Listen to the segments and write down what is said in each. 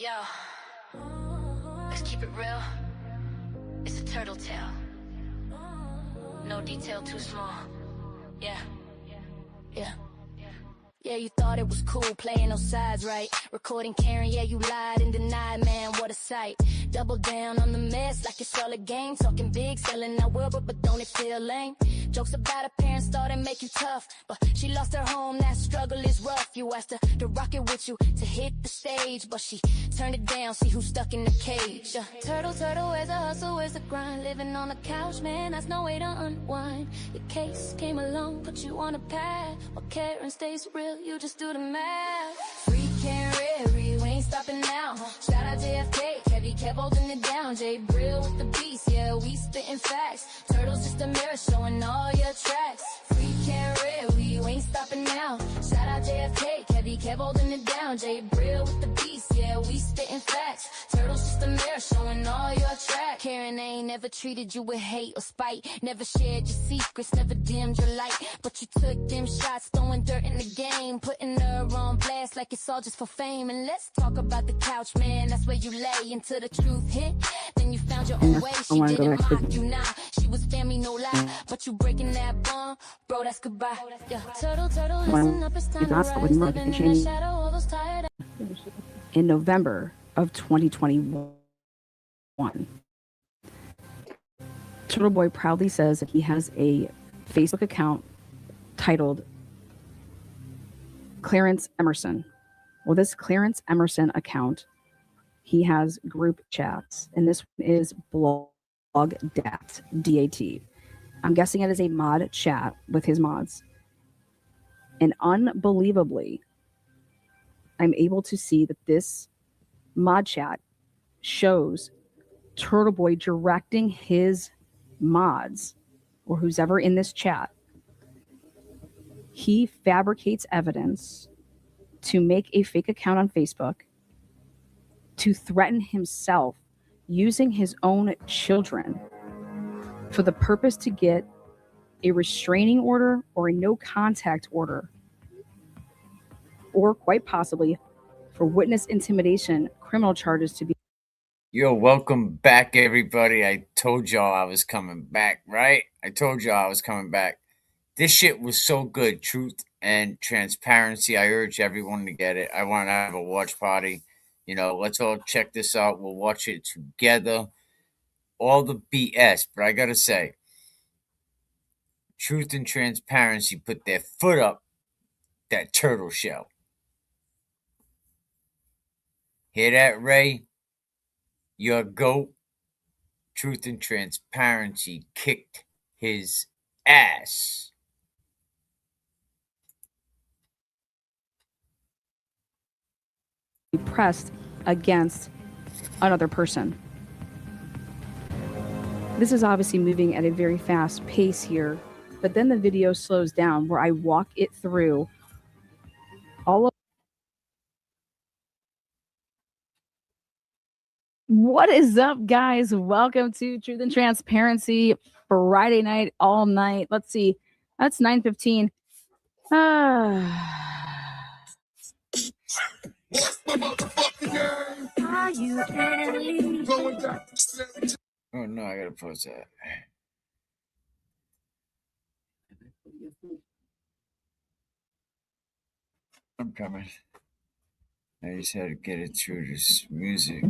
Yo, let's keep it real. It's a turtle tail. No detail too small. Yeah. Yeah, you thought it was cool playing those sides, right? Recording Karen, yeah, you lied and denied, man, what a sight. Double down on the mess like it's all a game. Talking big, selling out well, but don't it feel lame? Jokes about her parents thought it'd make you tough, but she lost her home, that struggle is rough. You asked her to rock it with you, to hit the stage, but she turned it down, see who's stuck in the cage. Turtle, where's the hustle, where's the grind? Living on the couch, man, that's no way to unwind. Your case came along, put you on a path. While Karen stays real, you just do the math. Free Karen, we ain't stopping now. Shout out JFK, Kevy kept holding it down. Jay Brill with the beast, yeah, we spitting facts. Turtle's just a mirror showing all your tracks. Free Karen, we ain't stopping now. Shout out JFK, Kevy kept holding it down. Jay Brill with the beast, yeah, we spitting facts. Turtle's just a mirror showing all your tracks. Karen ain't never treated you with hate or spite. Never shared your secrets, never dimmed your light. But you took them shots, throwing dirt in the game, putting her on blast like it's all just for fame. And let's talk about the couch, man, that's where you lay until the truth hit. Then you found your own way, she didn't mock you now. She was family, no lie, but you breaking that bond, bro, that's goodbye. Yeah. Turtle, listen up, it's time to rise. Living in the shadow, all those tired. In November of 2021, Turtleboy proudly says that he has a Facebook account titled Clarence Emerson. Well, this Clarence Emerson account, he has group chats, and this one is blog dat, D-A-T. I'm guessing it is a mod chat with his mods. And unbelievably, I'm able to see that this mod chat shows Turtleboy directing his mods, or who's ever in this chat. He fabricates evidence to make a fake account on Facebook to threaten himself using his own children for the purpose to get a restraining order or a no contact order, or quite possibly for witness intimidation, criminal charges to be. Yo, welcome back, everybody. I told y'all I was coming back, right? I told y'all I was coming back. This shit was so good. Truth and transparency. I urge everyone to get it. I want to have a watch party. You know, let's all check this out. We'll watch it together. All the BS. But I got to say, Truth and Transparency put their foot up that turtle shell. Hear that, Ray? Your GOAT, Truth and Transparency, kicked his ass. Pressed against another person. This is obviously moving at a very fast pace here, but then the video slows down where I walk it through all of. What is up, guys? Welcome to Truth and Transparency Friday night, all night. Let's see. That's 9:15. Are you ready? Oh no, I gotta post that. I'm coming. I just had to get it through this music.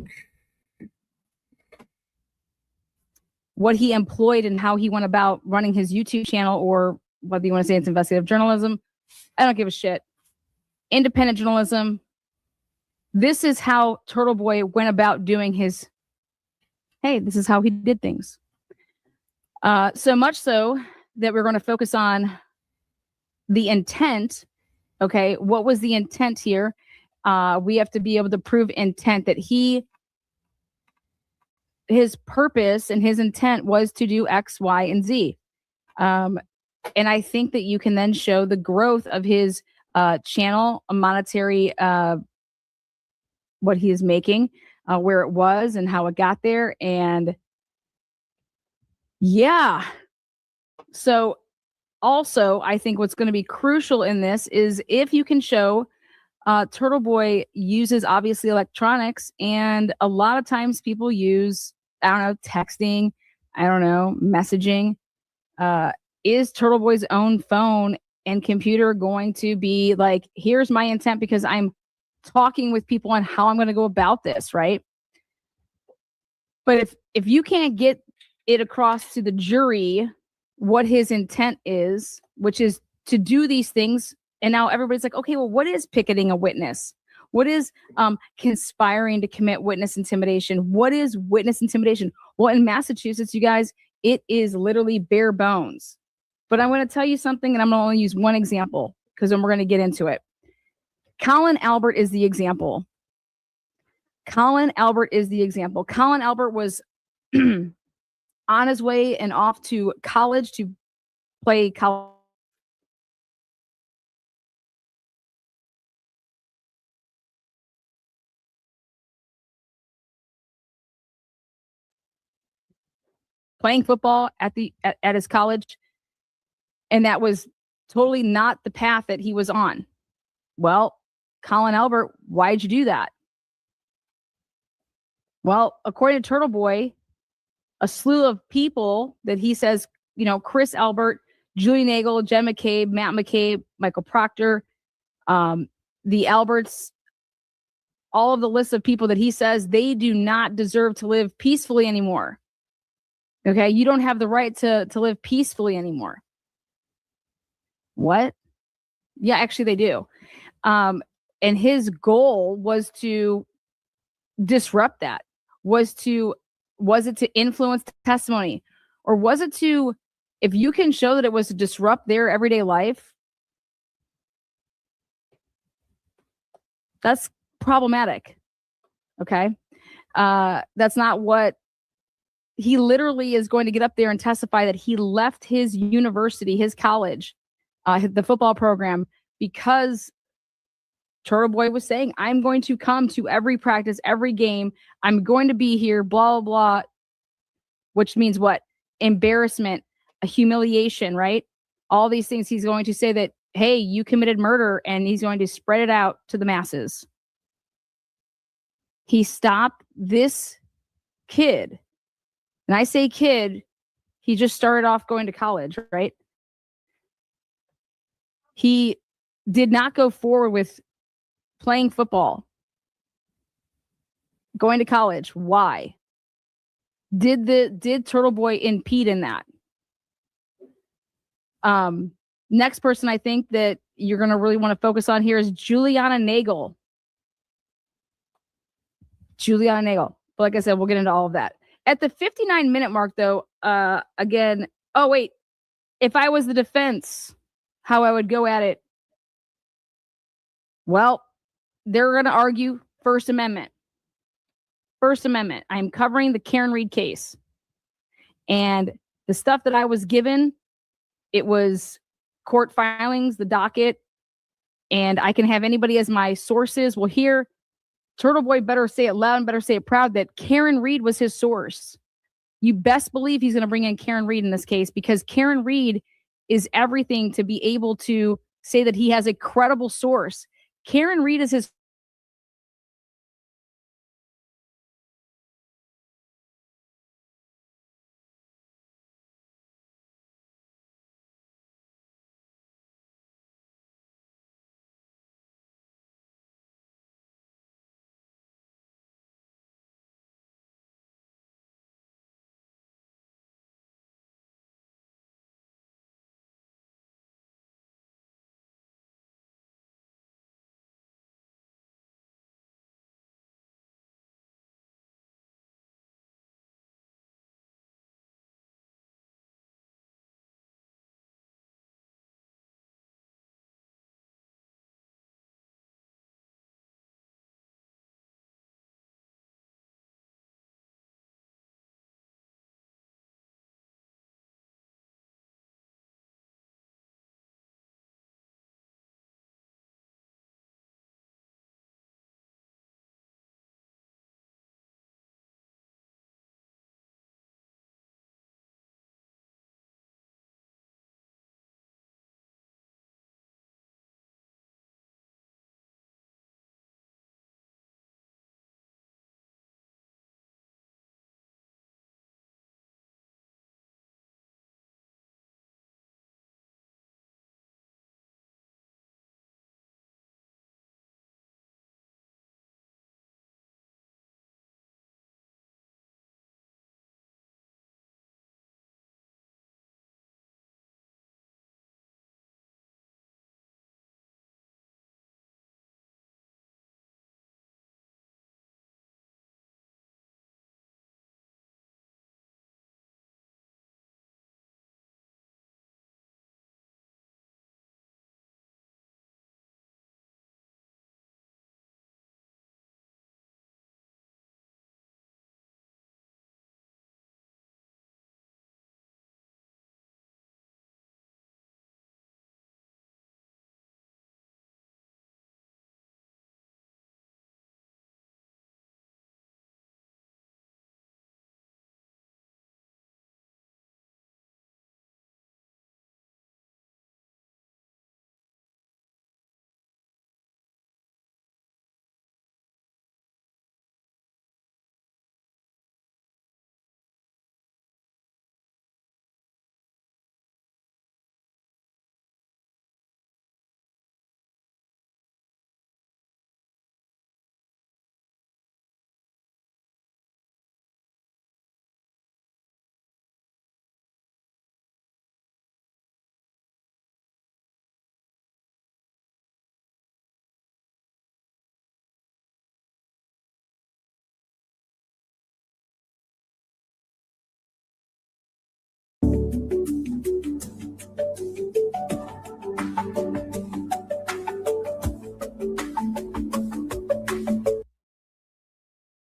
What he employed and how he went about running his YouTube channel, or whether you want to say it's investigative journalism, I don't give a shit. Independent journalism. This is how Turtleboy went about doing his. Hey, this is how he did things. So much so that we're going to focus on the intent. Okay, what was the intent here? We have to be able to prove intent, that his purpose and his intent was to do X, Y, and Z. And I think that you can then show the growth of his channel, a monetary, what he is making, where it was and how it got there. And yeah. So also, I think what's going to be crucial in this is if you can show Turtleboy uses obviously electronics, and a lot of times people use, I don't know, texting, I don't know, messaging. Uh, is Turtleboy's own phone and computer going to be like, here's my intent because I'm talking with people on how I'm going to go about this, right? But if you can't get it across to the jury what his intent is, which is to do these things, and now everybody's like, okay, well, what is picketing a witness? What is conspiring to commit witness intimidation? What is witness intimidation? Well, in Massachusetts, you guys, it is literally bare bones. But I'm going to tell you something, and I'm going to only use one example because then we're going to get into it. Colin Albert is the example. Colin Albert is the example. Colin Albert was on his way and off to college to play college. Playing football at his college, and that was totally not the path that he was on. Well, Colin Albert, why'd you do that? Well, according to Turtleboy, a slew of people that he says, Chris Albert, Julie Nagel, Jen McCabe, Matt McCabe, Michael Proctor, the Alberts, all of the lists of people that he says they do not deserve to live peacefully anymore. Okay, you don't have the right to live peacefully anymore. What? Yeah, actually they do. And his goal was to disrupt that. Was it to influence testimony? Or was it to, if you can show that it was to disrupt their everyday life, that's problematic. Okay. That's not what he literally is going to get up there and testify that he left his university, his college, the football program, because Turtleboy was saying, I'm going to come to every practice, every game. I'm going to be here, blah, blah, blah. Which means what? Embarrassment, a humiliation, right? All these things he's going to say that, hey, you committed murder, and he's going to spread it out to the masses. He stopped this kid. And I say kid, he just started off going to college, right? He did not go forward with playing football, going to college. Why? Did Turtleboy impede in that? Next person I think that you're going to really want to focus on here is Juliana Nagel. Juliana Nagel. But like I said, we'll get into all of that. At the 59-minute mark, though, again, oh, wait. If I was the defense, how I would go at it. Well, they're going to argue First Amendment. First Amendment. I'm covering the Karen Read case. And the stuff that I was given, it was court filings, the docket, and I can have anybody as my sources. Well, here, Turtleboy better say it loud and better say it proud that Karen Read was his source. You best believe he's going to bring in Karen Read in this case, because Karen Read is everything to be able to say that he has a credible source. Karen Read is his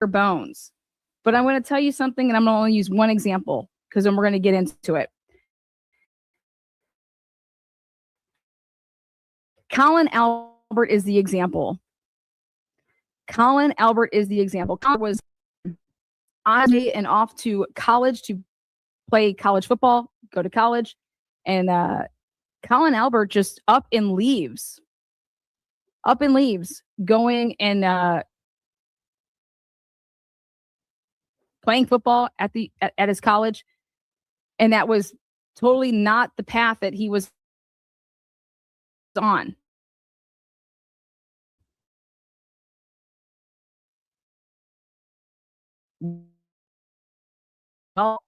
bones. But I'm going to tell you something, and I'm going to only use one example because then we're going to get into it. Colin Albert is the example. Colin Albert was on and off to college to play college football, go to college, and Colin Albert just up and leaves, going and playing football at his college, and that was totally not the path that he was on. Well,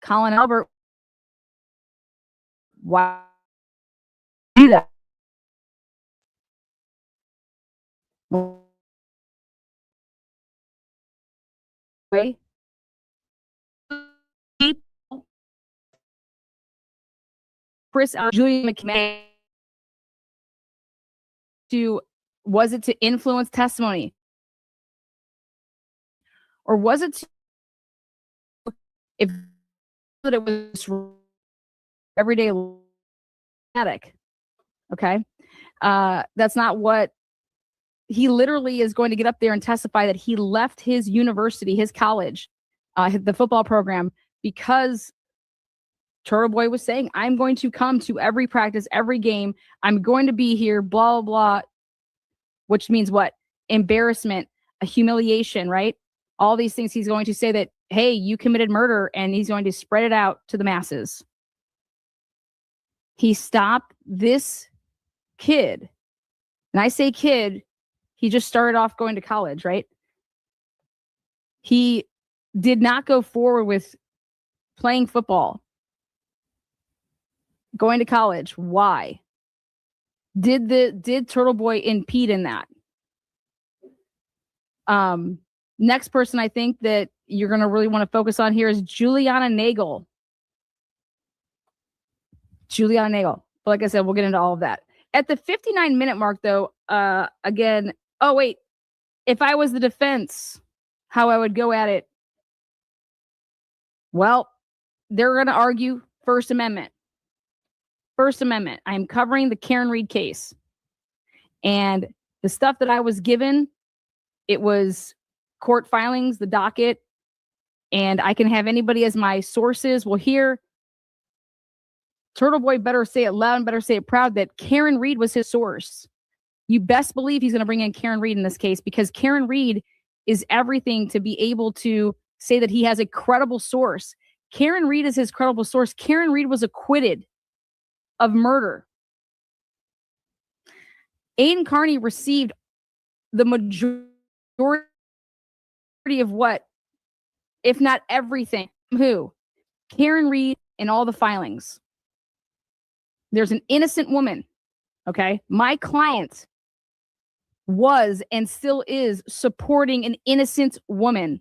Colin Albert, why do that? Way Chris Julia McMahon was it to influence testimony, or was it to, if that it was everyday static? Okay, that's not what he literally is going to get up there and testify that he left his university, his college, the football program, because Turtleboy was saying, I'm going to come to every practice, every game. I'm going to be here, blah, blah, blah. Which means what? Embarrassment, a humiliation, right? All these things he's going to say that, hey, you committed murder, and he's going to spread it out to the masses. He stopped this kid. And I say kid, he just started off going to college, right? He did not go forward with playing football, going to college. Why? Did Turtleboy impede in that? Next person I think that you're going to really want to focus on here is Juliana Nagel. But like I said, we'll get into all of that. At the 59-minute mark, though, again, oh, wait. If I was the defense, how I would go at it. Well, they're going to argue First Amendment. I'm covering the Karen Read case. And the stuff that I was given, it was court filings, the docket, and I can have anybody as my sources. Well, here, Turtleboy better say it loud and better say it proud that Karen Read was his source. You best believe he's going to bring in Karen Read in this case, because Karen Read is everything to be able to say that he has a credible source. Karen Read is his credible source. Karen Read was acquitted of murder. Aiden Carney received the majority of what, if not everything. Who? Karen Read and all the filings. There's an innocent woman. Okay. My client was and still is supporting an innocent woman.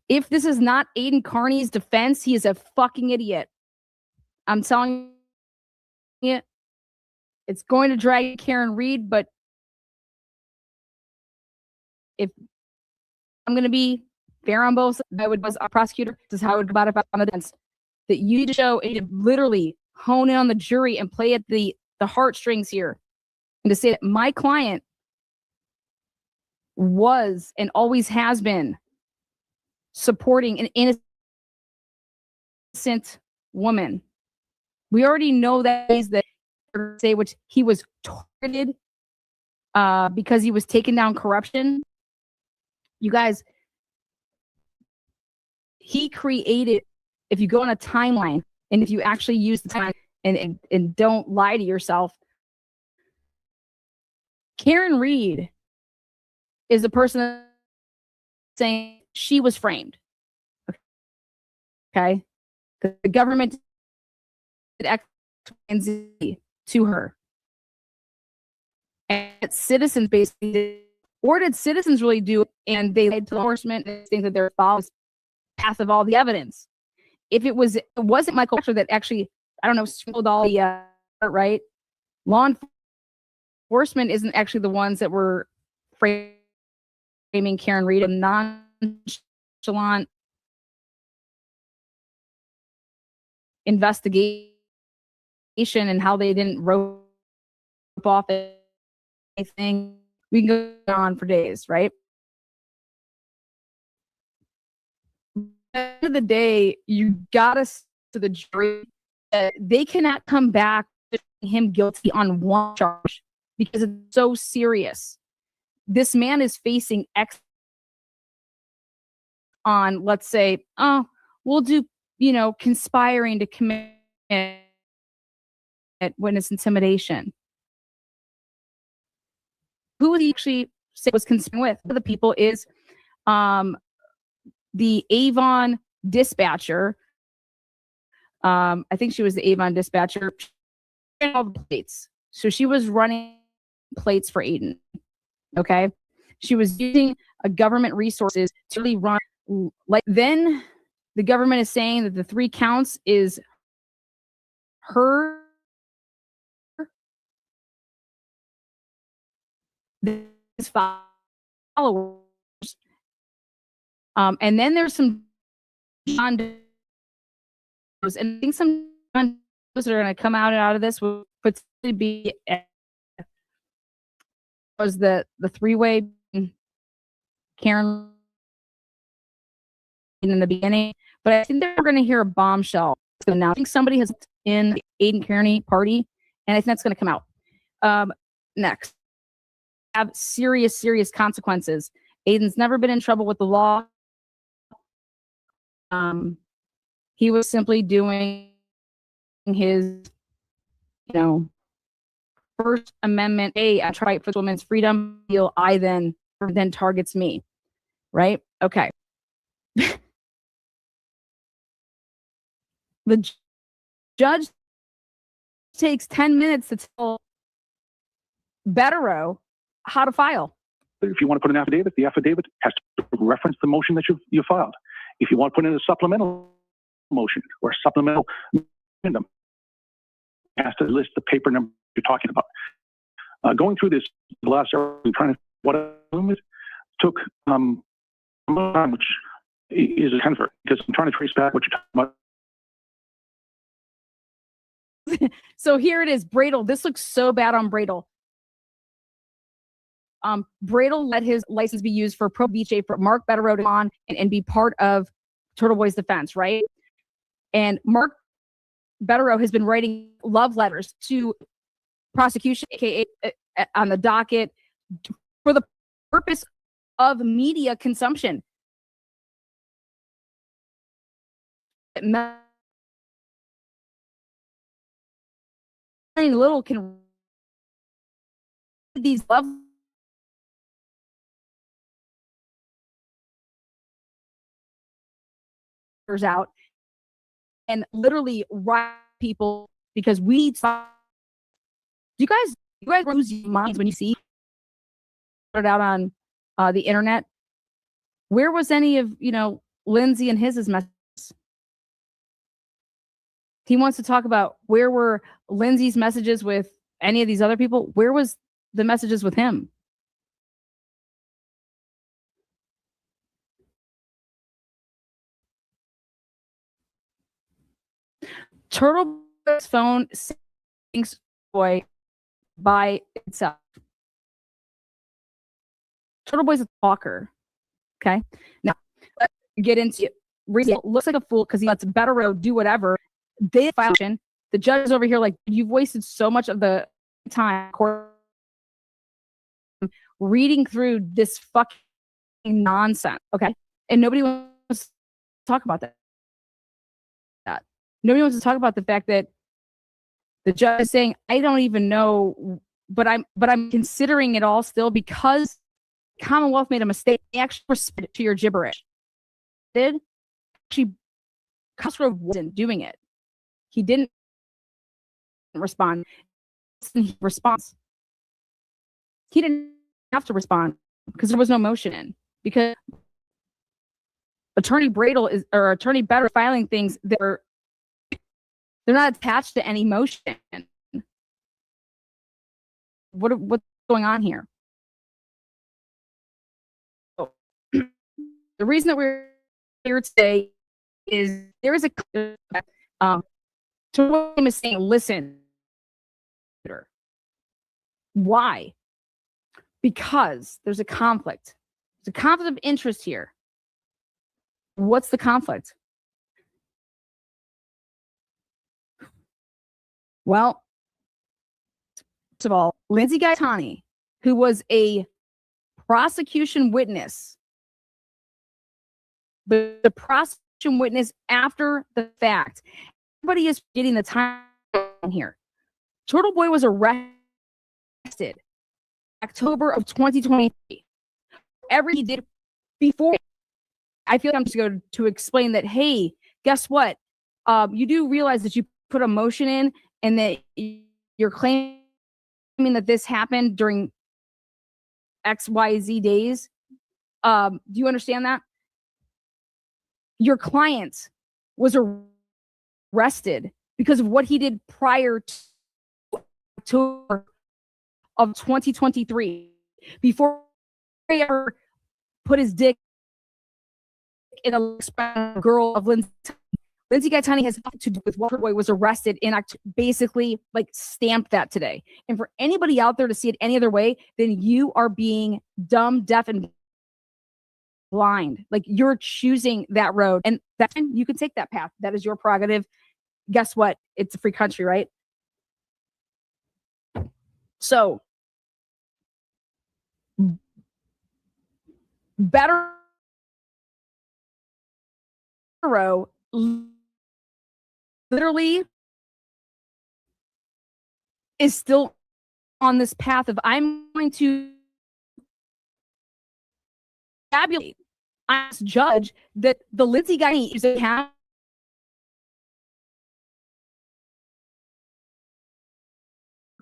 If this is not Aiden Carney's defense, he is a fucking idiot. I'm telling you, it's going to drag Karen Read, but if I'm going to be fair on both, I would, as a prosecutor, this is how I would go about it on the defense, that you need to show, and you need to literally hone in on the jury and play at the heartstrings here, and to say that my client was and always has been supporting an innocent woman. We already know that is the say which he was targeted because he was taking down corruption. You guys, he created, if you go on a timeline and if you actually use the time and don't lie to yourself, Karen Read is the person saying she was framed. Okay? The government did X and Z to her. And citizens basically did, or did citizens really do it, and they led to enforcement and think that they're following the path of all the evidence. If it wasn't Michael Wachter that actually, I don't know, swindled all the right? Law enforcement isn't actually the ones that were framing Karen Reed a nonchalant investigation and how they didn't rope off anything. We can go on for days, right? At the end of the day, you got us to the jury that they cannot come back with him guilty on one charge because it's so serious. This man is facing X on, let's say, oh, we'll do, conspiring to commit witness intimidation. Who would he actually say was conspiring with? One of the people is the Avon dispatcher. I think she was the Avon dispatcher. All the plates. So she was running plates for Aiden. Okay. She was using government resources to really run. Like, then the government is saying that the 3 counts is her, his followers, and then there's some John Does, and I think some John Does that are going to come out of this will potentially be was the 3-way Karen in the beginning, but I think they're going to hear a bombshell. So now I think somebody has in the Aiden Kearney party, and I think that's going to come out. Next, have serious consequences. Aiden's never been in trouble with the law. He was simply doing his, First Amendment. Hey, I try for women's freedom. Deal. I then targets me, right? Okay. The judge takes 10 minutes to tell Betterow how to file. If you want to put an affidavit, the affidavit has to reference the motion that you filed. If you want to put in a supplemental motion or a supplemental amendment, it has to list the paper number you're talking about. Going through this the last hour, trying to what it took time, which is a comfort because I'm trying to trace back what you're talking about. So here it is, Bradle. This looks so bad on Bradle. Bradle let his license be used for pro beach for Mark Betterow to come on and be part of Turtleboy's defense, right? And Mark Betterow has been writing love letters to prosecution, aka on the docket, for the purpose of media consumption. Little can read these love letters out and literally write people because we need to. You guys lose your minds when you see it out on the internet. Where was any of Lindsay and his messages? He wants to talk about where were Lindsay's messages with any of these other people. Where was the messages with him? Turtleboy's phone sings boy by itself. Turtleboy's a talker. Okay. Now let's get into it. Looks like a fool because he lets Betterow do whatever. They file. The judge is over here like, you've wasted so much of the time reading through this fucking nonsense. Okay. And nobody wants to talk about that. Nobody wants to talk about the fact that the judge is saying, I don't even know, but I'm considering it all still because Commonwealth made a mistake. They actually responded to your gibberish. Did actually Cosgrove wasn't doing it. He didn't respond. He responds. He didn't have to respond because there was no motion in. Because Attorney Bradle or Attorney Better filing things that are they're not attached to any motion. what's going on here? Oh. The reason that we're here today is there is a Turtleboy is saying, listen. Why? Because there's a conflict. There's a conflict of interest here. What's the conflict? Well, first of all, Lindsay Gaetani, who was a prosecution witness, but the prosecution witness after the fact, everybody is getting the time here. Turtleboy was arrested October of 2023. Everything he did before, I feel like I'm just going to explain that, hey, guess what? You do realize that you put a motion in and that you're claiming that this happened during XYZ days. Do you understand that? Your client was arrested because of what he did prior to October of 2023, before he ever put his dick in a girl of Lindsay. Lindsay Gaetani has nothing to do with what Turtleboy was arrested in, basically like stamped that today. And for anybody out there to see it any other way, then you are being dumb, deaf, and blind. Like, you're choosing that road, and that you can take that path. That is your prerogative. Guess what? It's a free country, right? So, better literally is still on this path of, I'm going to tabulate as judge that the Lindsay guy is a have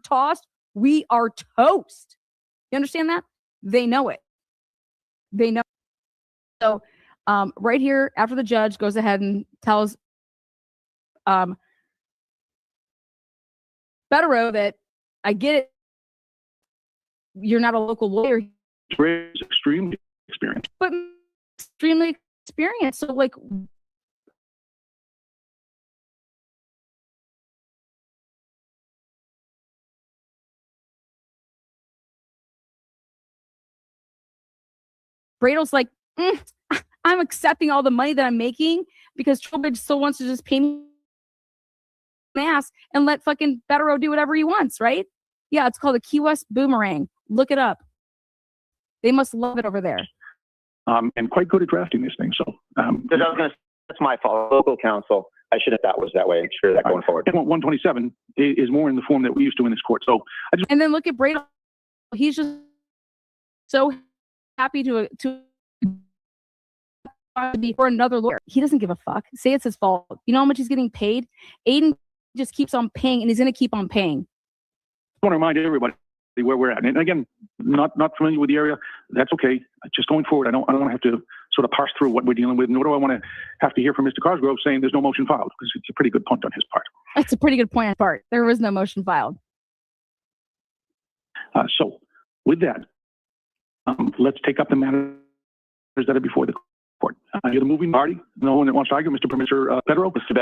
tossed. We are toast. You understand that? They know it. They know. So, right here, after the judge goes ahead and tells Bettero that, I get it, you're not a local lawyer. It's extremely experienced. But extremely experienced. So, like, Bradel's like, I'm accepting all the money that I'm making because Turtleboy still wants to just pay me ass and let fucking Bettero do whatever he wants, right? Yeah, it's called a Key West boomerang. Look it up. They must love it over there. And quite good at drafting these things. So, that's my fault. Local counsel, I should have that was that way. I'm sure that going forward. 127 is more in the form that we used to in this court. So, and then look at Bradel. He's just so happy to be for another lawyer. He doesn't give a fuck. Say it's his fault. You know how much he's getting paid? Aiden just keeps on paying, and he's going to keep on paying. I want to remind everybody where we're at. And again, not familiar with the area. That's okay. Just going forward, I don't want to have to sort of parse through what we're dealing with, nor do I want to have to hear from Mr. Cosgrove saying there's no motion filed, because it's a pretty good point on his part. That's a pretty good point on his part. There was no motion filed. So with that, let's take up the matters that are before the court. You're the moving party. No one that wants to argue, Mr. Bettero. Mr.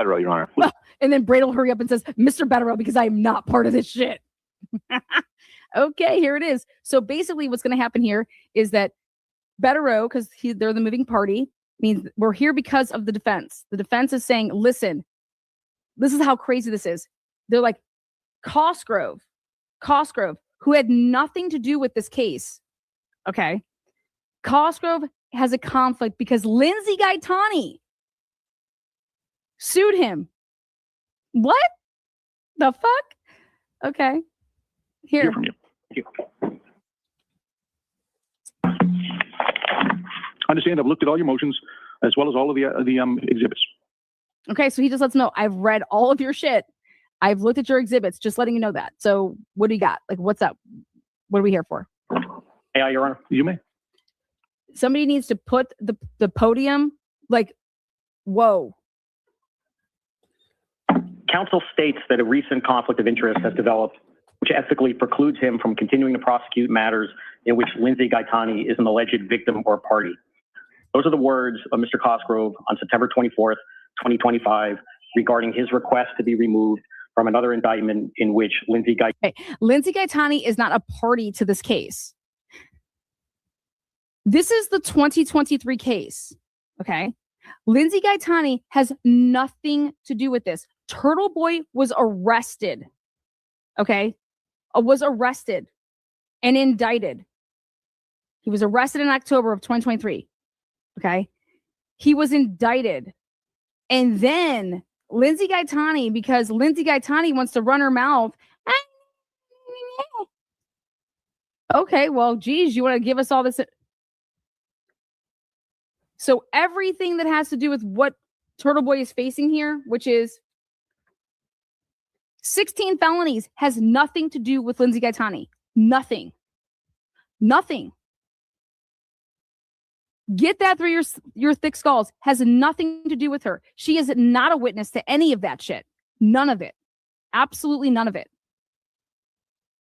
Bettero, Your Honor. Well, and then Bradel hurry up and says, Mr. Bettero, because I am not part of this shit. Okay, here it is. So basically what's going to happen here is that Bettero, because they're the moving party, means we're here because of the defense. The defense is saying, listen, this is how crazy this is. They're like, Cosgrove, who had nothing to do with this case. Okay. Cosgrove has a conflict because Lindsay Gaetani sued him. What the fuck? Okay. Here. Hear from you. Understand, I've looked at all your motions as well as all of the exhibits. Okay, so he just lets know, I've read all of your shit. I've looked at your exhibits, just letting you know that. So what do you got? Like, what's up? What are we here for? Yeah, Your Honor. You may. somebody needs to put the podium, like, whoa. Counsel states that a recent conflict of interest has developed, which ethically precludes him from continuing to prosecute matters in which Lindsay Gaetani is an alleged victim or party. Those are the words of Mr. Cosgrove on September 24th, 2025, regarding his request to be removed from another indictment in which Lindsay Gaetani... Okay. Lindsay Gaetani is not a party to this case. This is the 2023 case, okay? Lindsay Gaetani has nothing to do with this. Turtleboy was arrested, okay? Was arrested and indicted. He was arrested in October of 2023, okay? He was indicted. And then Lindsay Gaetani, because Lindsay Gaetani wants to run her mouth. Okay, well, geez, you want to give us all this? So everything that has to do with what Turtleboy is facing here, which is 16 felonies, has nothing to do with Lindsay Gaetani. Nothing. Nothing. Get that through your thick skulls. Has nothing to do with her. She is not a witness to any of that shit. None of it. Absolutely none of it.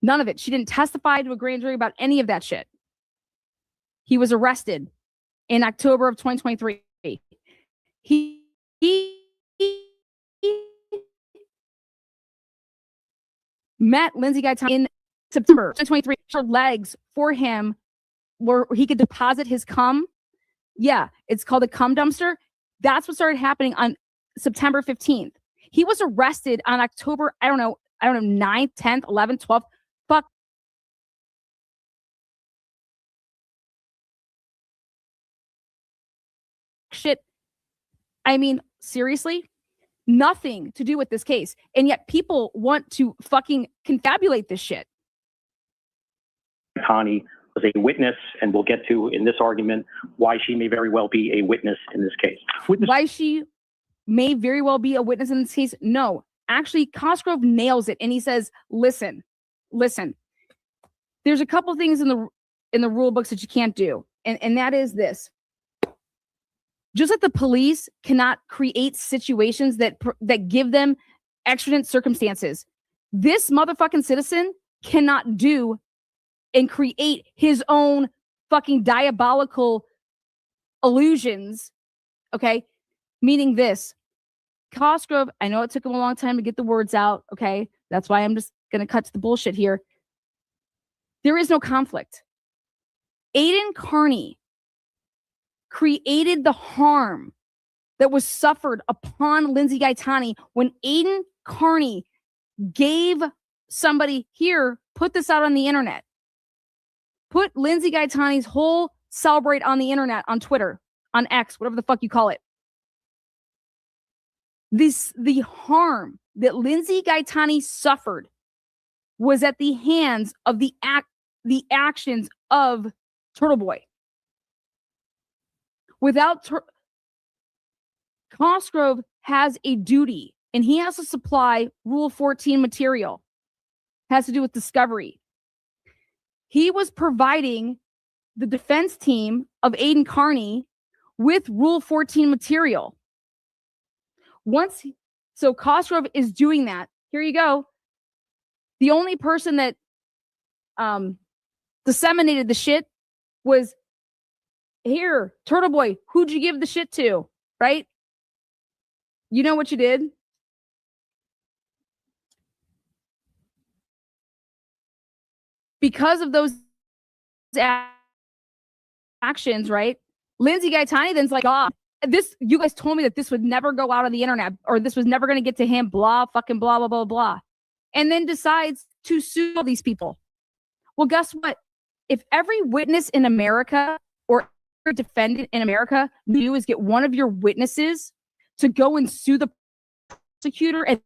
None of it. She didn't testify to a grand jury about any of that shit. He was arrested in October of 2023. He met Lindsay Gaetani in September 2023. Her legs for him where he could deposit his cum. Yeah, it's called a cum dumpster. That's what started happening on September 15th. He was arrested on October, I don't know, 9th, 10th, 11th, 12th. Fuck. Shit. I mean, seriously? Nothing to do with this case. And yet people want to fucking confabulate this shit. Gaetani was a witness, and we'll get to in this argument why she may very well be a witness in this case. Why she may very well be a witness in this case? No. Actually, Cosgrove nails it, and he says, listen. There's a couple things in the rule books that you can't do, and that is this. Just like the police cannot create situations that give them exigent circumstances, this motherfucking citizen cannot do and create his own fucking diabolical illusions, okay? Meaning this. Cosgrove, I know it took him a long time to get the words out, okay? That's why I'm just going to cut to the bullshit here. There is no conflict. Aiden Carney created the harm that was suffered upon Lindsay Gaetani when Aiden Carney gave somebody, here, put this out on the internet. Put Lindsay Gaetani's whole celebrate on the internet, on Twitter, on X, whatever the fuck you call it. The harm that Lindsay Gaetani suffered was at the hands of the actions of Turtleboy. Without Cosgrove has a duty, and he has to supply Rule 14 material. Has to do with discovery. He was providing the defense team of Aiden Carney with Rule 14 material. So Cosgrove is doing that. Here you go. The only person that disseminated the shit was, here, Turtleboy, who'd you give the shit to, right? You know what you did? Because of those actions, right? Lindsay Gaetani then's like, God, you guys told me that this would never go out on the internet, or this was never going to get to him, blah, fucking blah, blah, blah, blah. And then decides to sue all these people. Well, guess what? If every witness in America or every defendant in America do is get one of your witnesses to go and sue the prosecutor, and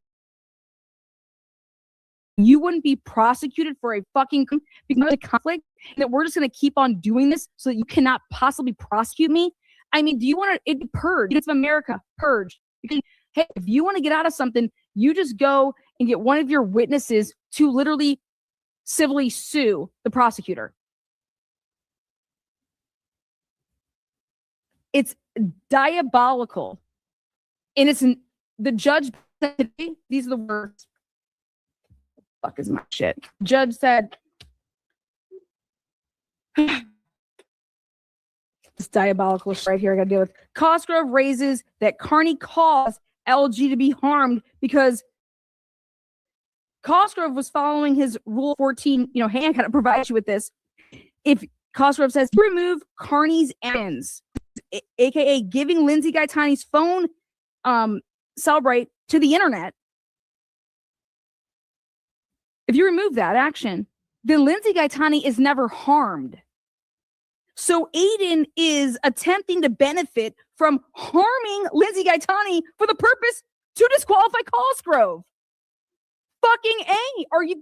you wouldn't be prosecuted for a fucking because of the conflict, that we're just going to keep on doing this so that you cannot possibly prosecute me. I mean, do you want to purge? It's America, purge. Because, hey, if you want to get out of something, you just go and get one of your witnesses to literally civilly sue the prosecutor. It's diabolical. And it's the judge said, these are the words. Fuck is my shit. Judge said, it's diabolical shit right here I gotta deal with. Cosgrove raises that Carney caused LG to be harmed because Cosgrove was following his Rule 14, hey, I gotta provide you with this. If Cosgrove says, remove Carney's ends, aka giving Lindsay Gaetani's phone celebrate to the internet. If you remove that action, then Lindsay Gaetani is never harmed. So Aiden is attempting to benefit from harming Lindsay Gaetani for the purpose to disqualify Cosgrove. Fucking A.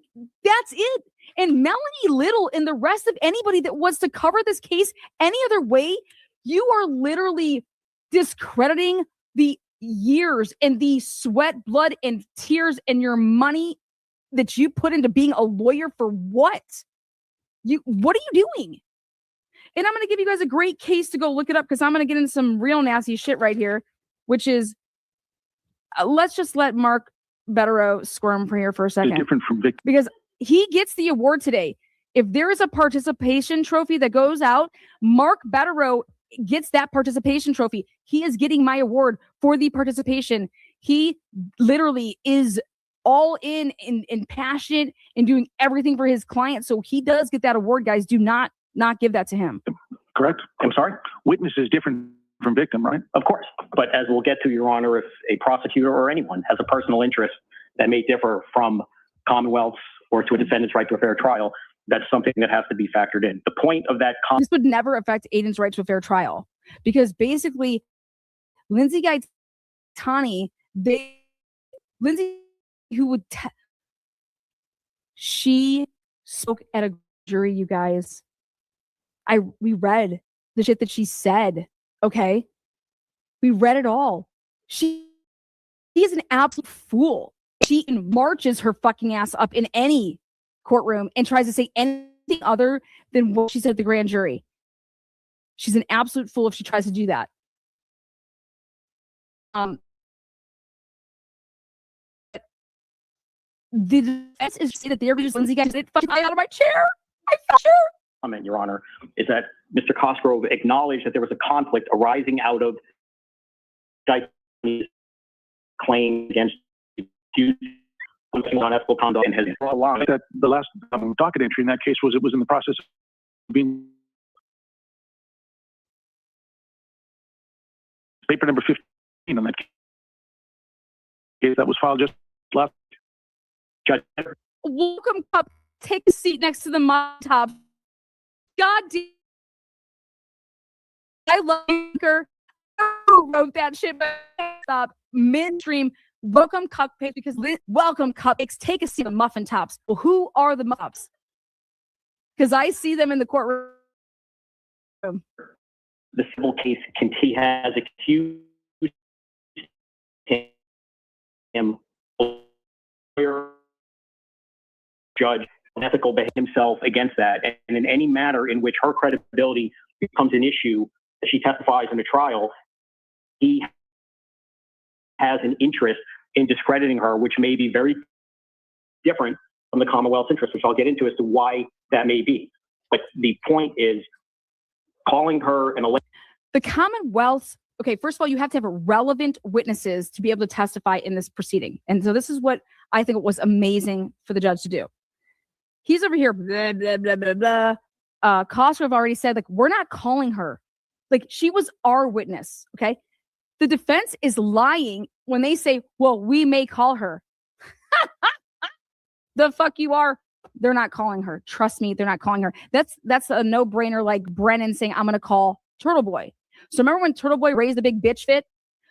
That's it. And Melanie Little and the rest of anybody that wants to cover this case any other way, you are literally discrediting the years and the sweat, blood, and tears and your money that you put into being a lawyer for what? What are you doing? And I'm going to give you guys a great case to go look it up because I'm going to get into some real nasty shit right here, which is, let's just let Mark Betterow squirm for here for a second. Different from Vic. Because he gets the award today. If there is a participation trophy that goes out, Mark Betterow gets that participation trophy. He is getting my award for the participation. He literally is all in and passionate and doing everything for his client. So he does get that award, guys. Do not give that to him. Correct? I'm sorry? Witness is different from victim, right? Of course. But as we'll get to, Your Honor, if a prosecutor or anyone has a personal interest that may differ from Commonwealth's or to a defendant's right to a fair trial, that's something that has to be factored in. The point of that... This would never affect Aiden's right to a fair trial because basically Lindsay Gaetani, Lindsay, who would... she spoke at a jury, you guys. We read the shit that she said, okay? We read it all. She is an absolute fool. She marches her fucking ass up in any courtroom and tries to say anything other than what she said at the grand jury. She's an absolute fool if she tries to do that. The defense is saying that they're just Lindsay got it fucking out of my chair. I felt sure. Comment, Your Honor, is that Mr. Cosgrove acknowledged that there was a conflict arising out of Gaetani's claim against unethical conduct and has that the last docket entry in that case was it was in the process of being paper number 15 on that case that was filed just last. Judge. Welcome, Cup. Take a seat next to the top. God damn. I love her. Who wrote that shit? Stop midstream. Welcome cupcakes because welcome cupcakes. Take a seat on muffin tops. Well, who are the muffs? Because I see them in the courtroom. The civil case, he has accused him, lawyer, judge, unethical behavior himself against that, and in any matter in which her credibility becomes an issue as she testifies in a trial, he has an interest in discrediting her, which may be very different from the Commonwealth's interest, which I'll get into as to why that may be. But the point is, calling her an the Commonwealth. Okay, first of all, you have to have relevant witnesses to be able to testify in this proceeding. And so this is what I think was amazing for the judge to do. He's over here, blah, blah, blah, blah, blah. Cosgrove already said, like, we're not calling her. Like, she was our witness, okay? The defense is lying when they say, well, we may call her. The fuck you are. They're not calling her. Trust me, they're not calling her. That's a no-brainer, like Brennan saying, I'm going to call Turtleboy. So remember when Turtleboy raised the big bitch fit?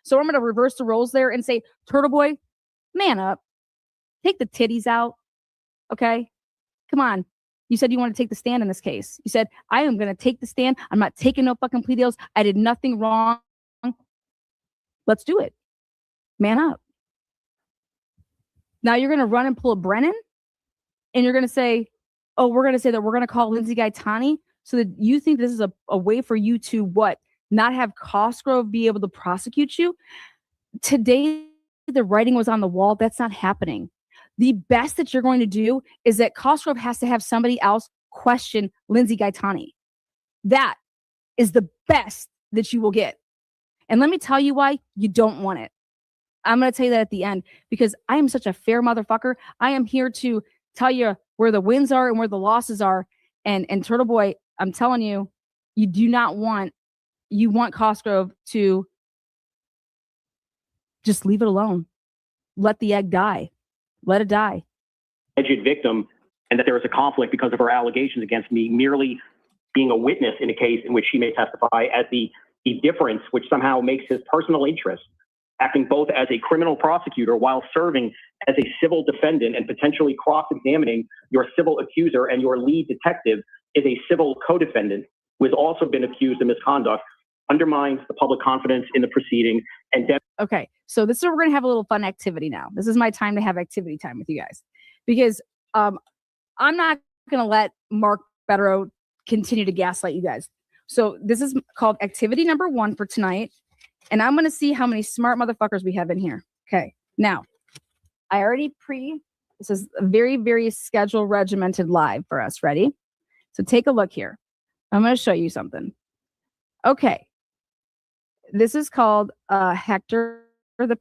So I'm going to reverse the roles there and say, Turtleboy, man up. Take the titties out, okay? Come on. You said you want to take the stand in this case. You said, I am going to take the stand. I'm not taking no fucking plea deals. I did nothing wrong. Let's do it. Man up. Now you're going to run and pull a Brennan? And you're going to say, oh, we're going to say that we're going to call Lindsay Gaetani so that you think this is a way for you to what? not have Cosgrove be able to prosecute you. Today, the writing was on the wall. That's not happening. The best that you're going to do is that Cosgrove has to have somebody else question Lindsay Gaetani. That is the best that you will get. And let me tell you why you don't want it. I'm going to tell you that at the end, because I am such a fair motherfucker. I am here to tell you where the wins are and where the losses are. And Turtleboy, I'm telling you, you do not want, you want Cosgrove to just leave it alone. Let the egg die. Let it die. Alleged victim, and that there is a conflict because of her allegations against me merely being a witness in a case in which she may testify, as the difference which somehow makes his personal interest, acting both as a criminal prosecutor while serving as a civil defendant and potentially cross-examining your civil accuser and your lead detective, is a civil co-defendant who has also been accused of misconduct, undermines the public confidence in the proceeding. And okay, so this is where we're going to have a little fun activity now. This is my time to have activity time with you guys, because I'm not going to let Mark Betterow continue to gaslight you guys. So this is called activity number 1 for tonight. And I'm going to see how many smart motherfuckers we have in here. Okay. Now, I already this is a very, very scheduled, regimented live for us. Ready? So take a look here. I'm going to show you something. Okay. This is called Hector the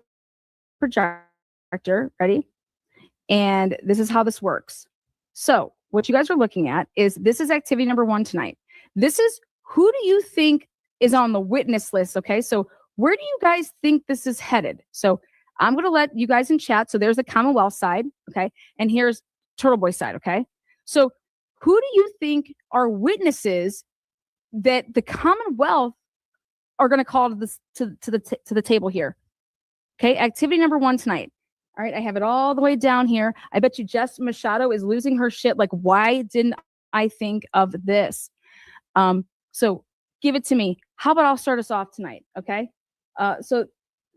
Projector. Ready? And this is how this works. So what you guys are looking at is, this is activity number 1 tonight. This is, who do you think is on the witness list? Okay. So where do you guys think this is headed? So I'm going to let you guys in chat. So there's the Commonwealth side. Okay. And here's Turtleboy side. Okay. So who do you think are witnesses that the Commonwealth are going to call to the table here? Okay. Activity number 1 tonight. All right. I have it all the way down here. I bet you Jess Machado is losing her shit. Like, why didn't I think of this? So give it to me. How about I'll start us off tonight? Okay. So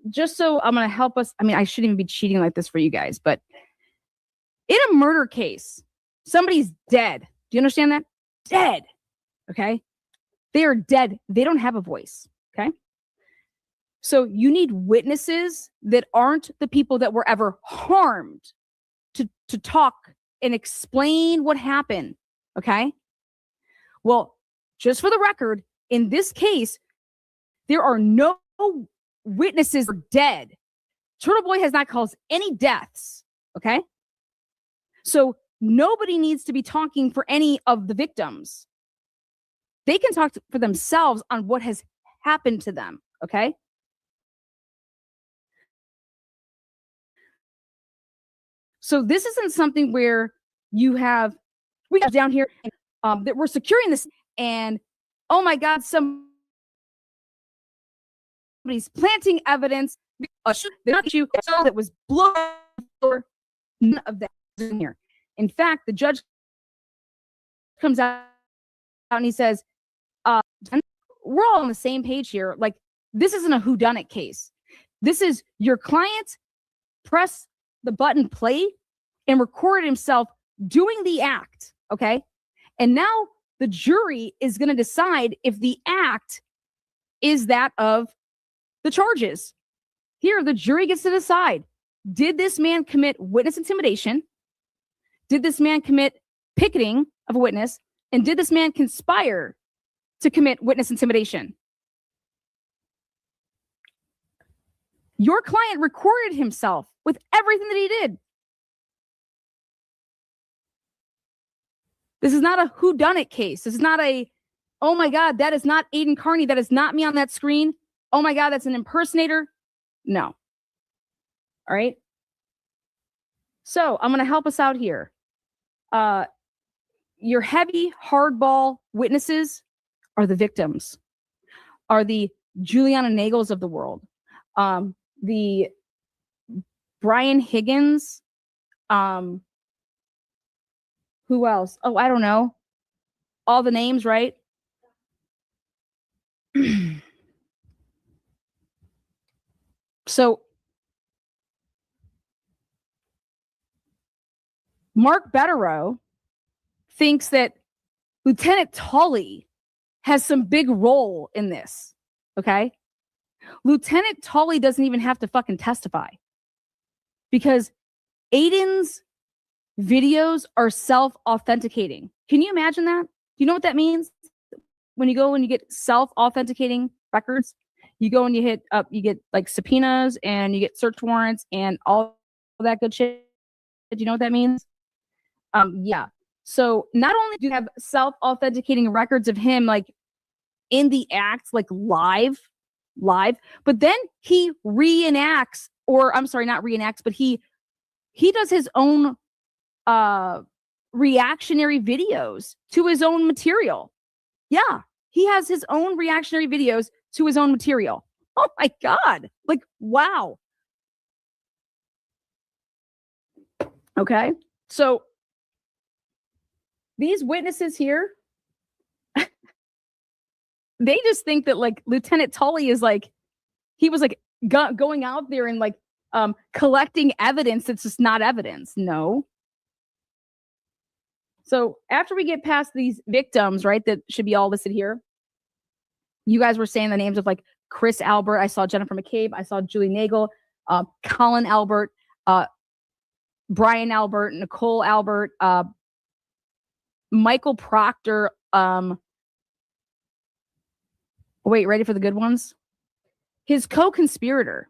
just so I'm going to help us. I mean, I shouldn't even be cheating like this for you guys, but in a murder case, somebody's dead. Do you understand that? Dead. Okay. They are dead. They don't have a voice. Okay. So you need witnesses that aren't the people that were ever harmed to talk and explain what happened. Okay. Well, just for the record, in this case, there are no witnesses are dead. Turtleboy has not caused any deaths. Okay. So nobody needs to be talking for any of the victims. They can talk for themselves on what has happened to them. Okay. So this isn't something where we have down here that we're securing this, and oh my God, somebody's planting evidence. That was blown. None of that is in here. In fact, the judge comes out and he says, we're all on the same page here. Like, this isn't a whodunit case. This is your client press the button play and recorded himself doing the act. Okay. And now the jury is going to decide if the act is that of the charges. Here, the jury gets to decide, did this man commit witness intimidation? Did this man commit picketing of a witness? And did this man conspire to commit witness intimidation? Your client recorded himself with everything that he did. This is not a whodunit case. This is not a, oh my God, that is not Aiden Carney. That is not me on that screen. Oh my God, that's an impersonator. No. All right. So I'm going to help us out here. Your heavy hardball witnesses are the victims, are the Juliana Nagels of the world, the Brian Higgins, who else? Oh, I don't know. All the names, right? So Mark Betterow thinks that Lieutenant Tully has some big role in this. Okay. Lieutenant Tully doesn't even have to fucking testify because Aiden's videos are self-authenticating. Can you imagine that? Do you know what that means? When you go and you get self-authenticating records, you go and you hit up, you get like subpoenas and you get search warrants and all that good shit. Do you know what that means? Yeah. So not only do you have self-authenticating records of him like in the act, like live, but then he reenacts, or I'm sorry, not reenacts, but he does his own reactionary videos to his own material. Yeah, he has his own reactionary videos to his own material. Oh my God. Like, wow. Okay. So these witnesses here, they just think that like Lieutenant Tully is like, he was like going out there and like collecting evidence that's just not evidence. No. So after we get past these victims, right, that should be all listed here, you guys were saying the names of like Chris Albert. I saw Jennifer McCabe. I saw Julie Nagel, Colin Albert, Brian Albert, Nicole Albert, Michael Proctor. Wait, ready for the good ones? His co-conspirator.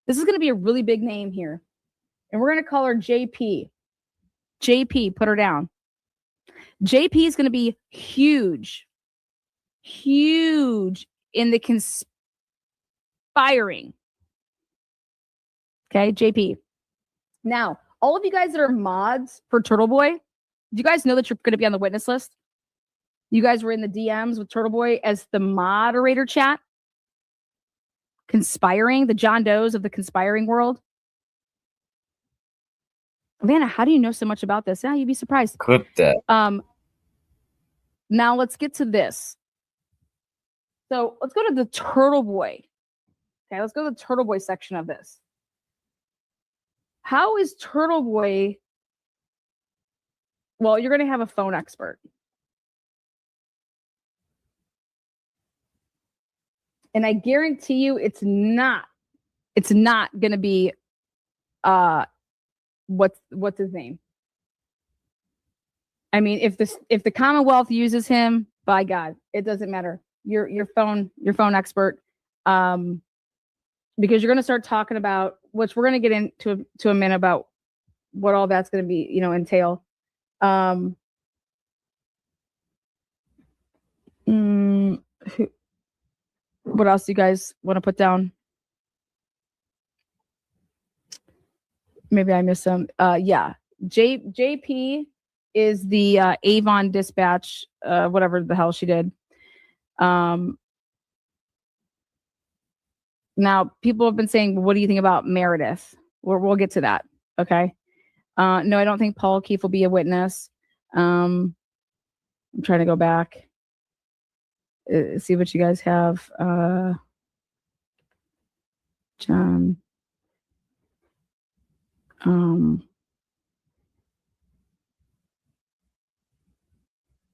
This is going to be a really big name here. And we're going to call her JP. JP, put her down. JP is going to be huge in the conspiring. Okay, JP. Now, all of you guys that are mods for Turtleboy, do you guys know that you're going to be on the witness list? You guys were in the DMs with Turtleboy as the moderator chat. Conspiring, the John Does of the conspiring world. Vanna, how do you know so much about this? Yeah, you'd be surprised. Clip that. Now let's get to this. So let's go to the Turtleboy. Okay, let's go to the Turtleboy section of this. How is Turtleboy? Well, you're going to have a phone expert. And I guarantee you it's not going to be what's his name? I mean, if the Commonwealth uses him, by God, it doesn't matter. Your phone expert, because you're going to start talking about, which we're going to get into a minute about what all that's going to be, entail. What else do you guys want to put down? Maybe I missed some. Yeah, JP is the Avon Dispatch, whatever the hell she did. Now people have been saying, well, what do you think about Meredith? We'll get to that. Okay. No, I don't think Paul O'Keefe will be a witness. I'm trying to go back, see what you guys have. John. Do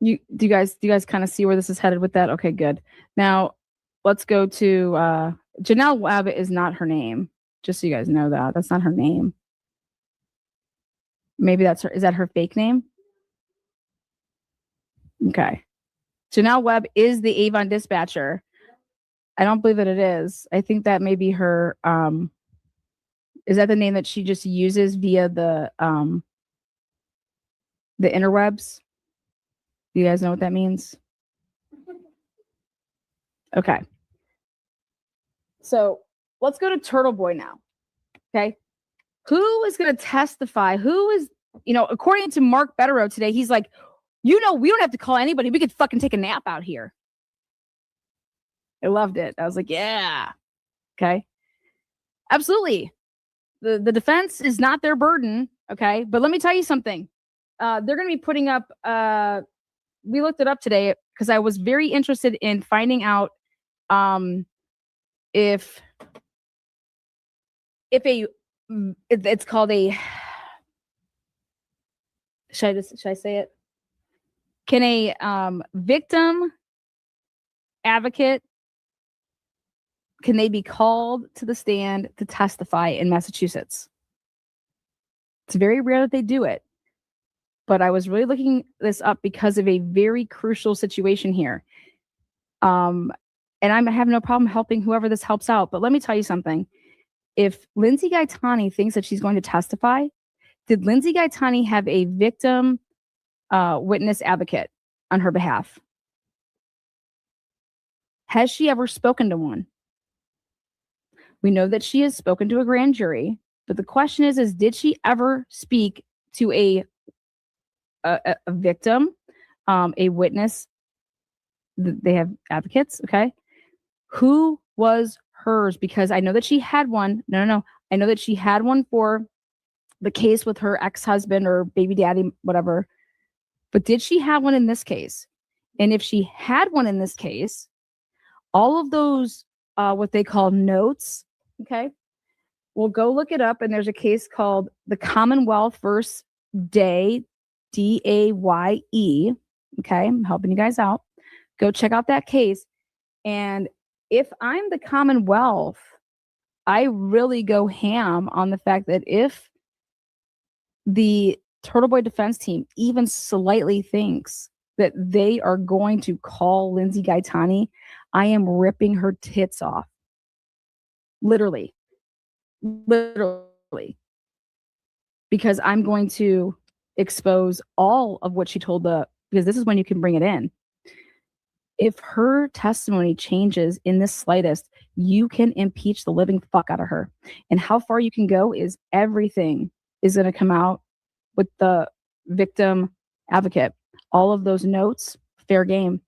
you guys kind of see where this is headed with that? Okay, good. Now let's go to Janelle Webb is not her name. Just so you guys know that. That's not her name. Maybe that's her. Is that her fake name? Okay. Janelle Webb is the Avon dispatcher. I don't believe that it is. I think that may be her. Is that the name that she just uses via the interwebs? Do you guys know what that means? Okay. So let's go to Turtleboy now. Okay. Who is going to testify? Who is, according to Mark Betterow today, he's like, we don't have to call anybody. We could fucking take a nap out here. I loved it. I was like, yeah. Okay. Absolutely. The defense is not their burden. Okay. But let me tell you something. They're going to be putting up, we looked it up today because I was very interested in finding out if it's called a, should I say it? Can a victim advocate can they be called to the stand to testify in Massachusetts? It's very rare that they do it, but I was really looking this up because of a very crucial situation here. And I have no problem helping whoever this helps out, but let me tell you something. If Lindsay Gaetani thinks that she's going to testify, did Lindsay Gaetani have a victim witness advocate on her behalf? Has she ever spoken to one? We know that she has spoken to a grand jury, but the question is did she ever speak to a victim, a witness? They have advocates, okay? Who was hers? Because I know that she had one. No. I know that she had one for the case with her ex-husband or baby daddy, whatever. But did she have one in this case? And if she had one in this case, all of those, what they call notes, okay? We'll go look it up. And there's a case called the Commonwealth versus Day, Daye. Okay, I'm helping you guys out. Go check out that case. And if I'm the Commonwealth, I really go ham on the fact that if the Turtleboy defense team even slightly thinks that they are going to call Lindsay Gaetani, I am ripping her tits off. Literally. Because I'm going to expose all of what she told because this is when you can bring it in. If her testimony changes in the slightest, you can impeach the living fuck out of her. And how far you can go is everything is going to come out with the victim advocate. All of those notes, fair game.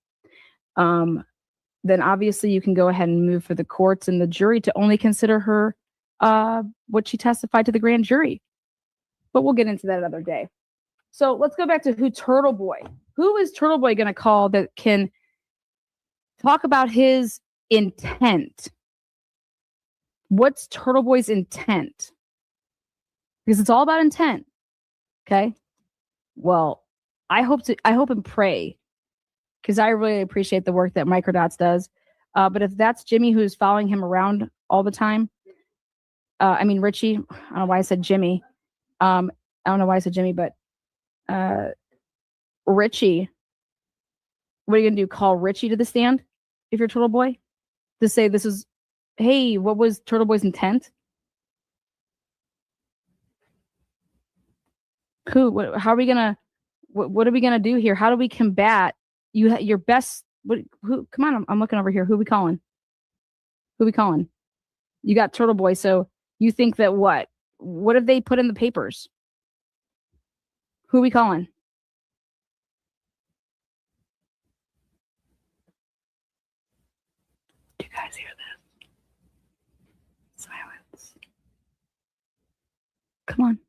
Then obviously you can go ahead and move for the courts and the jury to only consider her what she testified to the grand jury. But we'll get into that another day. So let's go back to who is Turtleboy going to call that can talk about his intent? What's Turtleboy's intent? Because it's all about intent. Okay. Well, I hope and pray, because I really appreciate the work that Microdots does. But if that's Jimmy who's following him around all the time, Richie, I don't know why I said Jimmy. I don't know why I said Jimmy, but Richie, what are you going to do? Call Richie to the stand if you're Turtleboy? To say this is, hey, what was Turtleboy's intent? How are we going to, what are we going to do here? How do we combat your best? Come on, I'm looking over here. Who are we calling? You got Turtleboy. So you think that what have they put in the papers? Who are we calling? Do you guys hear this? Silence. Come on.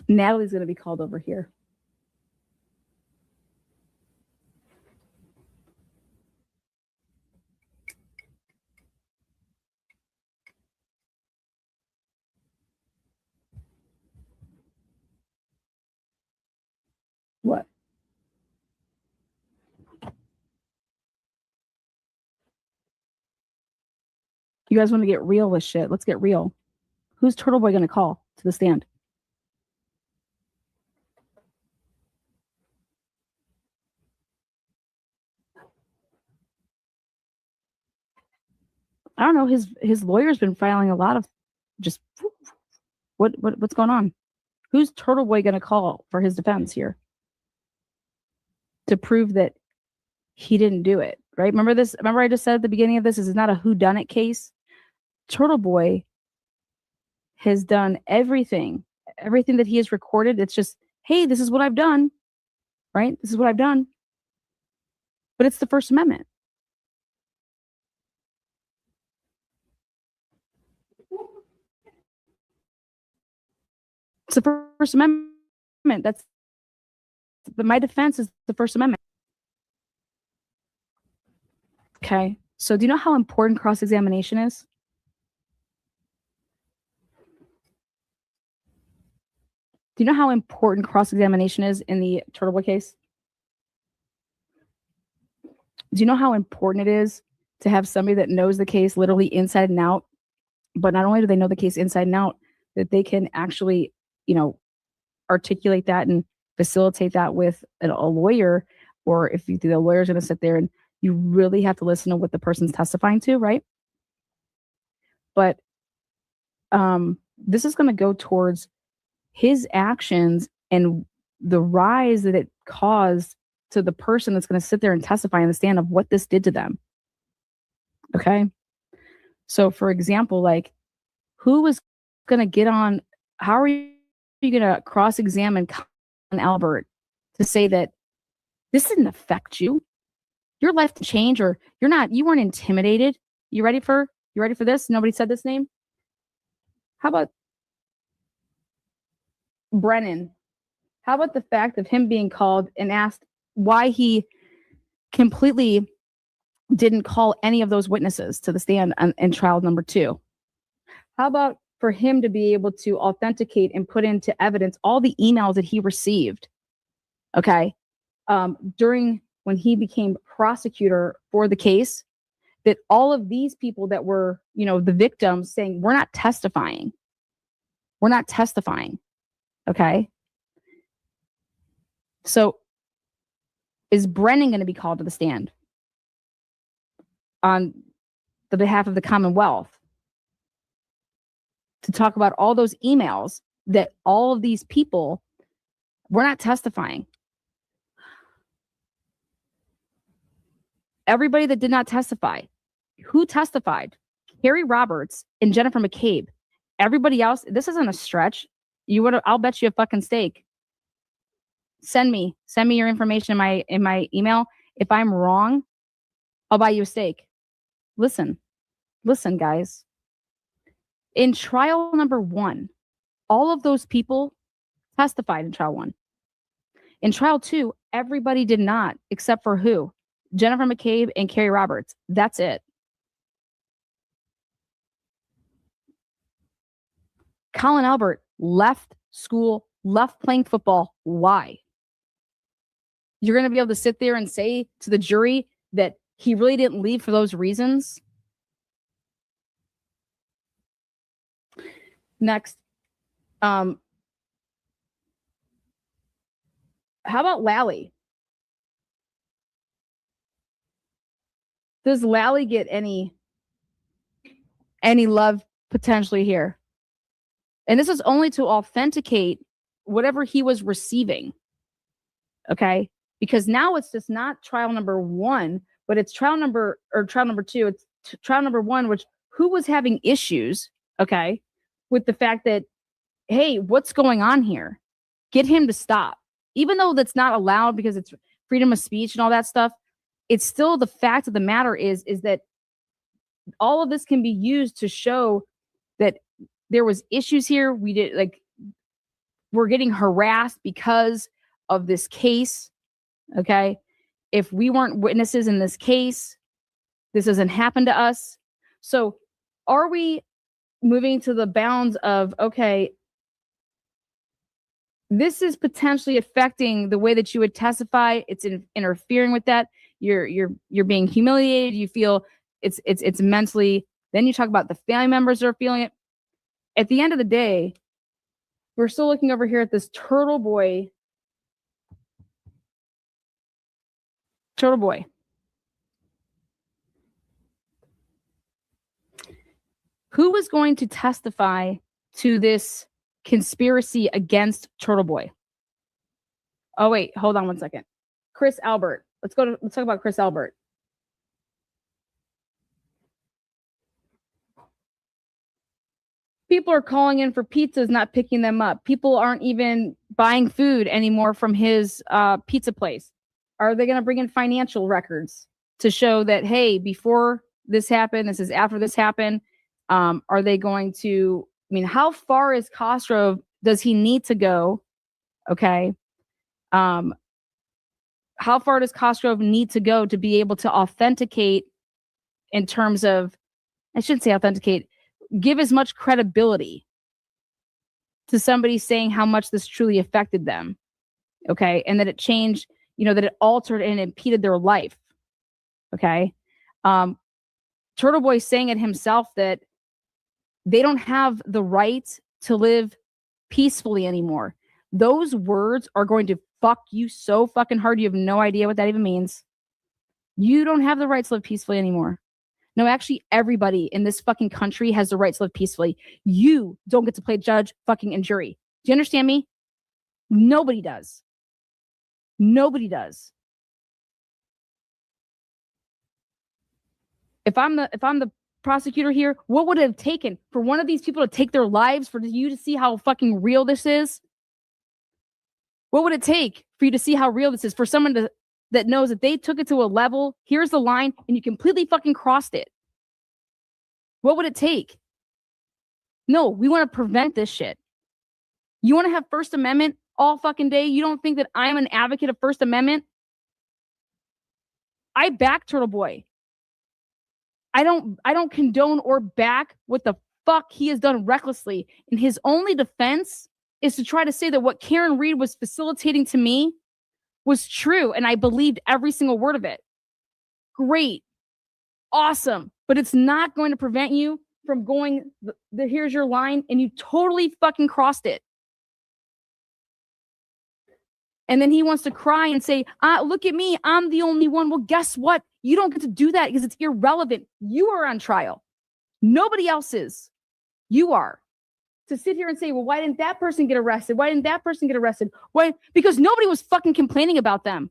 Natalie's going to be called over here. What? You guys want to get real with shit? Let's get real. Who's Turtleboy going to call to the stand? I don't know. His lawyer's been filing a lot of just what's going on? Who's Turtleboy going to call for his defense here to prove that he didn't do it? Right? Remember this? Remember I just said at the beginning of this is not a whodunit case. Turtleboy has done everything that he has recorded. It's just, hey, this is what I've done. Right? This is what I've done. But it's the First Amendment. the First Amendment. My defense is the First Amendment. Okay. So do you know how important cross-examination is? Do you know how important cross-examination is in the Turtleboy case? Do you know how important it is to have somebody that knows the case literally inside and out? But not only do they know the case inside and out, that they can actually, articulate that and facilitate that with a lawyer, or if the lawyer's going to sit there and you really have to listen to what the person's testifying to, right? But this is going to go towards his actions and the rise that it caused to the person that's going to sit there and testify in the stand of what this did to them. Okay. So for example, like, who was going to get on, how are you going to cross-examine Colin Albert to say that this didn't affect you? Your life to change, or you weren't intimidated. You ready for this? Nobody said this name. How about Brennan? How about the fact of him being called and asked why he completely didn't call any of those witnesses to the stand in trial number 2? How about for him to be able to authenticate and put into evidence all the emails that he received, okay, during when he became prosecutor for the case, that all of these people that were, the victims saying, we're not testifying. We're not testifying. Okay. So is Brennan going to be called to the stand on the behalf of the Commonwealth to talk about all those emails that all of these people were not testifying? Everybody that did not testify. Who testified? Carrie Roberts and Jennifer McCabe. Everybody else, this isn't a stretch. I'll bet you a fucking steak. Send me your information in my email. If I'm wrong, I'll buy you a steak. Listen, guys. In trial number 1, all of those people testified in trial 1. In trial 2, everybody did not, except for who? Jennifer McCabe and Carrie Roberts. That's it. Colin Albert left school, left playing football. Why? You're going to be able to sit there and say to the jury that he really didn't leave for those reasons? Next. How about Lally? Does Lally get any love potentially here? And this is only to authenticate whatever he was receiving. Okay? Because now it's just not trial number 1, but it's trial number 2. It's trial number 1, which who was having issues, okay, with the fact that, hey, what's going on here? Get him to stop. Even though that's not allowed because it's freedom of speech and all that stuff, it's still the fact of the matter is that all of this can be used to show that there was issues here. We're getting harassed because of this case. Okay. If we weren't witnesses in this case, this doesn't happen to us. So are we moving to the bounds of, okay, this is potentially affecting the way that you would testify. It's interfering with that. You're being humiliated. You feel it's mentally. Then you talk about the family members that are feeling it. At the end of the day, we're still looking over here at this Turtleboy. Who is going to testify to this conspiracy against Turtleboy? Oh, wait, hold on one second. Chris Albert. Let's talk about Chris Albert. People are calling in for pizzas, not picking them up. People aren't even buying food anymore from his pizza place. Are they going to bring in financial records to show that, hey, before this happened, this is after this happened? Are they going to, how far is Cosgrove does he need to go? Okay. How far does Cosgrove need to go to be able to authenticate in terms of, I shouldn't say authenticate, give as much credibility to somebody saying how much this truly affected them? Okay. And that it changed, that it altered and impeded their life. Okay. Turtleboy saying it himself that they don't have the right to live peacefully anymore. Those words are going to fuck you so fucking hard. You have no idea what that even means. You don't have the right to live peacefully anymore. No, actually, everybody in this fucking country has the right to live peacefully. You don't get to play judge, fucking, and jury. Do you understand me? Nobody does. Nobody does. If I'm the prosecutor here, what would it have taken for one of these people to take their lives for you to see how fucking real this is? What would it take for you to see how real this is? For someone that knows that they took it to a level, here's the line, and you completely fucking crossed it. What would it take? No, we want to prevent this shit. You want to have First Amendment all fucking day? You don't think that I'm an advocate of First Amendment? I back Turtleboy. I don't condone or back what the fuck he has done recklessly. And his only defense is to try to say that what Karen Reed was facilitating to me was true. And I believed every single word of it. Great. Awesome. But it's not going to prevent you from going, here's your line, and you totally fucking crossed it. And then he wants to cry and say, look at me, I'm the only one. Well, guess what? You don't get to do that because it's irrelevant. You are on trial. Nobody else is. You are. To sit here and say, well, why didn't that person get arrested? Why didn't that person get arrested? Why? Because nobody was fucking complaining about them.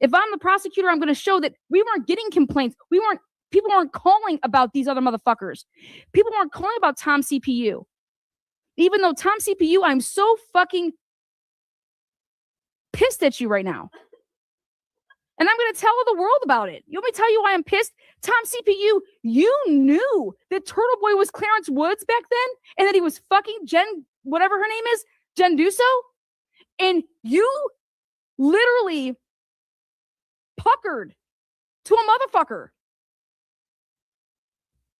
If I'm the prosecutor, I'm going to show that we weren't getting complaints. People weren't calling about these other motherfuckers. People weren't calling about Tom CPU. Even though Tom CPU, I'm so fucking pissed at you right now. And I'm going to tell the world about it. You want me to tell you why I'm pissed? Tom CPU, you knew that Turtleboy was Clarence Woods back then and that he was fucking Jen, whatever her name is, Jen Duso. And you literally puckered to a motherfucker.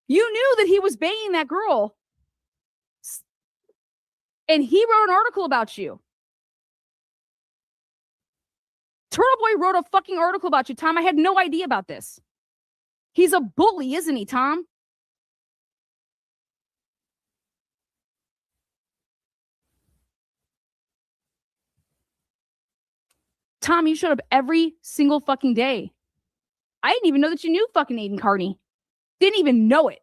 You knew that he was banging that girl. And he wrote an article about you. Turtleboy wrote a fucking article about you, Tom. I had no idea about this. He's a bully, isn't he, Tom? Tom, you showed up every single fucking day. I didn't even know that you knew fucking Aiden Carney. Didn't even know it.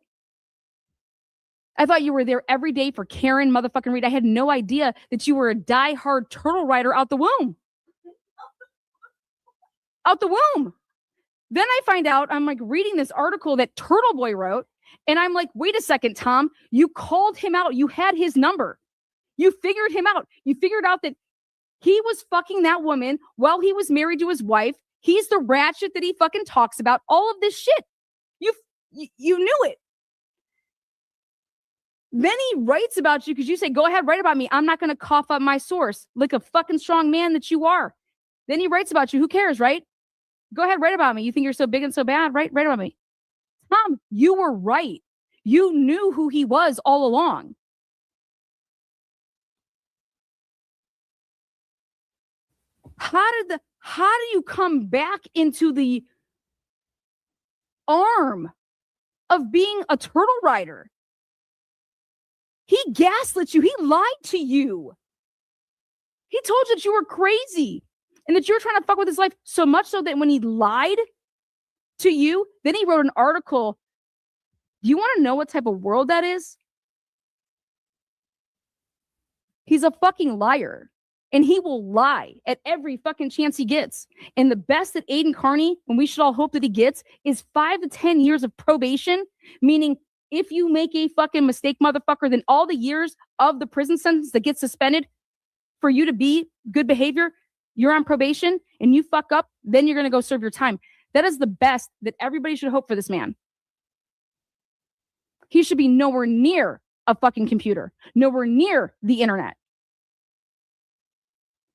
I thought you were there every day for Karen motherfucking Reed. I had no idea that you were a diehard turtle rider out the womb. Out the womb. Then I find out, I'm like reading this article that Turtleboy wrote, and I'm like, wait a second, Tom, you called him out. You had his number. You figured him out. You figured out that he was fucking that woman while he was married to his wife. He's the ratchet that he fucking talks about. All of this shit. You knew it. Then he writes about you because you say, go ahead, write about me. I'm not going to cough up my source like a fucking strong man that you are. Then he writes about you. Who cares, right? Go ahead, write about me. You think you're so big and so bad, right? Write about me. Tom, you were right. You knew who he was all along. How do you come back into the arm of being a turtle rider? He gaslit you. He lied to you. He told you that you were crazy and that you were trying to fuck with his life so much so that when he lied to you, then he wrote an article. Do you want to know what type of world that is? He's a fucking liar. And he will lie at every fucking chance he gets. And the best that Aiden Carney, and we should all hope that he gets, is 5 to 10 years of probation, meaning if you make a fucking mistake, motherfucker, then all the years of the prison sentence that gets suspended for you to be good behavior, you're on probation and you fuck up, then you're going to go serve your time. That is the best that everybody should hope for this man. He should be nowhere near a fucking computer, nowhere near the internet.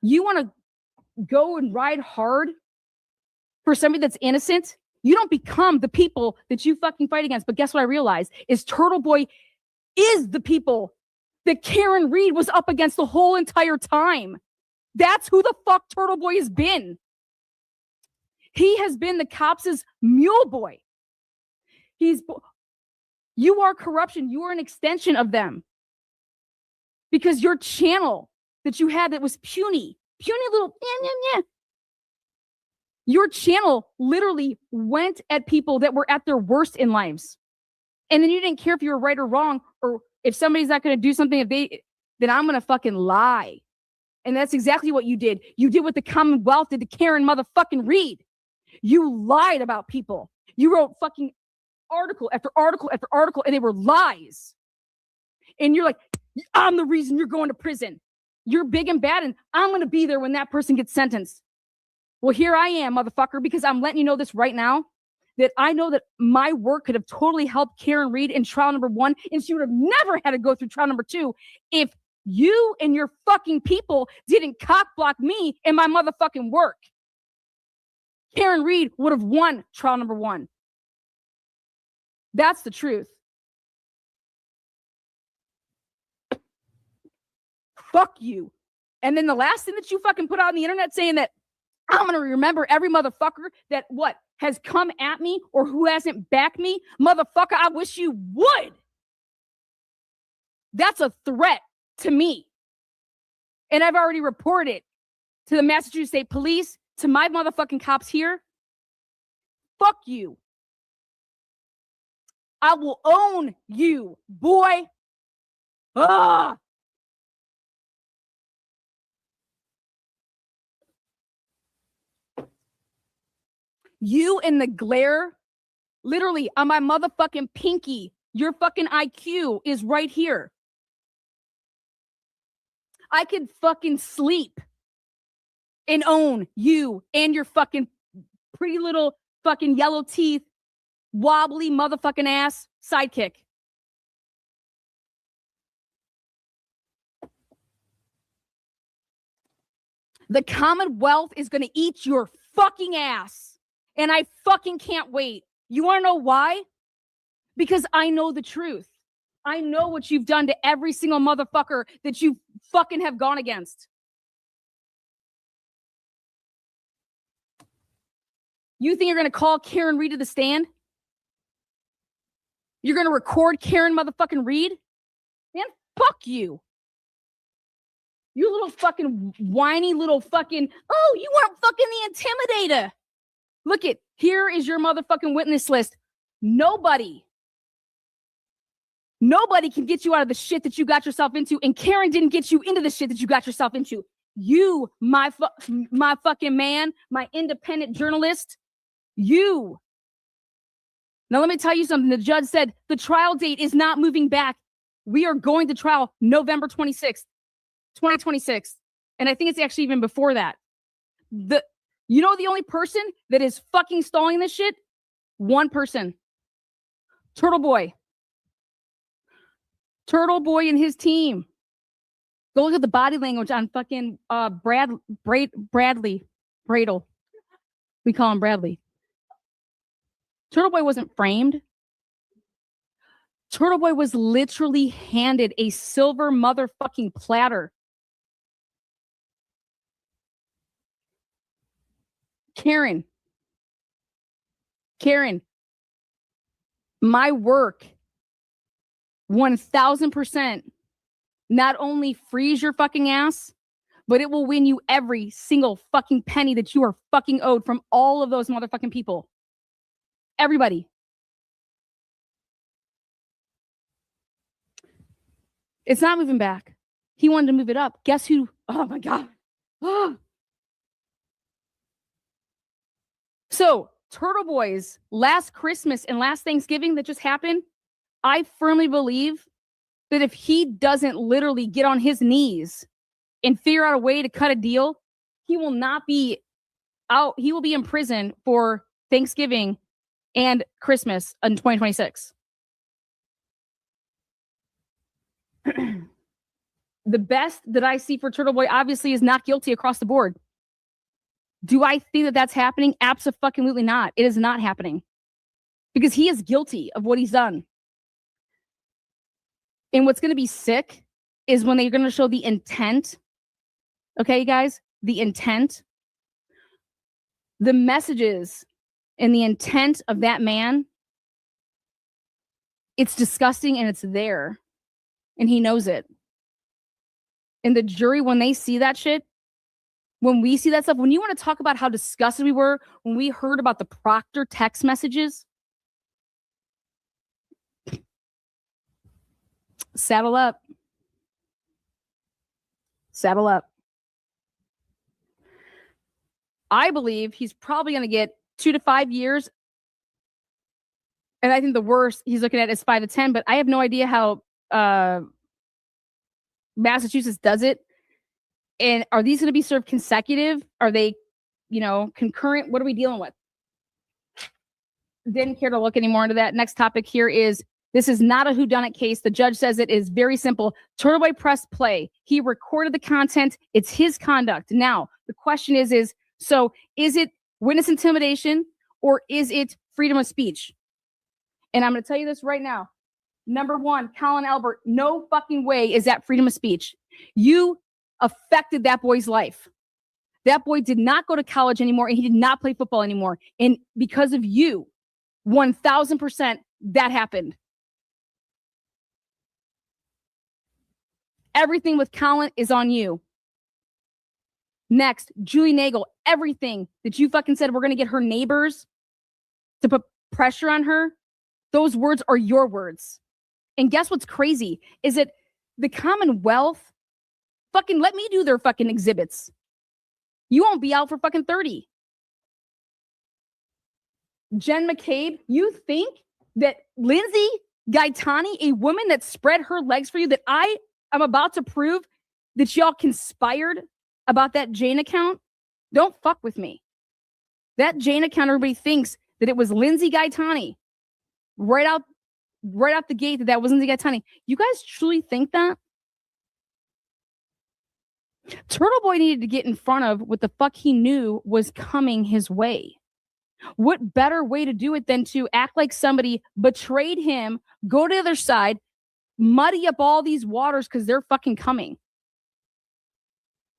You want to go and ride hard for somebody that's innocent? You don't become the people that you fucking fight against. But guess what I realized is Turtleboy is the people that Karen Reed was up against the whole entire time. That's who the fuck Turtleboy has been. He has been the cops' mule boy. You are corruption. You are an extension of them. Because your channel that you had that was puny little, your channel literally went at people that were at their worst in lives. And then you didn't care if you were right or wrong, or if somebody's not going to do something, then I'm going to fucking lie. And that's exactly what you did. You did what the Commonwealth did to Karen motherfucking Reed. You lied about people. You wrote fucking article after article after article, and they were lies. And you're like, I'm the reason you're going to prison. You're big and bad, and I'm going to be there when that person gets sentenced. Well, here I am, motherfucker, because I'm letting you know this right now, that I know that my work could have totally helped Karen Reed in trial number 1, and she would have never had to go through trial number 2 if you and your fucking people didn't cock block me in my motherfucking work. Karen Reed would have won trial number 1. That's the truth. Fuck you. And then the last thing that you fucking put out on the internet saying that I'm going to remember every motherfucker that has come at me or who hasn't backed me. Motherfucker, I wish you would. That's a threat to me. And I've already reported to the Massachusetts State Police, to my motherfucking cops here. Fuck you. I will own you, boy. Ah. You in the glare, literally on my motherfucking pinky, your fucking IQ is right here. I could fucking sleep and own you and your fucking pretty little fucking yellow teeth, wobbly motherfucking ass sidekick. The Commonwealth is going to eat your fucking ass. And I fucking can't wait. You want to know why? Because I know the truth. I know what you've done to every single motherfucker that you fucking have gone against. You think you're going to call Karen Reed to the stand? You're going to record Karen motherfucking Reed? Man, fuck you. You little fucking whiny little fucking, oh, you weren't fucking the intimidator. Look it, here is your motherfucking witness list. Nobody can get you out of the shit that you got yourself into, and Karen didn't get you into the shit that you got yourself into. You, my fucking man, my independent journalist, you. Now let me tell you something. The judge said the trial date is not moving back. We are going to trial November 26th, 2026. And I think it's actually even before that. You know the only person that is fucking stalling this shit? One person. Turtleboy. Turtleboy and his team. Go look at the body language on fucking Bradley. Bradle. We call him Bradley. Turtleboy wasn't framed. Turtleboy was literally handed a silver motherfucking platter. Karen, my work 1000% not only frees your fucking ass, but it will win you every single fucking penny that you are fucking owed from all of those motherfucking people. Everybody. It's not moving back. He wanted to move it up. Guess who? Oh my God. Oh. So, Turtleboy's last Christmas and last Thanksgiving that just happened, I firmly believe that if he doesn't literally get on his knees and figure out a way to cut a deal, he will not be out. He will be in prison for Thanksgiving and Christmas in 2026. The best that I see for Turtleboy obviously is not guilty across the board. Do I think that that's happening? Absolutely not. It is not happening because he is guilty of what he's done. And what's going to be sick is when they're going to show the intent. Okay, you guys, the intent, the messages and the intent of that man. It's disgusting and it's there and he knows it. And the jury, when they see that shit, when we see that stuff, when you want to talk about how disgusted we were when we heard about the Proctor text messages, saddle up. Saddle up. I believe he's probably going to get 2 to 5 years. And I think the worst he's looking at is 5 to 10, but I have no idea how Massachusetts does it. And are these going to be served consecutive? Are they, concurrent? What are we dealing with? Didn't care to look any more into that. Next topic here is, this is not a whodunit case. The judge says it is very simple. Turtleboy pressed play. He recorded the content. It's his conduct. Now, the question is so is it witness intimidation or is it freedom of speech? And I'm going to tell you this right now. Number one, Colin Albert, no fucking way is that freedom of speech. You affected that boy's life. That boy did not go to college anymore and he did not play football anymore. And because of you, 1000% that happened. Everything with Colin is on you. Next, Julie Nagel, everything that you fucking said, we're going to get her neighbors to put pressure on her. Those words are your words. And guess what's crazy is that the Commonwealth fucking let me do their fucking exhibits. You won't be out for fucking 30. Jen McCabe, you think that Lindsay Gaetani, a woman that spread her legs for you, that I'm about to prove that y'all conspired about that Jane account? Don't fuck with me. That Jane account, everybody thinks that it was Lindsay Gaetani. Right out the gate that was Lindsay Gaetani. You guys truly think that? Turtleboy needed to get in front of what the fuck he knew was coming his way. What better way to do it than to act like somebody betrayed him, go to the other side, muddy up all these waters because they're fucking coming.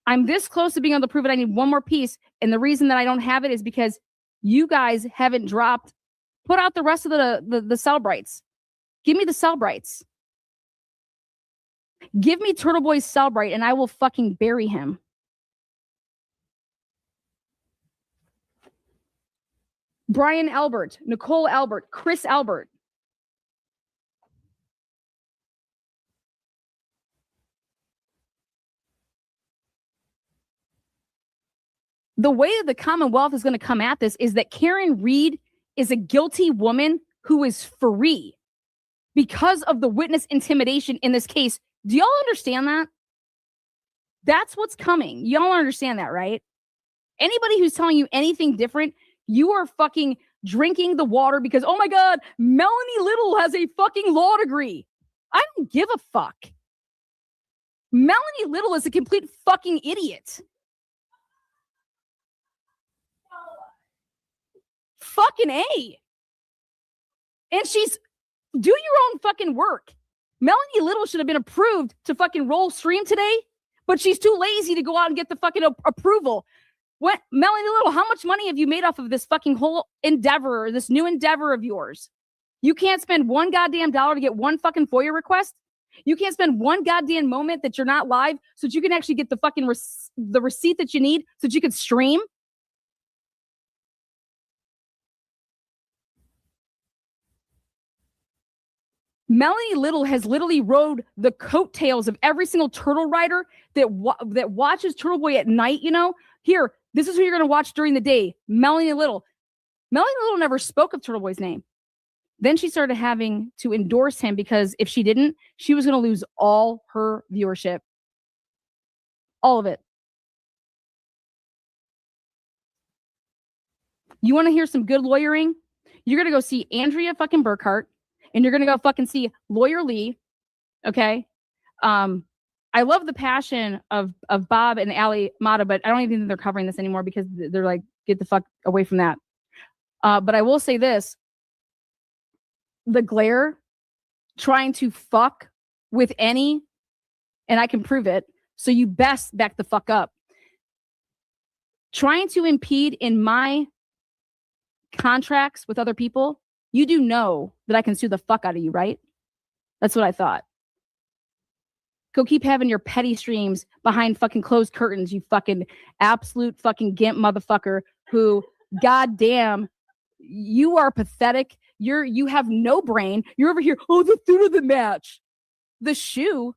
I'm this close to being able to prove it. I need one more piece. And the reason that I don't have it is because you guys haven't put out the rest of the Celebrites. Give me the Celebrites. Give me Turtleboy's Celebrite and I will fucking bury him. Brian Albert, Nicole Albert, Chris Albert. The way that the Commonwealth is going to come at this is that Karen Reed is a guilty woman who is free because of the witness intimidation in this case. Do y'all understand that? That's what's coming. Y'all understand that, right? Anybody who's telling you anything different, you are fucking drinking the water because, oh my God, Melanie Little has a fucking law degree. I don't give a fuck. Melanie Little is a complete fucking idiot. Fucking A. And she's do your own fucking work. Melanie Little should have been approved to fucking roll stream today, but she's too lazy to go out and get the fucking approval. What, Melanie Little, how much money have you made off of this fucking whole endeavor, this new endeavor of yours? You can't spend one goddamn dollar to get one fucking FOIA request. You can't spend one goddamn moment that you're not live so that you can actually get the fucking the receipt that you need so that you can stream. Melanie Little has literally rode the coattails of every single turtle rider that watches Turtleboy at night. Here, this is who you're going to watch during the day. Melanie Little. Melanie Little never spoke of Turtleboy's name. Then she started having to endorse him because if she didn't, she was going to lose all her viewership. All of it. You want to hear some good lawyering? You're going to go see Andrea fucking Burkhart. And you're going to go fucking see Lawyer Lee, okay? I love the passion of Bob and Ali Mata, but I don't even think they're covering this anymore because they're like, get the fuck away from that. But I will say this. The glare trying to fuck with any, and I can prove it, so you best back the fuck up. Trying to impede in my contracts with other people, you do know that I can sue the fuck out of you, right? That's what I thought. Go keep having your petty streams behind fucking closed curtains, you fucking absolute fucking gimp motherfucker who, goddamn, you are pathetic. You have no brain. You're over here, oh, the suit of the match. The shoe?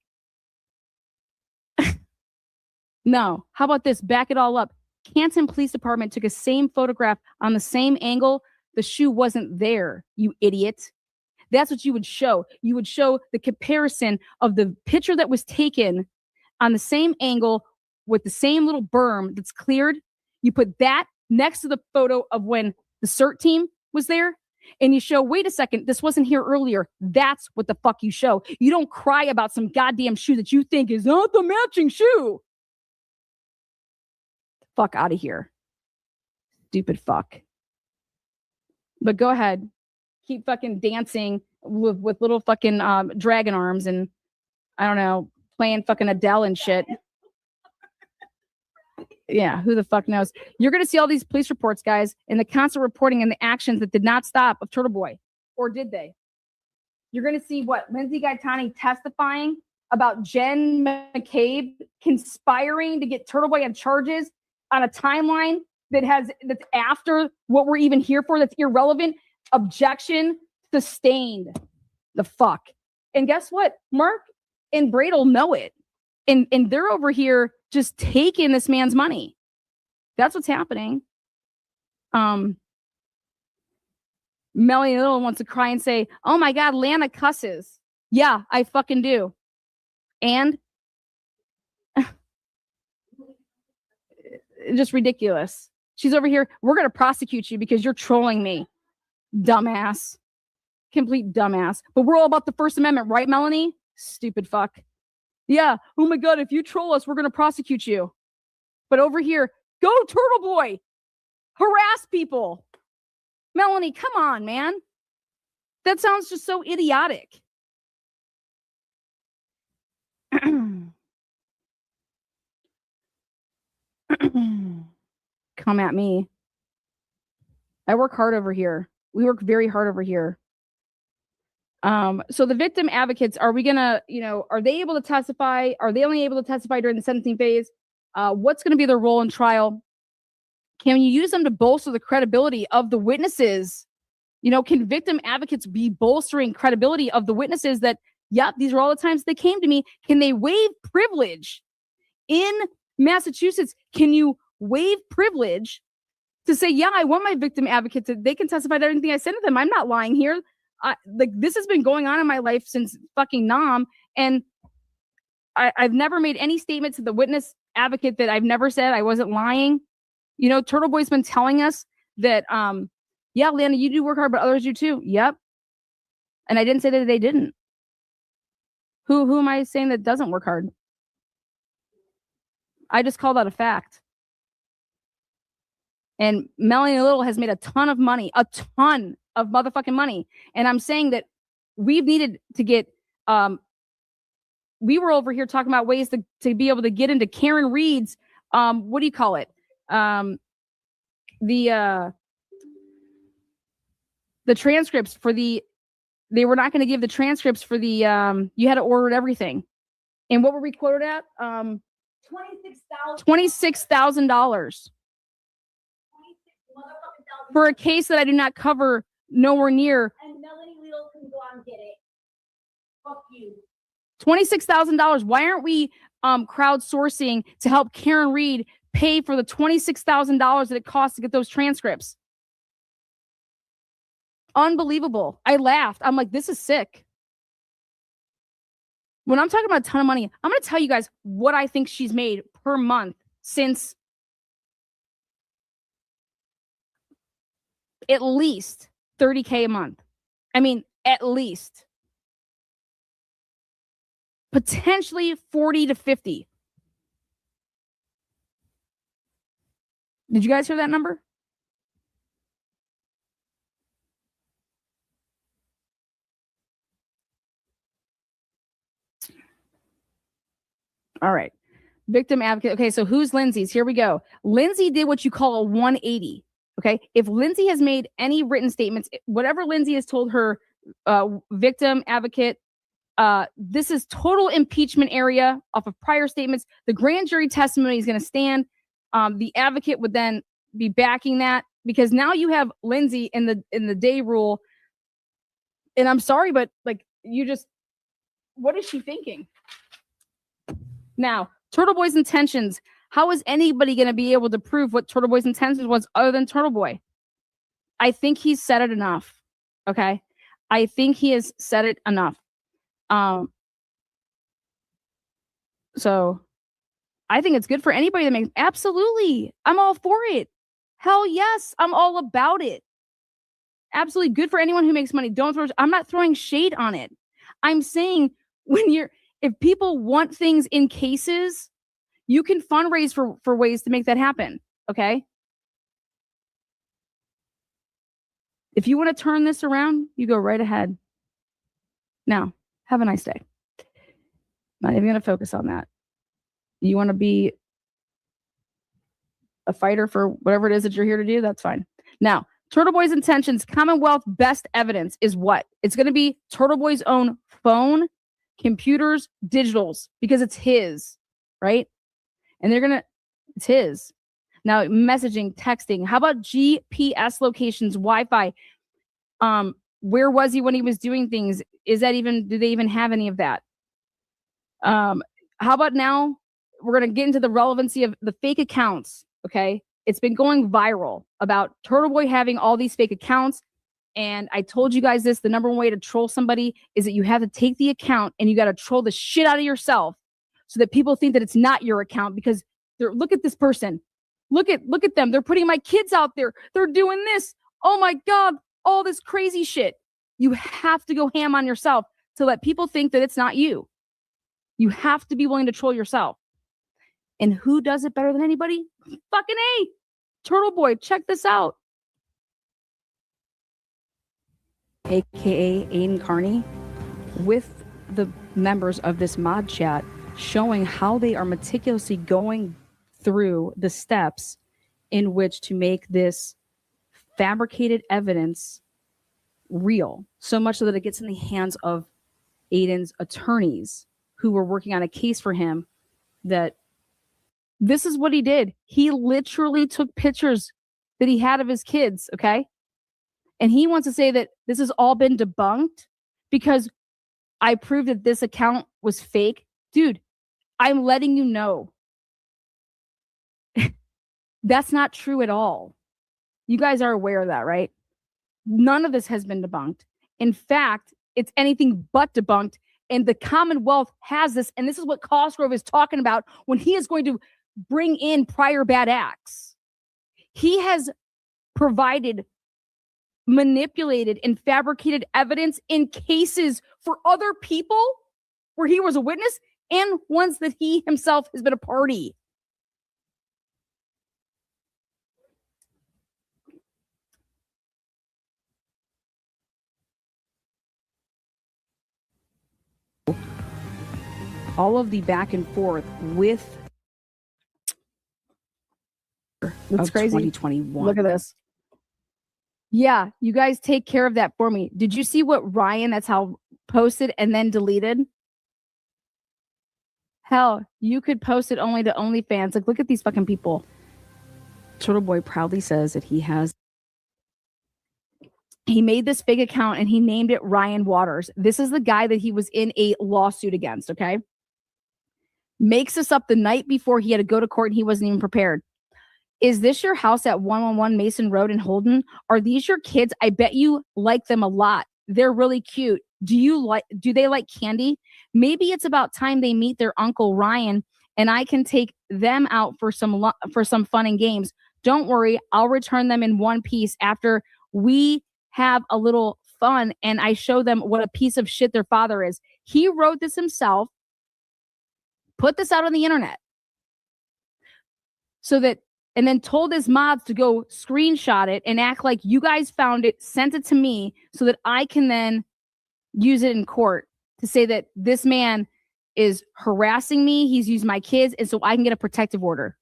No. How about this? Back it all up. Canton Police Department took a same photograph on the same angle. The shoe wasn't there, you idiot. That's what you would show. You would show the comparison of the picture that was taken on the same angle with the same little berm that's cleared. You put that next to the photo of when the CERT team was there, and you show, wait a second, this wasn't here earlier. That's what the fuck you show. You don't cry about some goddamn shoe that you think is not the matching shoe. Fuck out of here. Stupid fuck. But go ahead. Keep fucking dancing with little fucking dragon arms and, I don't know, playing fucking Adele and shit. Yeah, who the fuck knows? You're going to see all these police reports, guys, and the constant reporting and the actions that did not stop of Turtleboy. Or did they? You're going to see what? Lindsay Gaetani testifying about Jen McCabe conspiring to get Turtleboy on charges on a timeline that's after what we're even here for, that's irrelevant. Objection sustained. The fuck. And guess what? Mark and Bradel know it. And they're over here just taking this man's money. That's what's happening. Melanie Little wants to cry and say, oh my God, Lana cusses. Yeah, I fucking do. And just ridiculous. She's over here. We're going to prosecute you because you're trolling me. Dumbass. Complete dumbass. But we're all about the First Amendment, right, Melanie? Stupid fuck. Yeah. Oh my God, if you troll us, we're going to prosecute you. But over here, go Turtleboy. Harass people. Melanie, come on, man. That sounds just so idiotic. Come at me. I work hard over here. We work very hard over here. So the victim advocates, are we gonna, are they able to testify? Are they only able to testify during the sentencing phase? What's going to be their role in trial? Can you use them to bolster the credibility of the witnesses? Can victim advocates be bolstering credibility of the witnesses that, yep, these are all the times they came to me. Can they waive privilege in Massachusetts? Can you waive privilege to say, yeah, I want my victim advocate they can testify to everything I said to them. I'm not lying here. This has been going on in my life since fucking Nam, and I've never made any statement to the witness advocate that I've never said I wasn't lying. Turtleboy's been telling us that, yeah, Lana, you do work hard, but others do too. Yep. And I didn't say that they didn't. Who am I saying that doesn't work hard? I just call that a fact. And Melanie Little has made a ton of money, a ton of motherfucking money. And I'm saying that we've needed to get, we were over here talking about ways to be able to get into Karen Reed's, what do you call it? The transcripts for they were not going to give the transcripts for the, you had to order everything. And what were we quoted at? $26,000. For a case that I do not cover nowhere near. And Melanie Little can go on and get it. Fuck you. $26,000. Why aren't we crowdsourcing to help Karen Reed pay for the $26,000 that it costs to get those transcripts? Unbelievable. I laughed. I'm like, this is sick. When I'm talking about a ton of money, I'm going to tell you guys what I think she's made per month since at least $30K a month. I mean, at least. potentially 40 to 50. Did you guys hear that number? All right. Victim advocate. Okay, so who's Lindsay's? Here we go. Lindsay did what you call a 180. Okay. If Lindsay has made any written statements, whatever Lindsay has told her victim advocate, this is total impeachment area off of prior statements. The grand jury testimony is going to stand. The advocate would then be backing that, because now you have Lindsay in the day rule. And I'm sorry, but like, what is she thinking? Now, Turtleboy's intentions. How is anybody going to be able to prove what Turtleboy's intentions was other than Turtleboy? I think he's said it enough. Okay. I think he has said it enough. So I think it's good for anybody that makes, absolutely. I'm all for it. Hell yes. I'm all about it. Absolutely good for anyone who makes money. I'm not throwing shade on it. I'm saying if people want things in cases, you can fundraise for ways to make that happen. Okay. If you want to turn this around, you go right ahead. Now, have a nice day. Not even going to focus on that. You want to be a fighter for whatever it is that you're here to do, that's fine. Now, Turtleboy's intentions, Commonwealth best evidence is what? It's going to be Turtleboy's own phone, computers, digitals, because it's his, right? And it's his. Now, messaging, texting. How about GPS locations, Wi-Fi? Where was he when he was doing things? Do they even have any of that? How about now? We're going to get into the relevancy of the fake accounts. Okay. It's been going viral about Turtleboy having all these fake accounts. And I told you guys this, the number one way to troll somebody is that you have to take the account and you got to troll the shit out of yourself so that people think that it's not your account, because look at this person. Look at them. They're putting my kids out there. They're doing this. Oh my God. All this crazy shit. You have to go ham on yourself to let people think that it's not you. You have to be willing to troll yourself. And who does it better than anybody? Fucking A. Turtleboy, check this out. AKA Aiden Carney, with the members of this mod chat, showing how they are meticulously going through the steps in which to make this fabricated evidence real, so much so that it gets in the hands of Aiden's attorneys who were working on a case for him. That this is what he did. He literally took pictures that he had of his kids, okay? And he wants to say that this has all been debunked because I proved that this account was fake. Dude, I'm letting you know. That's not true at all. You guys are aware of that, right? None of this has been debunked. In fact, it's anything but debunked. And the Commonwealth has this. And this is what Cosgrove is talking about when he is going to bring in prior bad acts. He has provided manipulated and fabricated evidence in cases for other people where he was a witness and ones that he himself has been a party. All of the back and forth with that's crazy. 2021. Look at this. Yeah, you guys take care of that for me. Did you see what Ryan, that's how, posted and then deleted? Hell, you could post it only to OnlyFans. Like, look at these fucking people. Turtleboy proudly says that he made this fake account and he named it Ryan Waters. This is the guy that he was in a lawsuit against, okay? Makes this up the night before he had to go to court and he wasn't even prepared. Is this your house at 111 Mason Road in Holden? Are these your kids? I bet you like them a lot. They're really cute. Do they like candy? Maybe it's about time they meet their uncle Ryan and I can take them out for some fun and games. Don't worry, I'll return them in one piece after we have a little fun and I show them what a piece of shit their father is. He wrote this himself. put this out on the internet so that, and then told his mods to go screenshot it and act like you guys found it, sent it to me so that I can then use it in court to say that this man is harassing me, he's used my kids, and so I can get a protective order.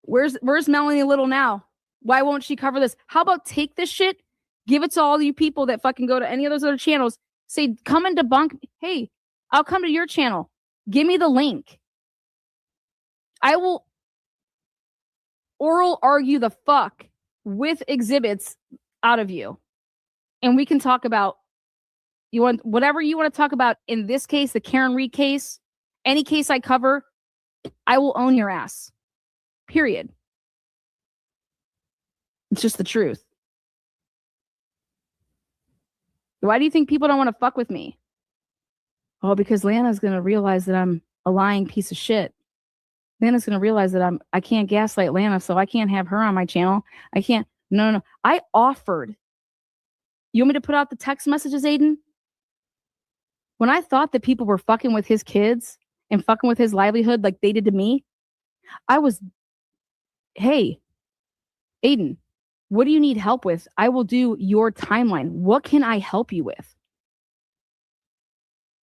Where's Melanie Little now? Why won't she cover this? How about take this shit, give it to all you people that fucking go to any of those other channels, say, come and debunk. Hey, I'll come to your channel. Give me the link. I will oral argue the fuck with exhibits out of you. And we can talk about, you want whatever you want to talk about. In this case, the Karen Reed case, any case I cover, I will own your ass. Period. It's just the truth. Why do you think people don't want to fuck with me? Oh, because Lana's going to realize that I'm a lying piece of shit. Lana's going to realize that I can't gaslight Lana, so I can't have her on my channel. I can't. No. I offered. You want me to put out the text messages, Aiden? When I thought that people were fucking with his kids and fucking with his livelihood like they did to me, I was, hey, Aiden, what do you need help with? I will do your timeline. What can I help you with?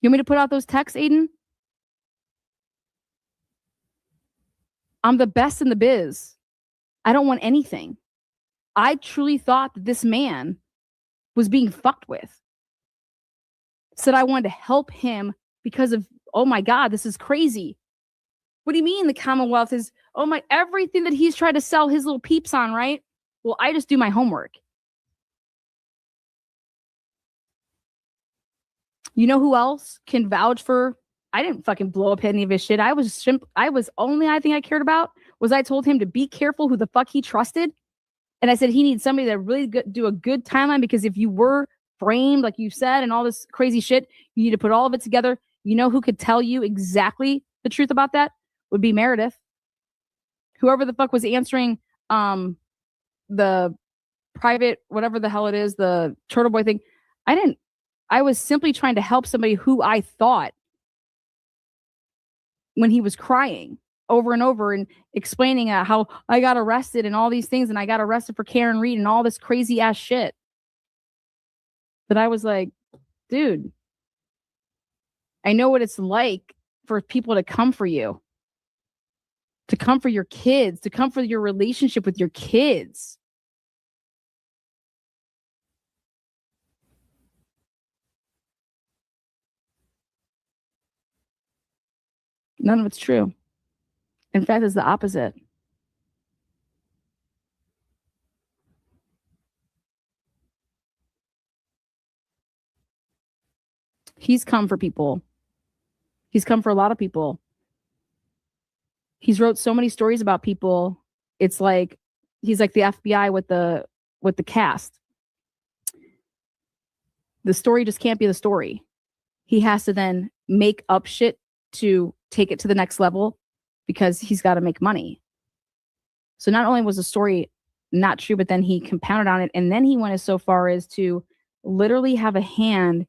You want me to put out those texts, Aiden? I'm the best in the biz. I don't want anything. I truly thought that this man was being fucked with. Said I wanted to help him because of, oh my God, this is crazy. What do you mean the Commonwealth is, oh my, everything that he's tried to sell his little peeps on, right? Well, I just do my homework. You know who else can vouch for? I didn't fucking blow up any of his shit. I was only I think I cared about was I told him to be careful who the fuck he trusted. And I said he needs somebody that really do a good timeline, because if you were framed, like you said, and all this crazy shit, you need to put all of it together. You know who could tell you exactly the truth about that? Would be Meredith. Whoever the fuck was answering the private, whatever the hell it is, the Turtleboy thing. I was simply trying to help somebody who I thought, when he was crying over and over and explaining how I got arrested and all these things, and I got arrested for Karen Reed and all this crazy ass shit. But I was like, dude, I know what it's like for people to come for you, to come for your kids, to come for your relationship with your kids. None of it's true. In fact, it's the opposite. He's come for people. He's come for a lot of people. He's wrote so many stories about people. It's like he's like the FBI with the cast. The story just can't be the story. He has to then make up shit to take it to the next level, because he's got to make money. So not only was the story not true, but then he compounded on it, and then he went as so far as to literally have a hand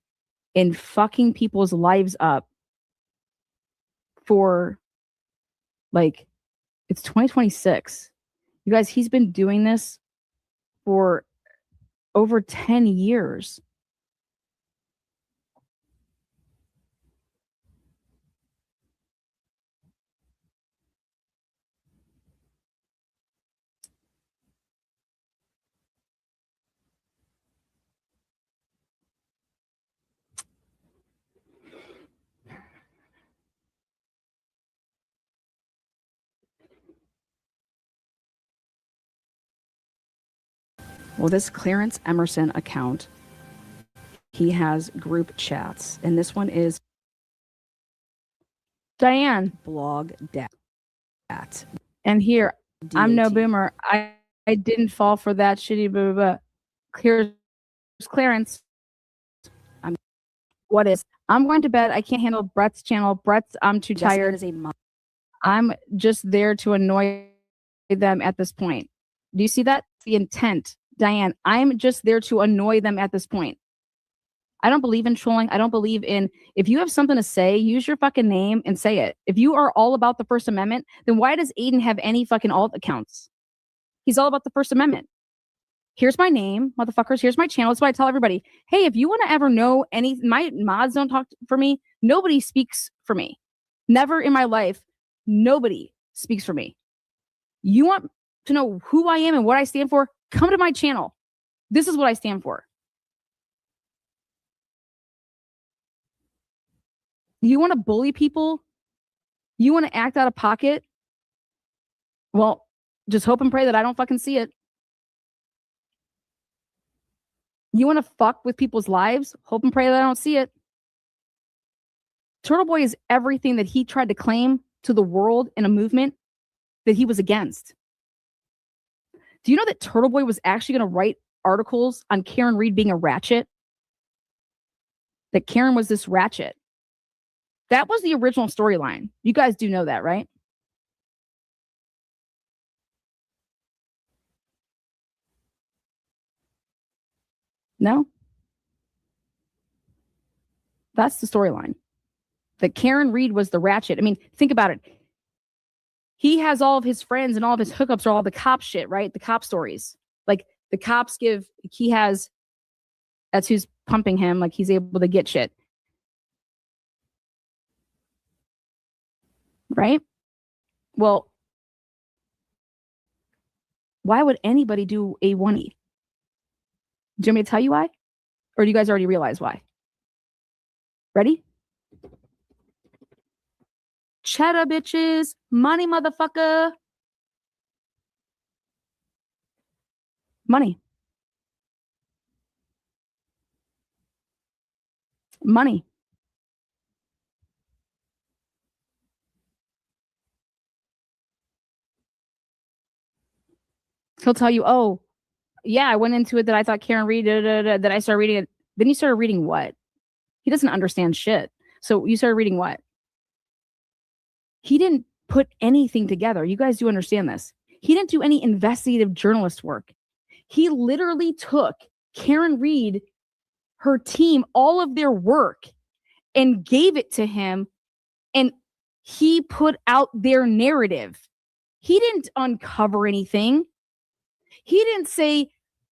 in fucking people's lives up for, like, it's 2026. You guys, he's been doing this for over 10 years. Well, this Clarence Emerson account, he has group chats, and this one is Diane blog dat. And here, I'm no boomer. I didn't fall for that shitty blah, blah, blah. Clarence. What is? I'm going to bed. I can't handle Brett's channel. I'm too tired. I'm just there to annoy them at this point. Do you see that? The intent. Diane, I'm just there to annoy them at this point. I don't believe in trolling. I don't believe in, if you have something to say, use your fucking name and say it. If you are all about the First Amendment, then why does Aiden have any fucking alt accounts? He's all about the First Amendment. Here's my name, motherfuckers. Here's my channel. That's why I tell everybody, hey, if you want to ever know any, my mods don't talk for me. Nobody speaks for me. Never in my life, nobody speaks for me. You want to know who I am and what I stand for? Come to my channel. This is what I stand for. You want to bully people? You want to act out of pocket? Well, just hope and pray that I don't fucking see it. You want to fuck with people's lives? Hope and pray that I don't see it. Turtleboy is everything that he tried to claim to the world in a movement that he was against. Do you know that Turtleboy was actually going to write articles on Karen Read being a ratchet? That Karen was this ratchet. That was the original storyline. You guys do know that, right? No? That's the storyline. That Karen Read was the ratchet. I mean, think about it. He has all of his friends and all of his hookups are all the cop shit, right? The cop stories. Like the cops give, he has, that's who's pumping him. Like he's able to get shit. Right? Well, why would anybody do a 1E? Do you want me to tell you why? Or do you guys already realize why? Ready? Cheddar bitches. Money, motherfucker. Money. Money. He'll tell you, oh, yeah, I went into it that I thought Karen Read, that I started reading it. Then you started reading what? He doesn't understand shit. So you started reading what? He didn't put anything together. You guys do understand this. He didn't do any investigative journalist work. He literally took Karen Read, her team, all of their work and gave it to him. And he put out their narrative. He didn't uncover anything. He didn't say,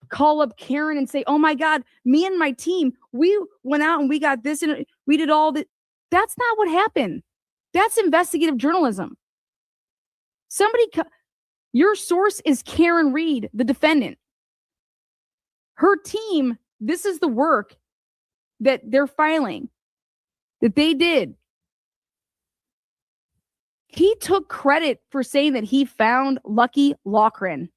call up Karen and say, oh my God, me and my team, we went out and we got this and we did all that. That's not what happened. That's investigative journalism. Your source is Karen Read, the defendant. Her team, this is the work that they're filing, that they did. He took credit for saying that he found Lucky Loughran.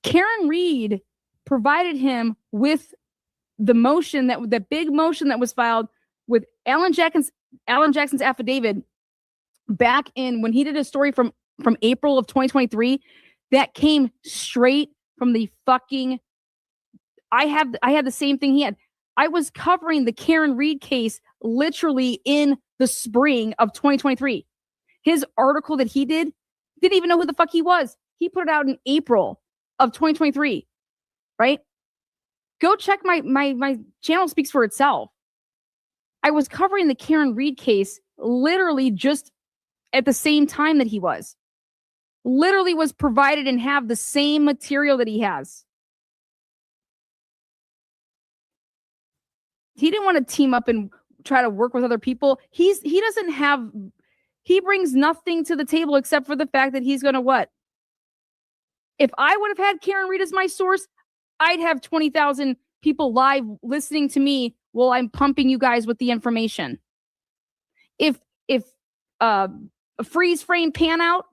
Karen Read provided him with the motion that big motion that was filed with Alan Jackson's affidavit back in when he did a story from April of 2023 that came straight from the fucking. I had the same thing he had. I was covering the Karen Read case literally in the spring of 2023. His article that he didn't even know who the fuck he was. He put it out in April of 2023, right? Go check my channel speaks for itself. I was covering the Karen Read case literally just at the same time that he was. Literally was provided and have the same material that he has. He didn't want to team up and try to work with other people. He brings nothing to the table except for the fact that he's going to what? If I would have had Karen Read as my source, I'd have 20,000 people live listening to me while I'm pumping you guys with the information. If a freeze frame pan out,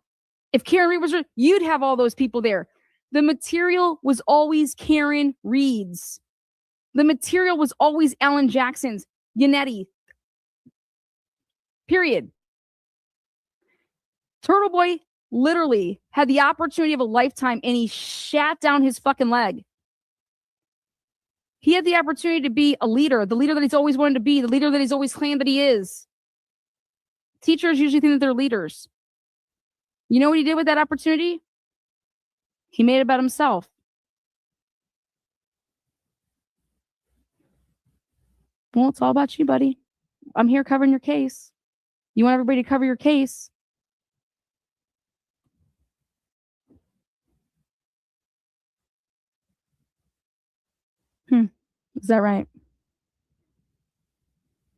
if Karen Read was, you'd have all those people there. The material was always Karen Read's. The material was always Alan Jackson's, Yannetti. Period. Turtleboy literally had the opportunity of a lifetime and he shat down his fucking leg. He had the opportunity to be a leader, the leader that he's always wanted to be, the leader that he's always claimed that he is. Teachers usually think that they're leaders. You know what he did with that opportunity? He made it about himself. Well, it's all about you, buddy. I'm here covering your case. You want everybody to cover your case. Is that right?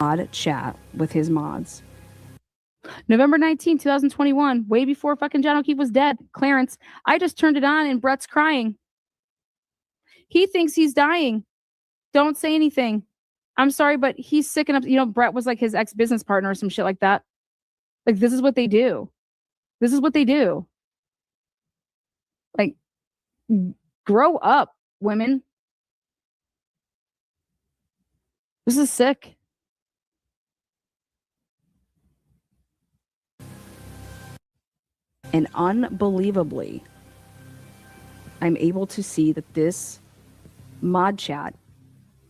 Mod chat with his mods. November 19, 2021, way before fucking John O'Keefe was dead. Clarence, I just turned it on and Brett's crying. He thinks he's dying. Don't say anything. I'm sorry, but he's sick enough. You know, Brett was like his ex-business partner or some shit like that. Like, this is what they do. This is what they do. Like, grow up, women. This is sick. And unbelievably, I'm able to see that this mod chat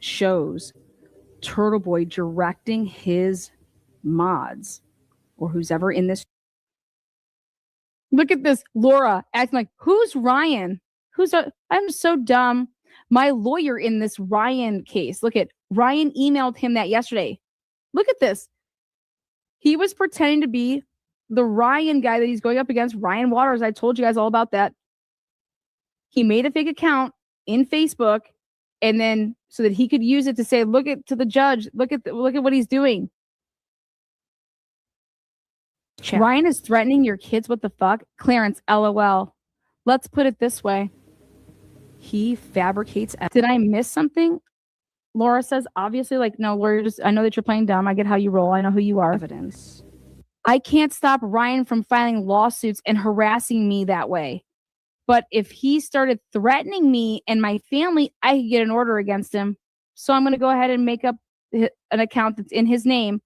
shows Turtleboy directing his mods or who's ever in this. Look at this, Laura acting like, who's Ryan? I'm so dumb. My lawyer in this Ryan case. Look at Ryan emailed him that yesterday. Look at this. He was pretending to be the Ryan guy that he's going up against, Ryan Waters. I told you guys all about that. He made a fake account in Facebook, and then so that he could use it to say, look to the judge, look at what he's doing. Chat. Ryan is threatening your kids. What the fuck? Clarence, LOL. Let's put it this way. He fabricates. Did I miss something? Laura says, obviously, like, no, Laura, I know that you're playing dumb. I get how you roll. I know who you are. Evidence. I can't stop Ryan from filing lawsuits and harassing me that way. But if he started threatening me and my family, I could get an order against him. So I'm going to go ahead and make up an account that's in his name.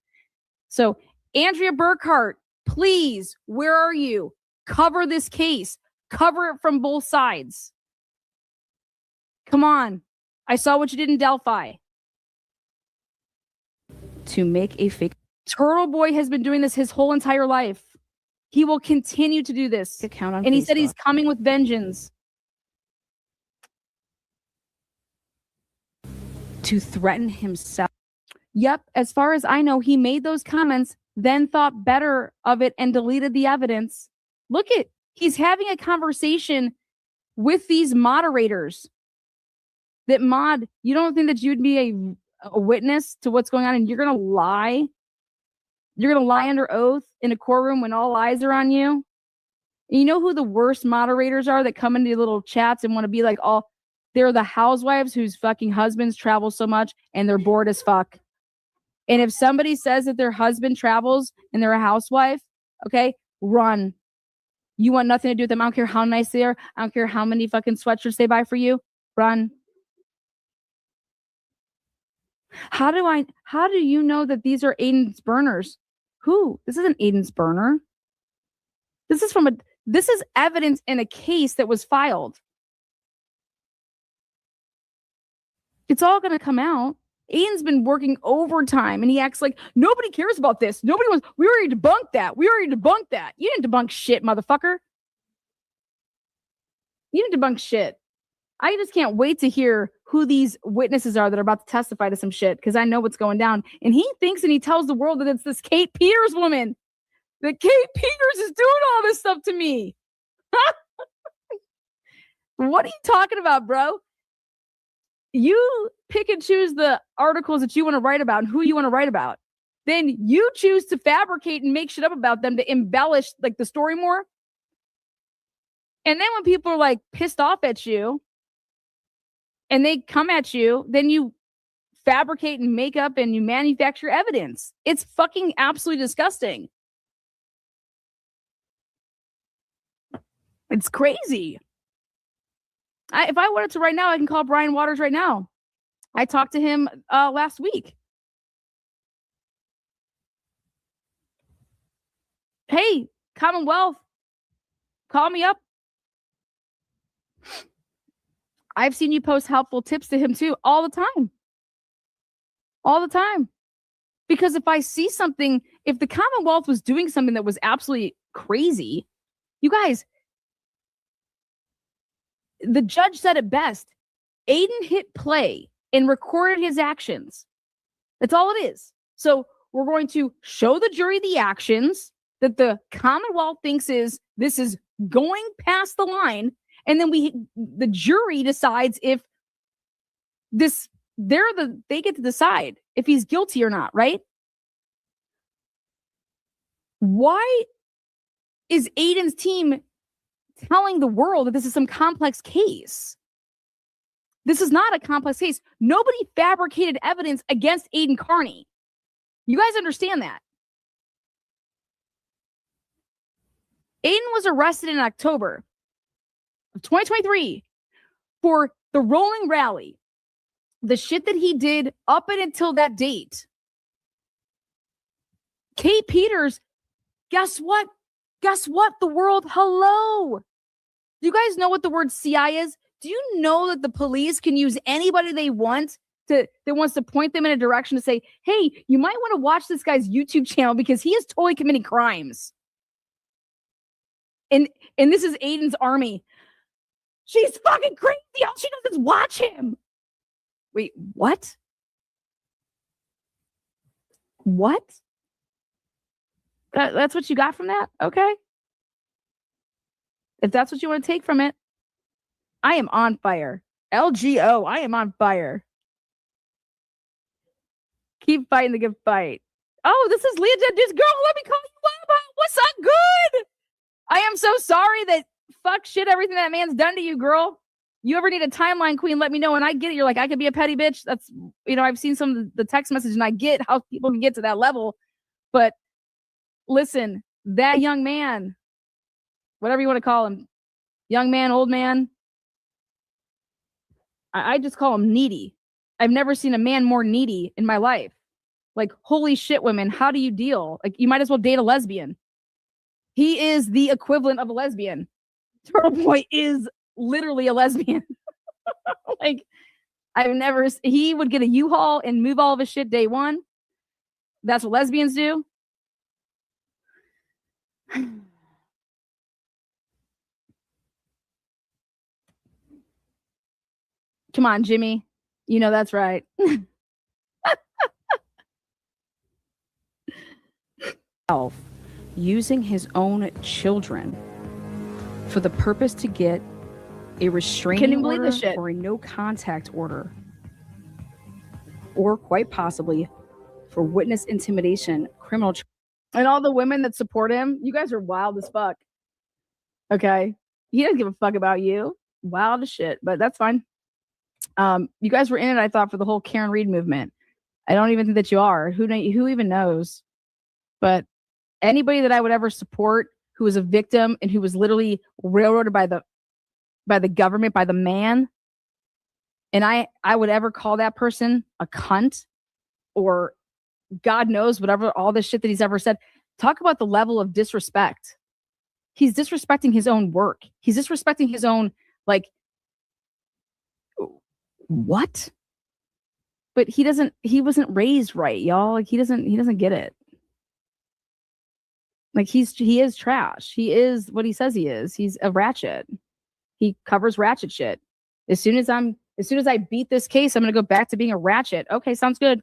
So, Andrea Burkhart, please, where are you? Cover this case. Cover it from both sides. Come on. I saw what you did in Delphi. To make a fake. Turtleboy has been doing this his whole entire life. He will continue to do this. Account on and Facebook. He said he's coming with vengeance. To threaten himself. Yep, as far as I know, he made those comments, then thought better of it and deleted the evidence. Look at, he's having a conversation with these moderators. That mod, you don't think that you'd be a witness to what's going on and you're going to lie? You're going to lie under oath in a courtroom when all eyes are on you? And you know who the worst moderators are that come into little chats and want to be like, they're the housewives whose fucking husbands travel so much and they're bored as fuck. And if somebody says that their husband travels and they're a housewife, okay, run. You want nothing to do with them. I don't care how nice they are. I don't care how many fucking sweatshirts they buy for you. Run. How do you know that these are Aiden's burners? Who? This isn't Aiden's burner. This is evidence in a case that was filed. It's all going to come out. Aiden's been working overtime and he acts like nobody cares about this. We already debunked that. You didn't debunk shit, motherfucker. You didn't debunk shit. I just can't wait to hear who these witnesses are that are about to testify to some shit because I know what's going down. And he thinks and he tells the world that it's this Kate Peters woman. That Kate Peters is doing all this stuff to me. What are you talking about, bro? You pick and choose the articles that you want to write about and who you want to write about. Then you choose to fabricate and make shit up about them to embellish like the story more. And then when people are like pissed off at you, and they come at you, then you fabricate and make up and you manufacture evidence. It's fucking absolutely disgusting. It's crazy. If I wanted to right now, I can call Brian Waters right now. I talked to him last week. Hey, Commonwealth, call me up. I've seen you post helpful tips to him too, all the time. All the time. Because if I see something, if the Commonwealth was doing something that was absolutely crazy, you guys, the judge said it best. Aiden hit play and recorded his actions. That's all it is. So we're going to show the jury the actions that the Commonwealth thinks this is going past the line. And then the jury decides if they get to decide if he's guilty or not, right? Why is Aiden's team telling the world that this is some complex case? This is not a complex case. Nobody fabricated evidence against Aiden Carney. You guys understand that? Aiden was arrested in October of 2023 for the rolling rally. The shit that he did up and until that date. Kate Peters, guess what? Guess what? The world, hello. Do you guys know what the word CI is? Do you know that the police can use anybody they want that wants to point them in a direction to say, hey, you might want to watch this guy's YouTube channel because he is totally committing crimes. And this is Aiden's army. She's fucking crazy. All she does is watch him. Wait, what? What? That's what you got from that? Okay. If that's what you want to take from it, I am on fire. LGO, I am on fire. Keep fighting the good fight. Oh, this is Leah Dude's girl. Let me call you up. What's up, good? I am so sorry that fuck shit everything that man's done to you, girl. You ever need a timeline queen, let me know. And I get it. You're like, I could be a petty bitch. That's, I've seen some of the text message and I get how people can get to that level. But listen, that young man, whatever you want to call him, young man, old man, I just call him needy. I've never seen a man more needy in my life. Like, holy shit, women, how do you deal? Like, you might as well date a lesbian. He is the equivalent of a lesbian. Turtleboy is literally a lesbian. Like, he would get a U-Haul and move all of his shit day one. That's what lesbians do. Come on, Jimmy. You know that's right. Using his own children for the purpose to get a restraining order or a no contact order, or quite possibly for witness intimidation, criminal. And all the women that support him, you guys are wild as fuck. Okay, he doesn't give a fuck about you. Wild as shit, but that's fine. You guys were in it, I thought, for the whole Karen Reed movement. I don't even think that you are. Who even knows? But anybody that I would ever support who was a victim and who was literally railroaded by the government, by the man, and I would ever call that person a cunt or God knows whatever, all this shit that he's ever said. Talk about the level of disrespect. He's disrespecting his own work. He's disrespecting his own, like, what? But he wasn't raised right, y'all. Like, he doesn't get it. Like, he is trash. He is what he says he is. He's a ratchet. He covers ratchet shit. As soon as I beat this case, I'm gonna go back to being a ratchet. Okay, sounds good.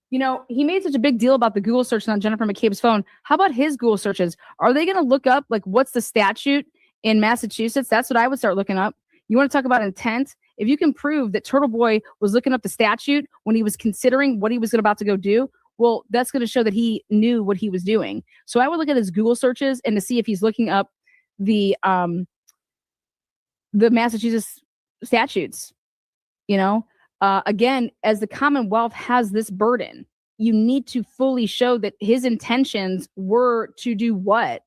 He made such a big deal about the Google search on Jennifer McCabe's phone. How about his Google searches? Are they gonna look up, like, what's the statute in Massachusetts? That's what I would start looking up. You want to talk about intent? If you can prove that Turtleboy was looking up the statute when he was considering what he was about to go do, well, that's going to show that he knew what he was doing. So I would look at his Google searches and to see if he's looking up the Massachusetts statutes. Again, as the Commonwealth has this burden, you need to fully show that his intentions were to do what?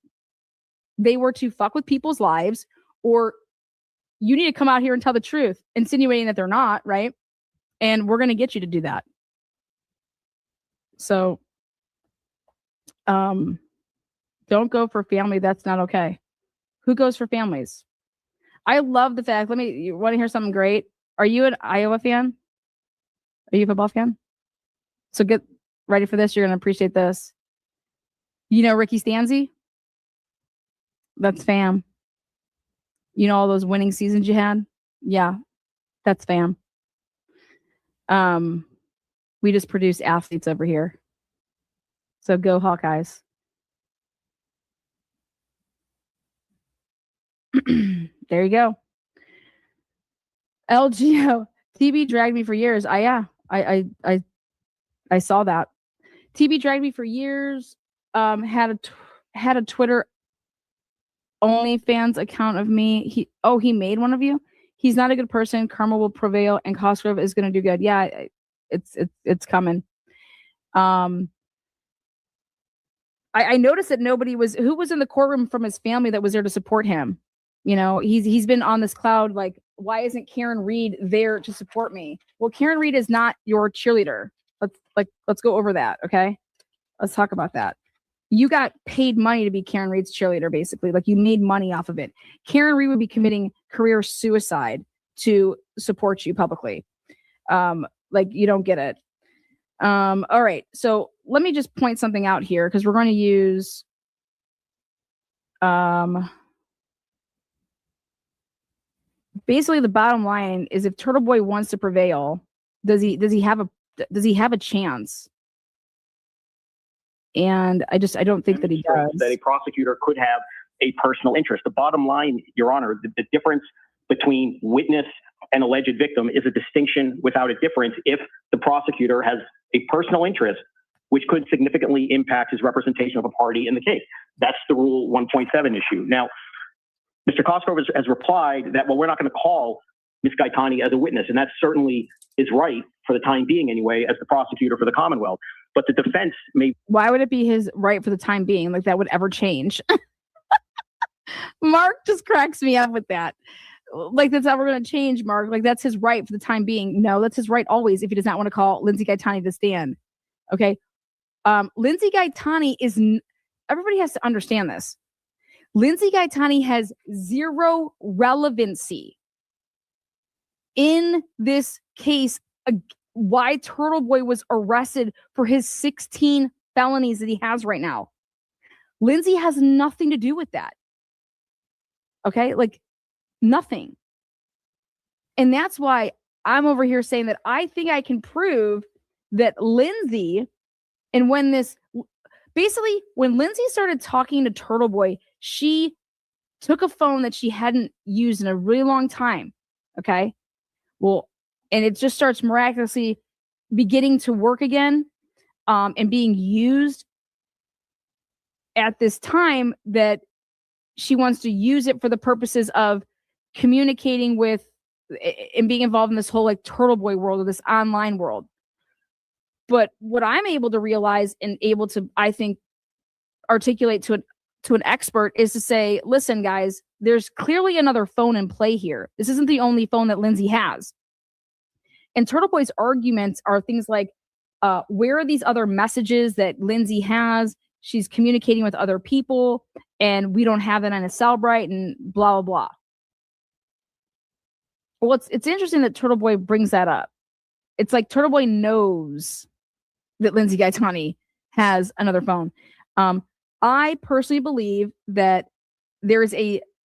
They were to fuck with people's lives, or you need to come out here and tell the truth, insinuating that they're not, right? And we're going to get you to do that. So, don't go for family. That's not okay. Who goes for families? I love the fact, you want to hear something great? Are you an Iowa fan? Are you a football fan? So get ready for this. You're going to appreciate this. You know Ricky Stanzi? That's fam. You know all those winning seasons you had? Yeah, that's fam. We just produce athletes over here. So go Hawkeyes. There you go. LGO. TB dragged me for years. I saw that. TB dragged me for years. Had a Twitter OnlyFans account of me. He made one of you. He's not a good person. Karma will prevail, and Cosgrove is going to do good. Yeah, it's coming. I noticed that who was in the courtroom from his family that was there to support him. You know, he's been on this cloud. Like, why isn't Karen Reed there to support me? Well, Karen Reed is not your cheerleader. Let's go over that. Okay. Let's talk about that. You got paid money to be Karen Reed's cheerleader, basically. Like, you made money off of it. Karen Reed would be committing career suicide to support you publicly. Like, you don't get it. All right. So let me just point something out here, because we're going to use basically the bottom line is, if Turtleboy wants to prevail, does he have a chance? And I don't think that he does. That a prosecutor could have a personal interest. The bottom line, Your Honor, the difference between witness and alleged victim is a distinction without a difference if the prosecutor has a personal interest, which could significantly impact his representation of a party in the case. That's the Rule 1.7 issue. Now, Mr. Cosgrove has replied that, well, we're not going to call Ms. Gaetani as a witness, and that certainly is right for the time being anyway, as the prosecutor for the Commonwealth. But the defense may... Why would it be his right for the time being? Like, that would ever change? Mark just cracks me up with that. Like, that's ever going to change, Mark. Like, that's his right for the time being. No, that's his right always if he does not want to call Lindsay Gaetani to stand. Okay? Lindsay Gaetani is... Everybody has to understand this. Lindsay Gaetani has zero relevancy in this case. Why Turtleboy was arrested for his 16 felonies that he has right now. Lindsay has nothing to do with that. Okay? Like, nothing. And that's why I'm over here saying that I think I can prove that Lindsay, and when Lindsay started talking to Turtleboy, she took a phone that she hadn't used in a really long time. Okay? Well, and it just starts miraculously beginning to work again, and being used at this time that she wants to use it for the purposes of communicating with and being involved in this whole like Turtleboy world, or this online world. But what I'm able to realize and able to, I think, articulate to an expert is to say, listen, guys, there's clearly another phone in play here. This isn't the only phone that Lindsay has. And Turtleboy's arguments are things like, where are these other messages that Lindsay has? She's communicating with other people, and we don't have that on a Cellbrite, and blah, blah, blah. Well, it's interesting that Turtleboy brings that up. It's like Turtleboy knows that Lindsay Gaetani has another phone. I personally believe that there is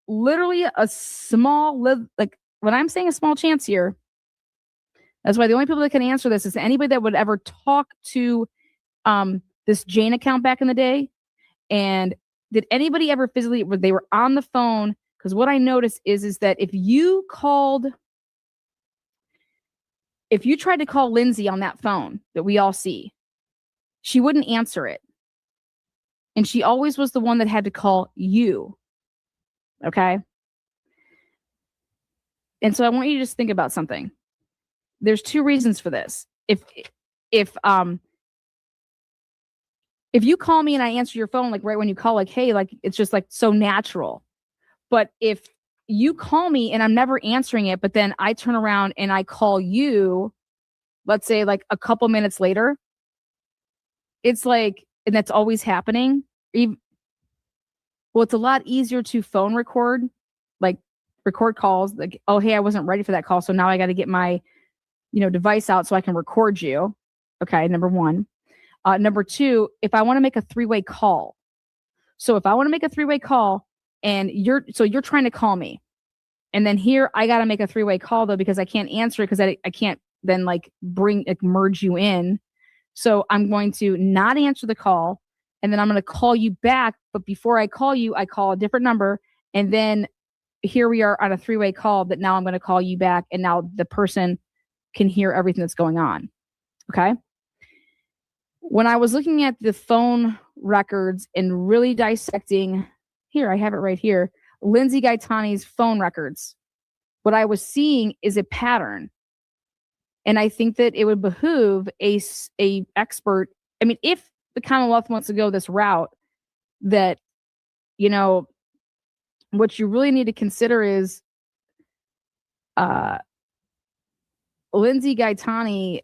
literally a small, like when I'm saying a small chance here, that's why the only people that can answer this is anybody that would ever talk to this Jane account back in the day. And did anybody ever physically, where they were on the phone? Because what I noticed is that if you tried to call Lindsay on that phone that we all see, she wouldn't answer it. And she always was the one that had to call you. Okay? And so I want you to just think about something. There's two reasons for this. If you call me and I answer your phone, like right when you call, like, hey, like, it's just like so natural. But if you call me and I'm never answering it, but then I turn around and I call you, let's say like a couple minutes later, it's like, and that's always happening. Well, it's a lot easier to phone record, like record calls, like, oh, hey, I wasn't ready for that call, so now I got to get my, device out so I can record you. Okay, number one. Number two, if I want to make a three-way call. So if I want to make a three-way call and you're trying to call me, and then here I got to make a three-way call though, because I can't answer it because I can't then like merge you in. So I'm going to not answer the call, and then I'm going to call you back. But before I call you, I call a different number, and then here we are on a three-way call that now I'm going to call you back, and now the person can hear everything that's going on. Okay. When I was looking at the phone records and really dissecting, here, I have it right here, Lindsay Gaetani's phone records, what I was seeing is a pattern. And I think that it would behoove a expert. I mean, if the Commonwealth wants to go this route, that, you know, what you really need to consider is Lindsay Gaetani,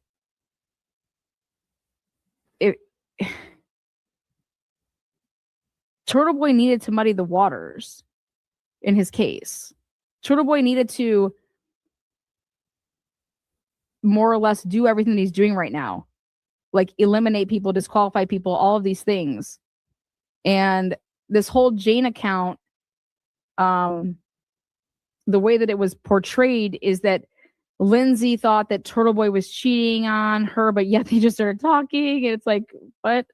Turtleboy needed to muddy the waters in his case. Turtleboy needed to more or less do everything that he's doing right now, like eliminate people, disqualify people, all of these things. And this whole Jane account, the way that it was portrayed is that Lindsay thought that Turtleboy was cheating on her, but yet they just started talking, and it's like, what?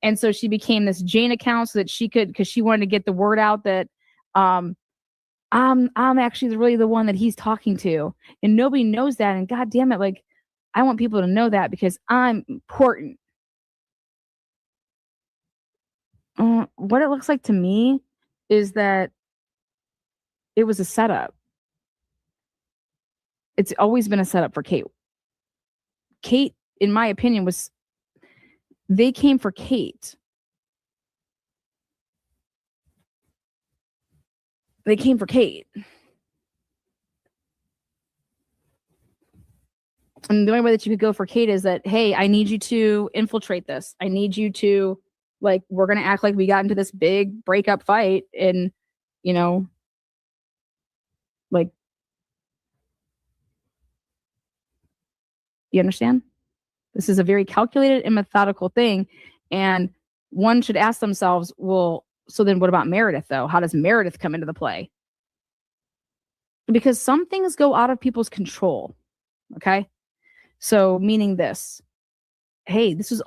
And so she became this Jane account so that she could, because she wanted to get the word out that I'm actually really the one that he's talking to, and nobody knows that. And God damn it, like, I want people to know that because I'm important. What it looks like to me is that it was a setup. It's always been a setup for Kate. Kate, in my opinion, they came for Kate. They came for Kate. And the only way that you could go for Kate is that, hey, I need you to infiltrate this. I need you to, like, we're going to act like we got into this big breakup fight and, you know, like, you understand? This is a very calculated and methodical thing. And one should ask themselves, well, so then what about Meredith, though? How does Meredith come into the play? Because some things go out of people's control. Okay. So meaning this, hey, this was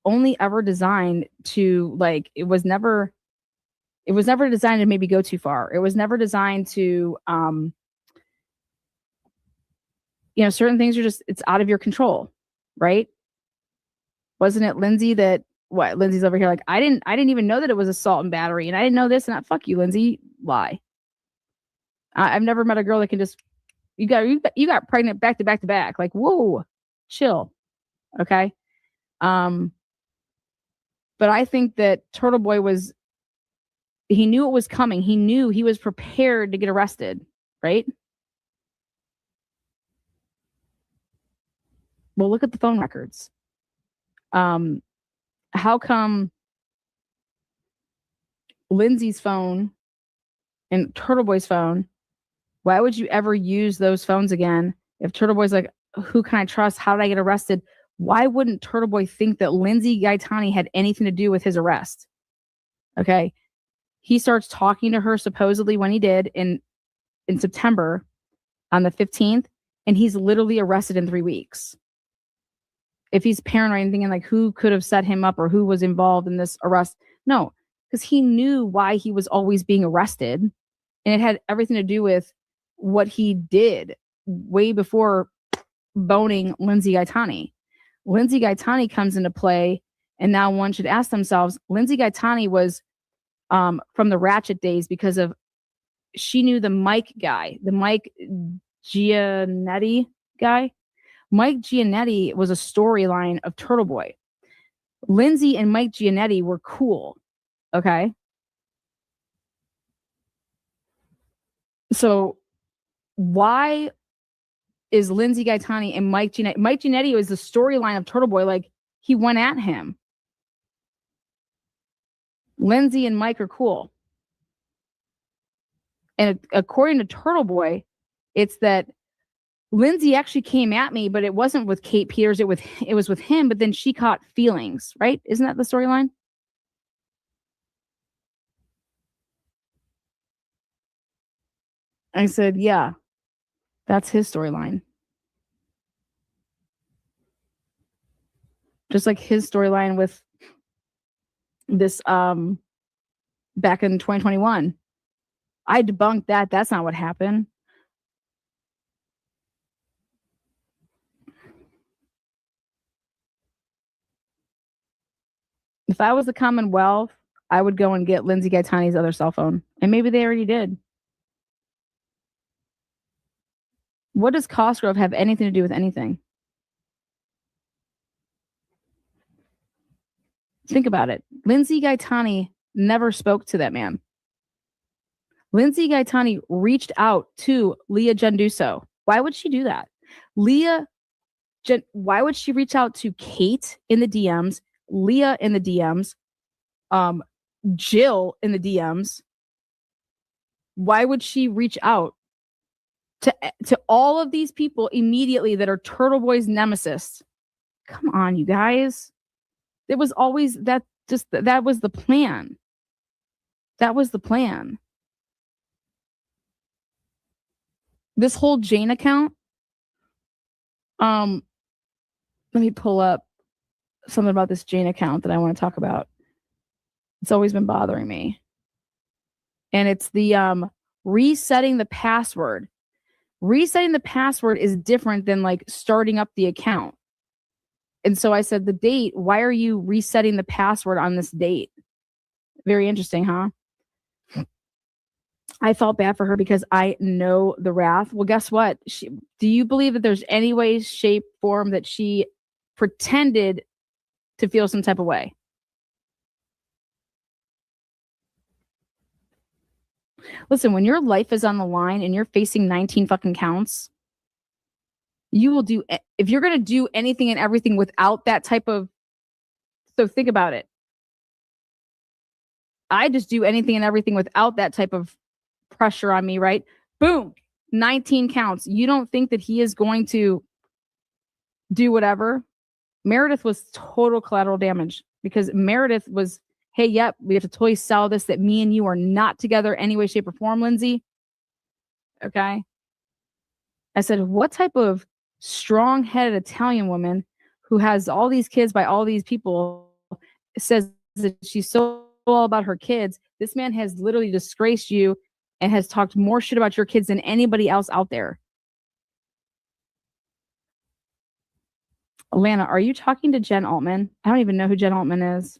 only ever designed to, like, it was never designed to maybe go too far. It was never designed to, you know, certain things are just, it's out of your control, right? Wasn't it Lindsay that, what, Lindsay's over here like, I didn't even know that it was assault and battery, and I didn't know this, and fuck you, Lindsay, lie. I've never met a girl that can just, you got pregnant back to back to back, like, whoa, chill, okay? But I think that Turtleboy he knew it was coming. He knew, he was prepared to get arrested, right? Well, look at the phone records. How come Lindsay's phone and Turtleboy's phone, why would you ever use those phones again? If Turtleboy's like, who can I trust? How did I get arrested? Why wouldn't Turtleboy think that Lindsay Gaetani had anything to do with his arrest? Okay. He starts talking to her supposedly when he did in September on the 15th, and he's literally arrested in 3 weeks. If he's paranoid and thinking like, who could have set him up or who was involved in this arrest? No, because he knew why he was always being arrested, and it had everything to do with what he did way before boning Lindsay Gaetani. Lindsay Gaetani comes into play, and now one should ask themselves, Lindsay Gaetani was from the Ratchet days because of, she knew the Mike guy, the Mike Giannetti guy. Mike Giannetti was a storyline of Turtleboy. Lindsay and Mike Giannetti were cool. Okay. So why is Lindsay Gaetani and Mike Giannetti was the storyline of Turtleboy. Like, he went at him. Lindsay and Mike are cool. And according to Turtleboy, it's that Lindsay actually came at me, but it wasn't with Kate Peters. It was with him, but then she caught feelings, right? Isn't that the storyline? I said, yeah, that's his storyline. Just like his storyline with this back in 2021. I debunked that. That's not what happened. If I was the Commonwealth, I would go and get Lindsay Gaetani's other cell phone. And maybe they already did. What does Cosgrove have anything to do with anything? Think about it. Lindsay Gaetani never spoke to that man. Lindsay Gaetani reached out to Leah Genduso. Why would she do that? Why would she reach out to Kate in the DMs, Leah in the DMs, Jill in the DMs? Why would she reach out to all of these people immediately that are Turtleboy's nemesis? Come on, you guys. It was always that was the plan. That was the plan. This whole Jane account, let me pull up something about this Jane account that I want to talk about. It's always been bothering me. And it's the resetting the password. Resetting the password is different than like starting up the account. And so I said, the date, why are you resetting the password on this date? Very interesting, huh? I felt bad for her because I know the wrath. Well, guess what? Do you believe that there's any way, shape, form that she pretended to feel some type of way? Listen, when your life is on the line and you're facing 19 fucking counts, you will do, if you're going to do anything and everything without that type of, so think about it. I just do anything and everything without that type of pressure on me, right? Boom, 19 counts. You don't think that he is going to do whatever? Meredith was total collateral damage because Meredith was, hey, yep, we have to totally sell this that me and you are not together any way, shape, or form, Lindsay. Okay. I said, what type of strong-headed Italian woman who has all these kids by all these people says that she's so all about her kids? This man has literally disgraced you and has talked more shit about your kids than anybody else out there. Alana, are you talking to Jen Altman? I don't even know who Jen Altman is.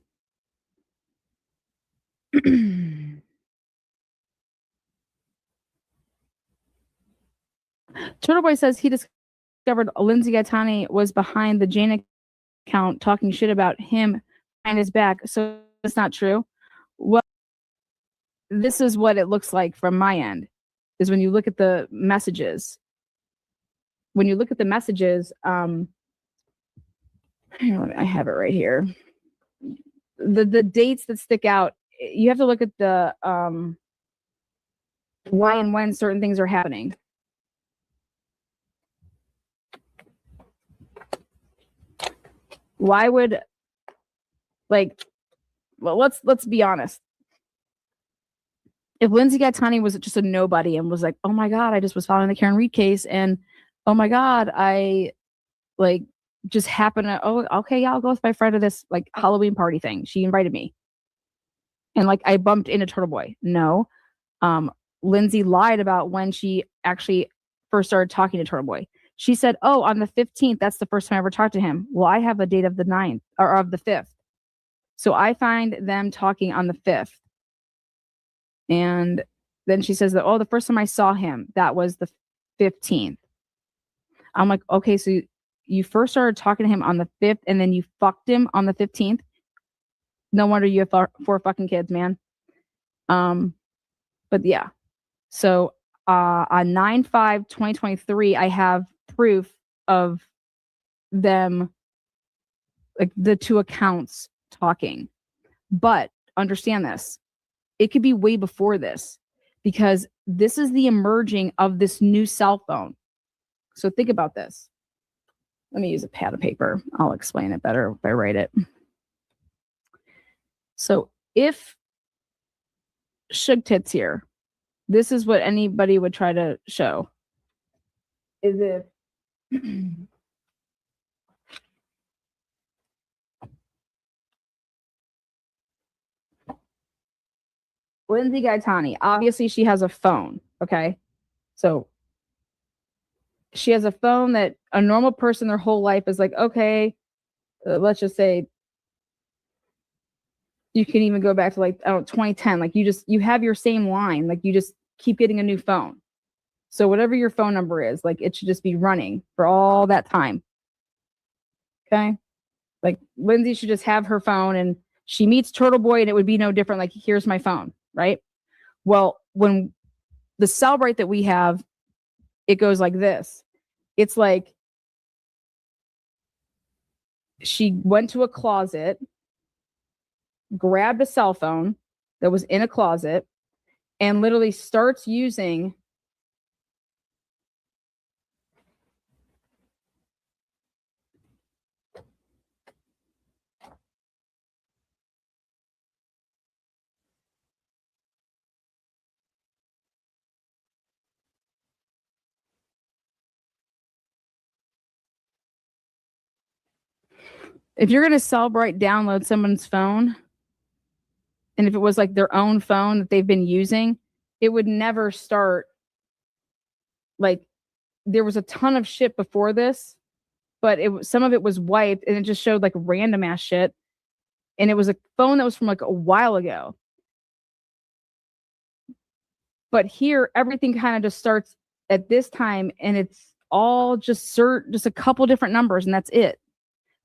Turtleboy says he discovered Lindsay Gaetani was behind the Jane account talking shit about him behind his back. So it's not true. Well, this is what it looks like from my end, is when you look at the messages. When you look at the messages, I have it right here. The dates that stick out, you have to look at the why and when certain things are happening. Why would, like, well, let's be honest. If Lindsay Gaetani was just a nobody and was like, oh my God, I just was following the Karen Reed case, and oh my God, I like just happened to, oh, okay, yeah, I'll go with my friend to this like Halloween party thing. She invited me. And like I bumped into Turtleboy. No. Lindsay lied about when she actually first started talking to Turtleboy. She said, oh, on the 15th, that's the first time I ever talked to him. Well, I have a date of the 9th or of the 5th. So I find them talking on the 5th. And then she says that, oh, the first time I saw him, that was the 15th. I'm like, okay, so you first started talking to him on the 5th and then you fucked him on the 15th. No wonder you have four fucking kids, man. But yeah. So on 9/5/2023, I have proof of them, like the two accounts talking. But understand this. It could be way before this because this is the emerging of this new cell phone. So think about this. Let me use a pad of paper. I'll explain it better if I write it. So if Suge Tits here, this is what anybody would try to show. Is if Lindsay Gaetani, obviously she has a phone, okay? So she has a phone that a normal person their whole life is like, okay, let's just say you can even go back to like, I don't know, 2010. Like you have your same line. Like you just keep getting a new phone. So whatever your phone number is, like it should just be running for all that time. Okay? Like Lindsay should just have her phone and she meets Turtleboy and it would be no different. Like, here's my phone, right? Well, when the Cellbrite that we have, it goes like this. It's like she went to a closet, grabbed a cell phone that was in a closet, and literally starts using if you're going to Cellbrite download someone's phone, and if it was like their own phone that they've been using, it would never start. Like there was a ton of shit before this, but some of it was wiped and it just showed like random ass shit. And it was a phone that was from like a while ago. But here, everything kind of just starts at this time, and it's all just a couple different numbers, and that's it.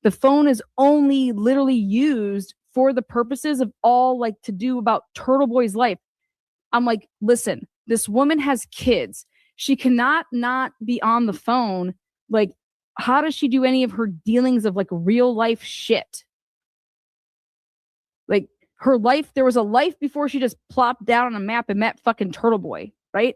The phone is only literally used for the purposes of all like to do about Turtleboy's life. I'm like, listen, this woman has kids. She cannot not be on the phone. Like, how does she do any of her dealings of like real life shit? Like her life, there was a life before she just plopped down on a map and met fucking Turtleboy, right?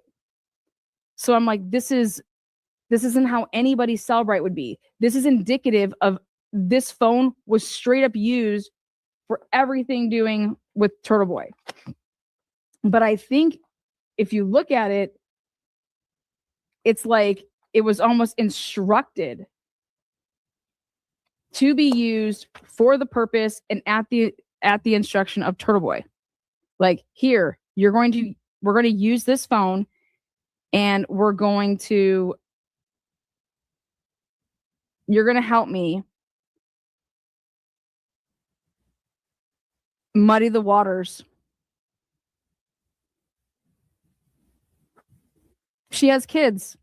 So I'm like, this isn't how anybody's Cellbrite would be. This is indicative of this phone was straight up used for everything doing with Turtleboy. But I think if you look at it, it's like it was almost instructed to be used for the purpose and at the instruction of Turtleboy. Like, here, we're going to use this phone and you're going to help me muddy the waters. She has kids.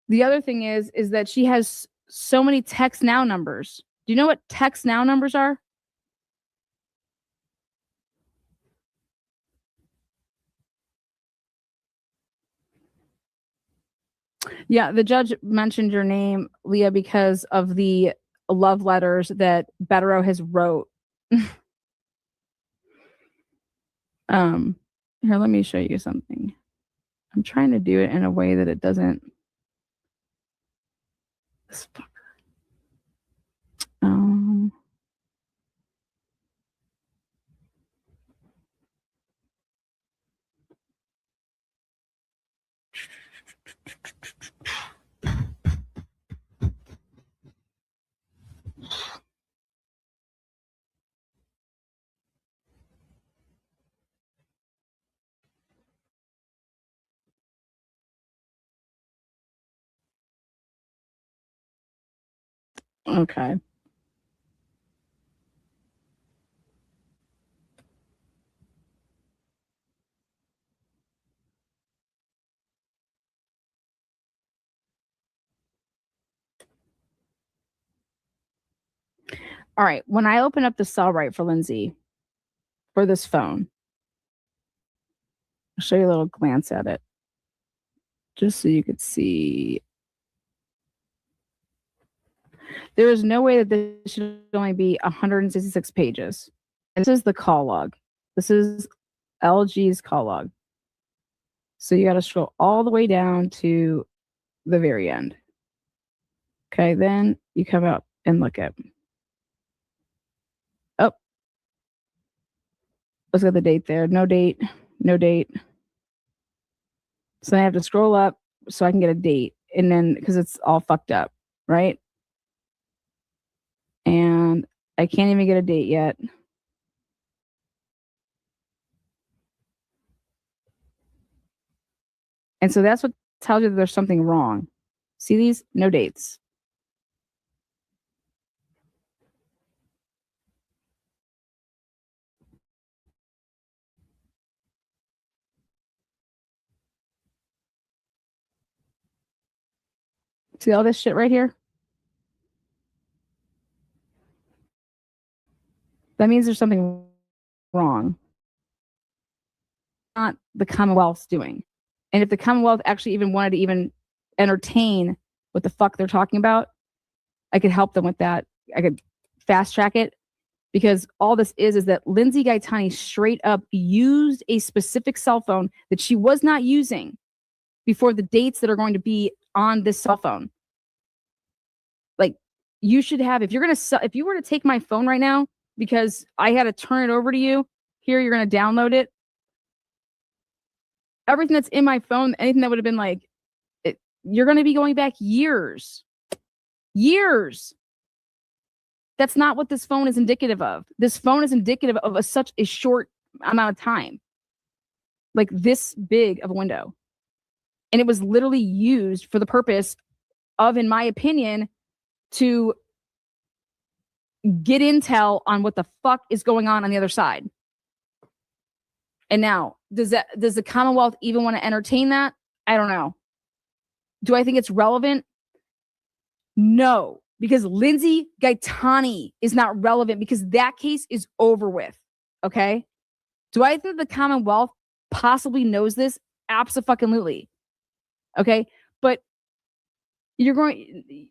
The other thing is that she has so many text now numbers. Do you know what text now numbers are? Yeah, the judge mentioned your name, Leah, because of the love letters that Bettero has wrote. Here, let me show you something. I'm trying to do it in a way that it doesn't. This fucker. Okay. All right. When I open up the Cellbrite for Lindsay for this phone, I'll show you a little glance at it just so you could see. There is no way that this should only be 166 pages. And this is the call log. This is LG's call log. So you got to scroll all the way down to the very end. Okay, then you come out and look at. Oh, let's get the date there. No date, no date. So I have to scroll up so I can get a date. And then, because it's all fucked up, right? And I can't even get a date yet. And so that's what tells you that there's something wrong. See these? No dates. See all this shit right here? That means there's something wrong. Not the Commonwealth's doing. And if the Commonwealth actually even wanted to even entertain what the fuck they're talking about, I could help them with that. I could fast track it, because all this is that Lindsay Gaetani straight up used a specific cell phone that she was not using before the dates that are going to be on this cell phone. Like, you should have, if you were to take my phone right now, because I had to turn it over to you, here, you're going to download it. Everything that's in my phone, anything that would have been like, you're going to be going back years. That's not what this phone is indicative of. This phone is indicative of such a short amount of time. Like this big of a window. And it was literally used for the purpose of, in my opinion, to get intel on what the fuck is going on the other side. And now, does the Commonwealth even want to entertain that? I don't know. Do I think it's relevant? No, because Lindsay Gaetani is not relevant, because that case is over with. Okay? Do I think the Commonwealth possibly knows this? Absolutely. Okay? But you're going,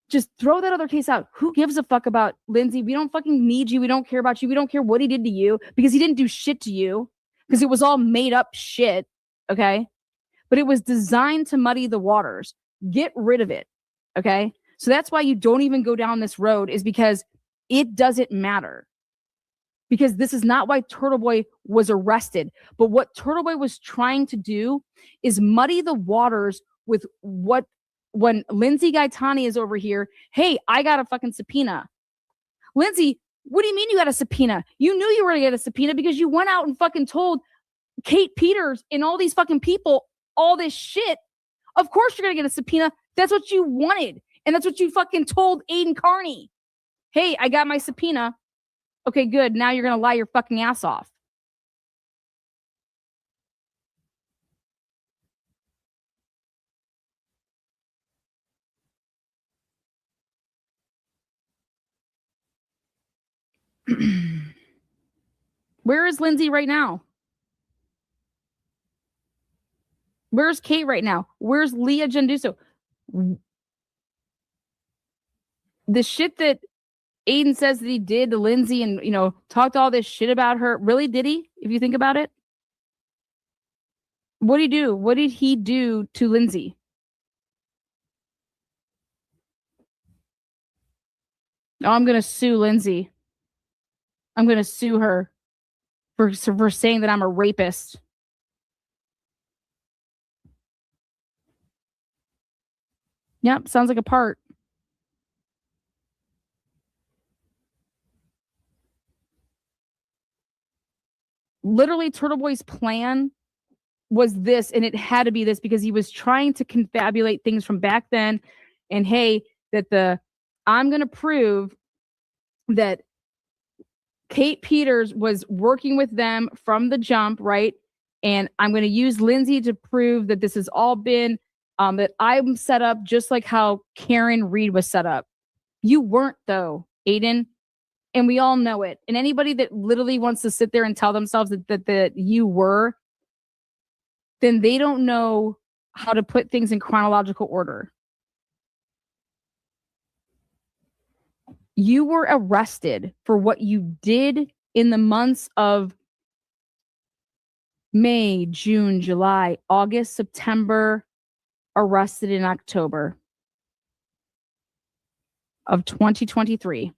just throw that other case out. Who gives a fuck about Lindsay? We don't fucking need you. We don't care about you. We don't care what he did to you, because he didn't do shit to you, because it was all made up shit. Okay? But it was designed to muddy the waters. Get rid of it. Okay? So that's why you don't even go down this road, is because it doesn't matter. Because this is not why Turtleboy was arrested. But what Turtleboy was trying to do is muddy the waters with what, when Lindsay Gaetani is over here, hey, I got a fucking subpoena. Lindsay, what do you mean you got a subpoena? You knew you were going to get a subpoena because you went out and fucking told Kate Peters and all these fucking people all this shit. Of course you're going to get a subpoena. That's what you wanted. And that's what you fucking told Aiden Carney. Hey, I got my subpoena. Okay, good. Now you're going to lie your fucking ass off. Where is Lindsay right now? Where's Kate right now? Where's Leah Genduso? The shit that Aiden says that he did to Lindsay and, talked all this shit about her. Really, did he? If you think about it? What did he do? What did he do to Lindsay? Oh, I'm going to sue Lindsay. I'm going to sue her for saying that I'm a rapist. Yep, sounds like a part. Literally, Turtleboy's plan was this, and it had to be this, because he was trying to confabulate things from back then. And hey, I'm going to prove that Kate Peters was working with them from the jump, right? And I'm going to use Lindsay to prove that this has all been, that I'm set up just like how Karen Reed was set up. You weren't, though, Aiden. And we all know it. And anybody that literally wants to sit there and tell themselves that you were, then they don't know how to put things in chronological order. You were arrested for what you did in the months of May, June, July, August, September, arrested in October of 2023.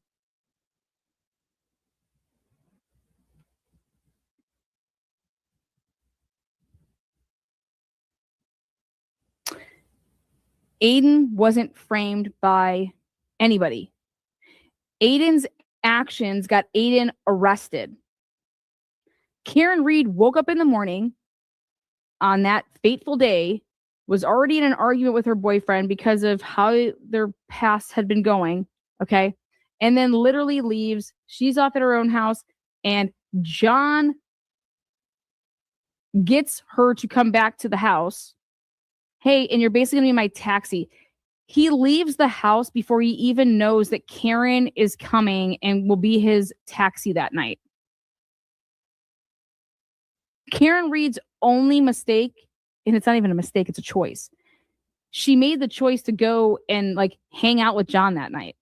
Aiden wasn't framed by anybody. Aiden's actions got Aiden arrested. Karen Reed woke up in the morning on that fateful day, was already in an argument with her boyfriend because of how their past had been going. Okay. And then literally leaves. She's off at her own house, and John gets her to come back to the house. Hey, and you're basically going to be my taxi. He leaves the house before he even knows that Karen is coming and will be his taxi that night. Karen Reed's only mistake, and it's not even a mistake, it's a choice. She made the choice to go and like hang out with John that night.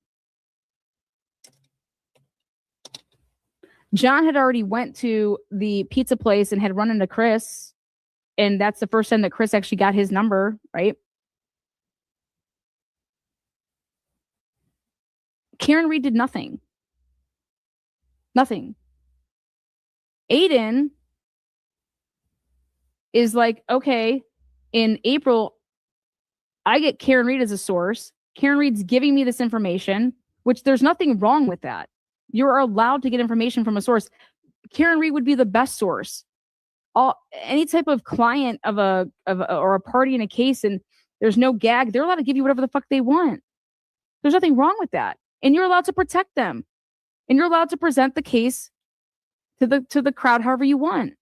John had already went to the pizza place and had run into Chris. And that's the first time that Chris actually got his number, right? Karen Reed did nothing. Nothing. Aiden is like, okay, in April, I get Karen Reed as a source. Karen Reed's giving me this information, which there's nothing wrong with that. You're allowed to get information from a source. Karen Reed would be the best source. Any type of client of a or a party in a case, and there's no gag, they're allowed to give you whatever the fuck they want. There's nothing wrong with that. And you're allowed to protect them. And you're allowed to present the case to the crowd however you want.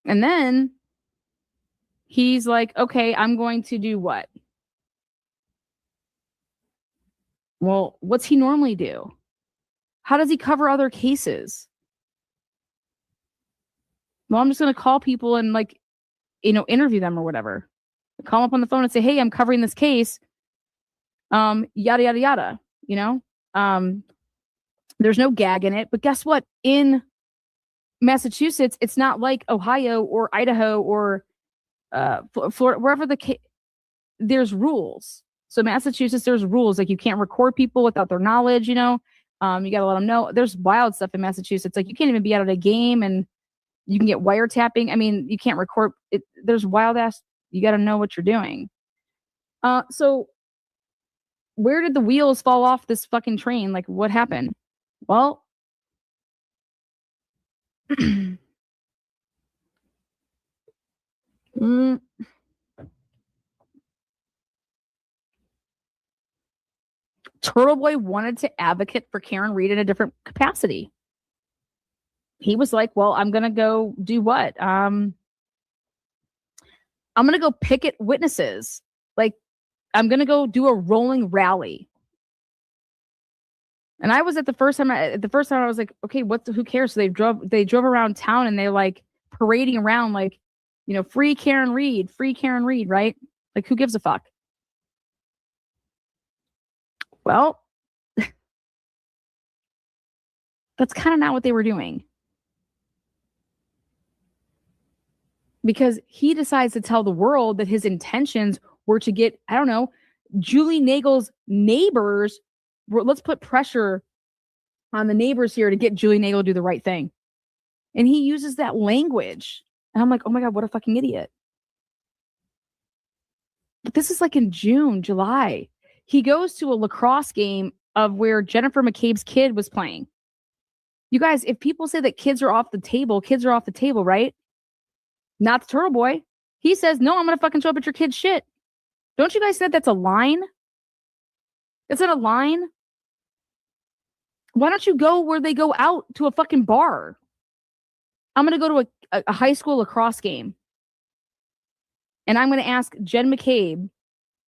And then he's like, okay, I'm going to do what? Well, what's he normally do? How does he cover other cases? Well, I'm just going to call people and like, interview them or whatever. Call them up on the phone and say, hey, I'm covering this case. Yada, yada, yada, there's no gag in it, but guess what? In Massachusetts, it's not like Ohio or Idaho or Florida, wherever the case, there's rules. So Massachusetts, there's rules. Like you can't record people without their knowledge, you got to let them know. There's wild stuff in Massachusetts. Like you can't even be out at a game and you can get wiretapping. I mean, you can't record it. There's wild ass, you got to know what you're doing. So where did the wheels fall off this fucking train? Like what happened? Well, Turtleboy wanted to advocate for Karen Reed in a different capacity. He was like, well, I'm going to go do what? I'm going to go picket witnesses. Like, I'm going to go do a rolling rally. And I was at the first time I was like, okay, who cares? So they drove around town and they're like parading around like, free Karen Reed, right? Like, who gives a fuck? Well, that's kind of not what they were doing. Because he decides to tell the world that his intentions were to get, I don't know, Julie Nagel's neighbors. Let's put pressure on the neighbors here to get Julie Nagel to do the right thing. And he uses that language. And I'm like, oh my God, what a fucking idiot. But this is like in June, July. He goes to a lacrosse game of where Jennifer McCabe's kid was playing. You guys, if people say that kids are off the table, right? Not the Turtle Boy. He says, no, I'm going to fucking show up at your kid's shit. Don't you guys think that's a line? Is it a line? Why don't you go where they go out to a fucking bar? I'm going to go to a high school lacrosse game. And I'm going to ask Jen McCabe,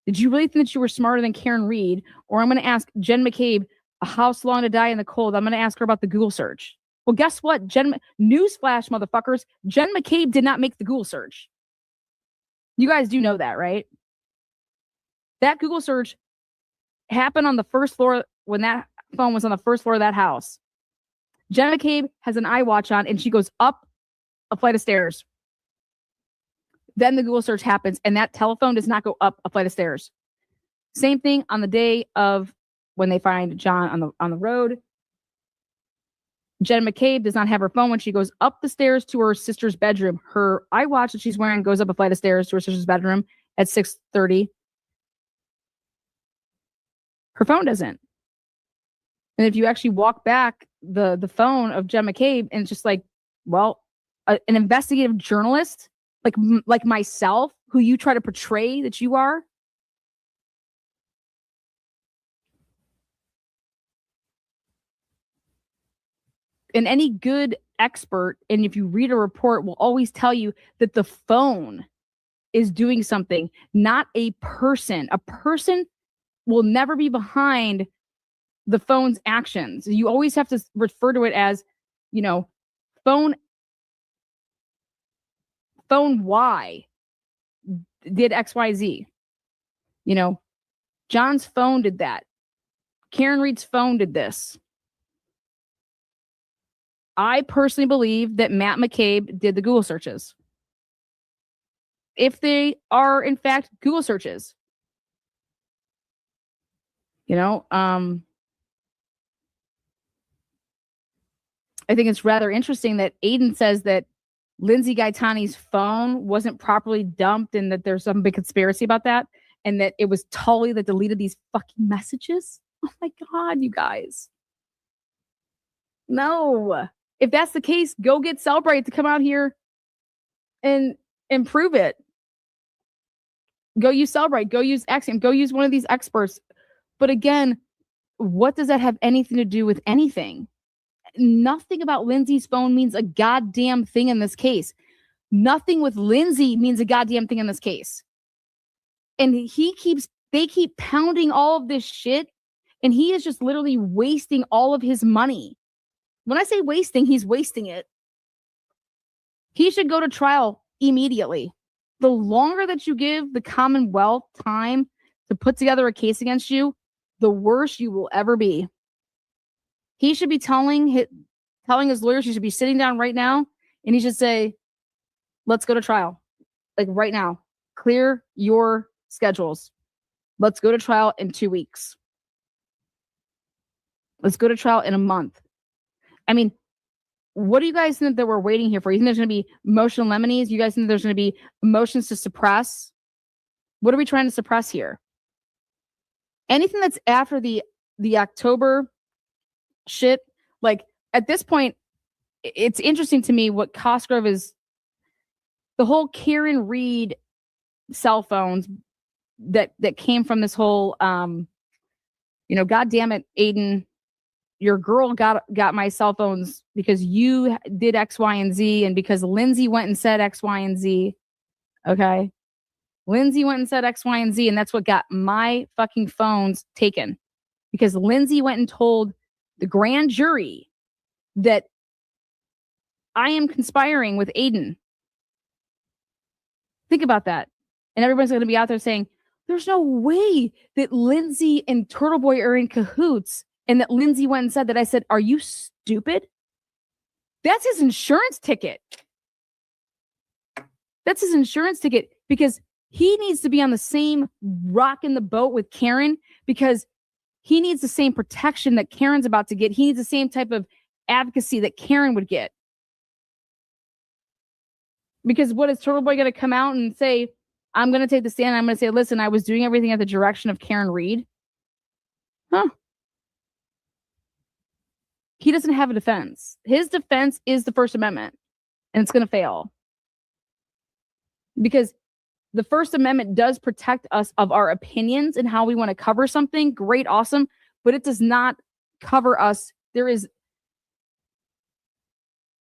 did you really think that you were smarter than Karen Reed? Or I'm going to ask Jen McCabe, a house long to die in the cold. I'm going to ask her about the Google search. Well, guess what? Newsflash, motherfuckers. Jen McCabe did not make the Google search. You guys do know that, right? That Google search happened on the first floor when that phone was on the first floor of that house. Jen McCabe has an iWatch on and she goes up a flight of stairs. Then the Google search happens and that telephone does not go up a flight of stairs. Same thing on the day of when they find John on the road. Jen McCabe does not have her phone when she goes up the stairs to her sister's bedroom. Her iWatch that she's wearing goes up a flight of stairs to her sister's bedroom at 6:30. Her phone doesn't. And if you actually walk back the phone of Jen McCabe, and it's just like, well, an investigative journalist like myself, who you try to portray that you are, and any good expert, and if you read a report, will always tell you that the phone is doing something, not a person. A person will never be behind the phone's actions. You always have to refer to it as, phone Y did XYZ. John's phone did that. Karen Reed's phone did this. I personally believe that Matt McCabe did the Google searches. If they are, in fact, Google searches. I think it's rather interesting that Aiden says that Lindsay Gaetani's phone wasn't properly dumped and that there's some big conspiracy about that, and that it was Tully that deleted these fucking messages. Oh my God, you guys. No. If that's the case, go get Celebrate to come out here and prove it. Go use Celebrate. Go use Axiom. Go use one of these experts. But again, what does that have anything to do with anything? Nothing about Lindsay's phone means a goddamn thing in this case. Nothing with Lindsay means a goddamn thing in this case. And they keep pounding all of this shit, and he is just literally wasting all of his money. When I say wasting, he's wasting it. He should go to trial immediately. The longer that you give the Commonwealth time to put together a case against you, the worse you will ever be. He should be telling his lawyers, he should be sitting down right now, and he should say, let's go to trial. Like right now. Clear your schedules. Let's go to trial in 2 weeks. Let's go to trial in a month. I mean, what do you guys think that we're waiting here for? You think there's going to be motion lemonies? You guys think there's going to be motions to suppress? What are we trying to suppress here? Anything that's after the October shit, like at this point, it's interesting to me what Cosgrove is, the whole Karen Reed cell phones that came from this whole, God damn it, Aiden, your girl got my cell phones because you did X, Y, and Z, and because Lindsay went and said X, Y, and Z. Okay. Lindsay went and said X, Y, and Z, and that's what got my fucking phones taken. Because Lindsay went and told the grand jury that I am conspiring with Aiden. Think about that. And everyone's going to be out there saying, there's no way that Lindsay and Turtleboy are in cahoots, and that Lindsay went and said that. I said, are you stupid? That's his insurance ticket. That's his insurance ticket, because he needs to be on the same rock in the boat with Karen, because he needs the same protection that Karen's about to get. He needs the same type of advocacy that Karen would get. Because what is Turtleboy going to come out and say? I'm going to take the stand. And I'm going to say, listen, I was doing everything at the direction of Karen Reed. Huh? He doesn't have a defense. His defense is the First Amendment, and it's going to fail. Because the First Amendment does protect us of our opinions and how we want to cover something. Great, awesome. But it does not cover us.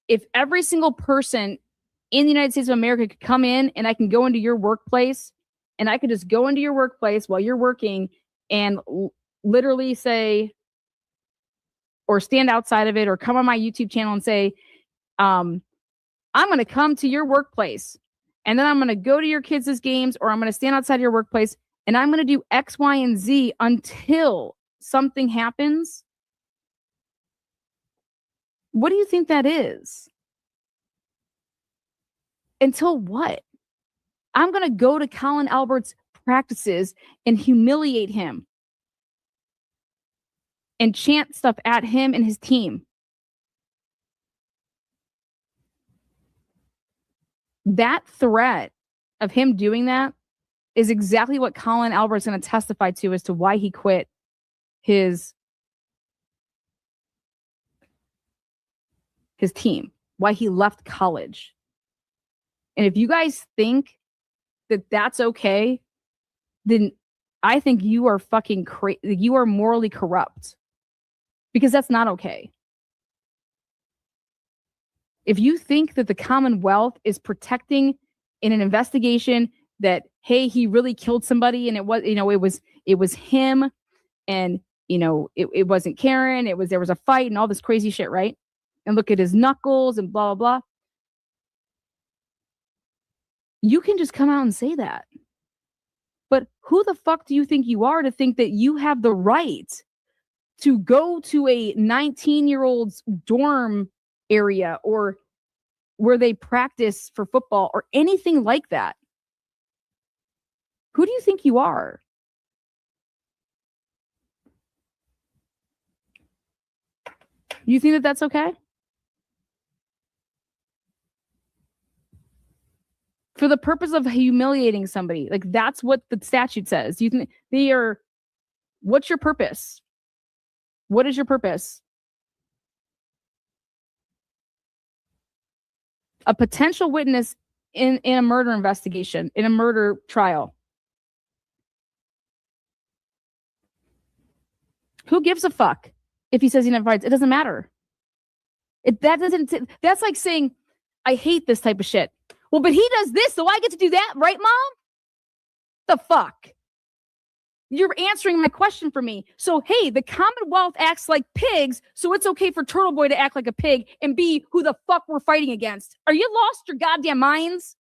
If every single person in the United States of America could come in, and I can go into your workplace, and I could just go into your workplace while you're working and literally say, or stand outside of it, or come on my YouTube channel and say, I'm going to come to your workplace, and then I'm going to go to your kids' games, or I'm going to stand outside your workplace, and I'm going to do X, Y, and Z until something happens. What do you think that is? Until what? I'm going to go to Colin Albert's practices and humiliate him and chant stuff at him and his team. That threat of him doing that is exactly what Colin Albert's going to testify to as to why he quit his team, why he left college. And if you guys think that that's okay, then I think you are fucking crazy. You are morally corrupt, because that's not okay. If you think that the Commonwealth is protecting in an investigation that, hey, he really killed somebody and it was him, and it wasn't Karen, there was a fight and all this crazy shit, right? And look at his knuckles and blah blah blah. You can just come out and say that. But who the fuck do you think you are to think that you have the right to go to a 19-year-old's dorm area or where they practice for football or anything like that? Who do you think you are? You think that that's okay? For the purpose of humiliating somebody, like that's what the statute says. You think what's your purpose? What is your purpose? A potential witness in a murder investigation, in a murder trial. Who gives a fuck if he says he never fights? It doesn't matter. That's like saying, I hate this type of shit. Well, but he does this, so I get to do that, right, Mom? The fuck? You're answering my question for me. So, hey, the Commonwealth acts like pigs, so it's okay for Turtleboy to act like a pig and be who the fuck we're fighting against. Are you lost your goddamn minds?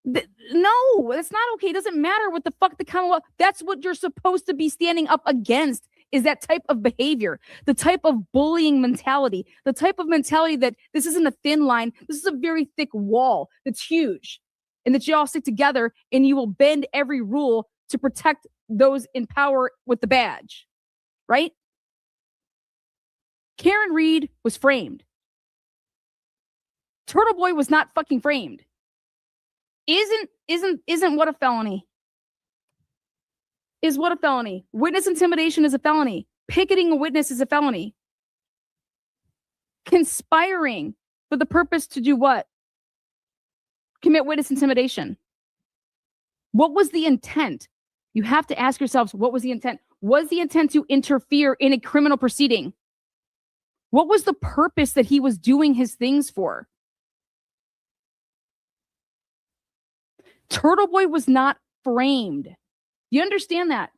No, that's not okay. It doesn't matter what the fuck the Commonwealth. That's what you're supposed to be standing up against, is that type of behavior, the type of bullying mentality, the type of mentality that this isn't a thin line. This is a very thick wall that's huge, and that you all stick together and you will bend every rule to protect those in power with the badge, right? Karen Reed was framed. Turtleboy was not fucking framed. Isn't what a felony? Is what a felony? Witness intimidation is a felony. Picketing a witness is a felony. Conspiring for the purpose to do what? Commit witness intimidation. What was the intent? You have to ask yourselves, what was the intent? Was the intent to interfere in a criminal proceeding? What was the purpose that he was doing his things for? Turtleboy was not framed. You understand that?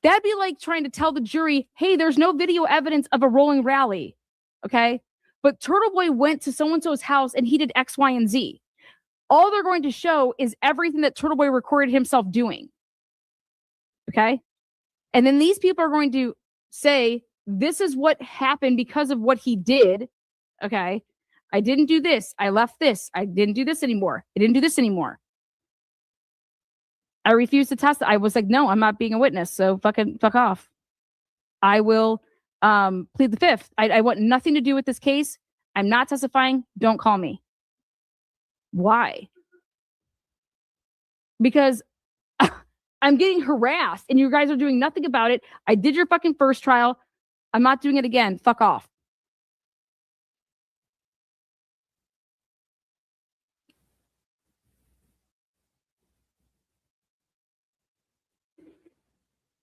That'd be like trying to tell the jury, hey, there's no video evidence of a rolling rally. Okay? But Turtleboy went to so-and-so's house and he did X, Y, and Z. All they're going to show is everything that Turtleboy recorded himself doing. Okay? And then these people are going to say, this is what happened because of what he did. Okay? I didn't do this. I left this. I didn't do this anymore. I didn't do this anymore. I refused to testify. I was like, no, I'm not being a witness. So fuck off. I will plead the fifth. I want nothing to do with this case. I'm not testifying. Don't call me. Why? Because I'm getting harassed and you guys are doing nothing about it. I did your fucking first trial. I'm not doing it again. Fuck off.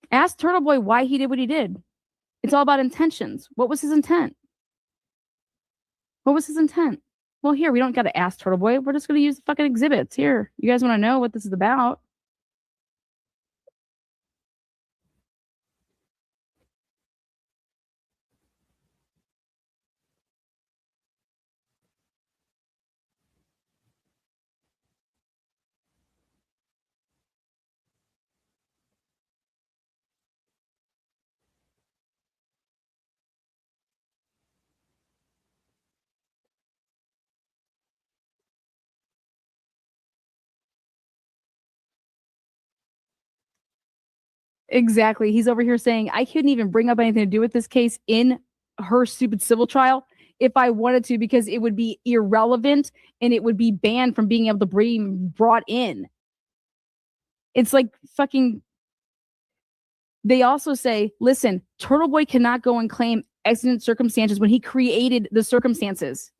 Ask Turtleboy why he did what he did. It's all about intentions. What was his intent? What was his intent? Well, here, we don't got to ask Turtleboy. We're just going to use the fucking exhibits. Here, you guys want to know what this is about? Exactly. He's over here saying, I couldn't even bring up anything to do with this case in her stupid civil trial if I wanted to, because it would be irrelevant and it would be banned from being able to be brought in. It's like fucking. They also say, listen, Turtleboy cannot go and claim exigent circumstances when he created the circumstances.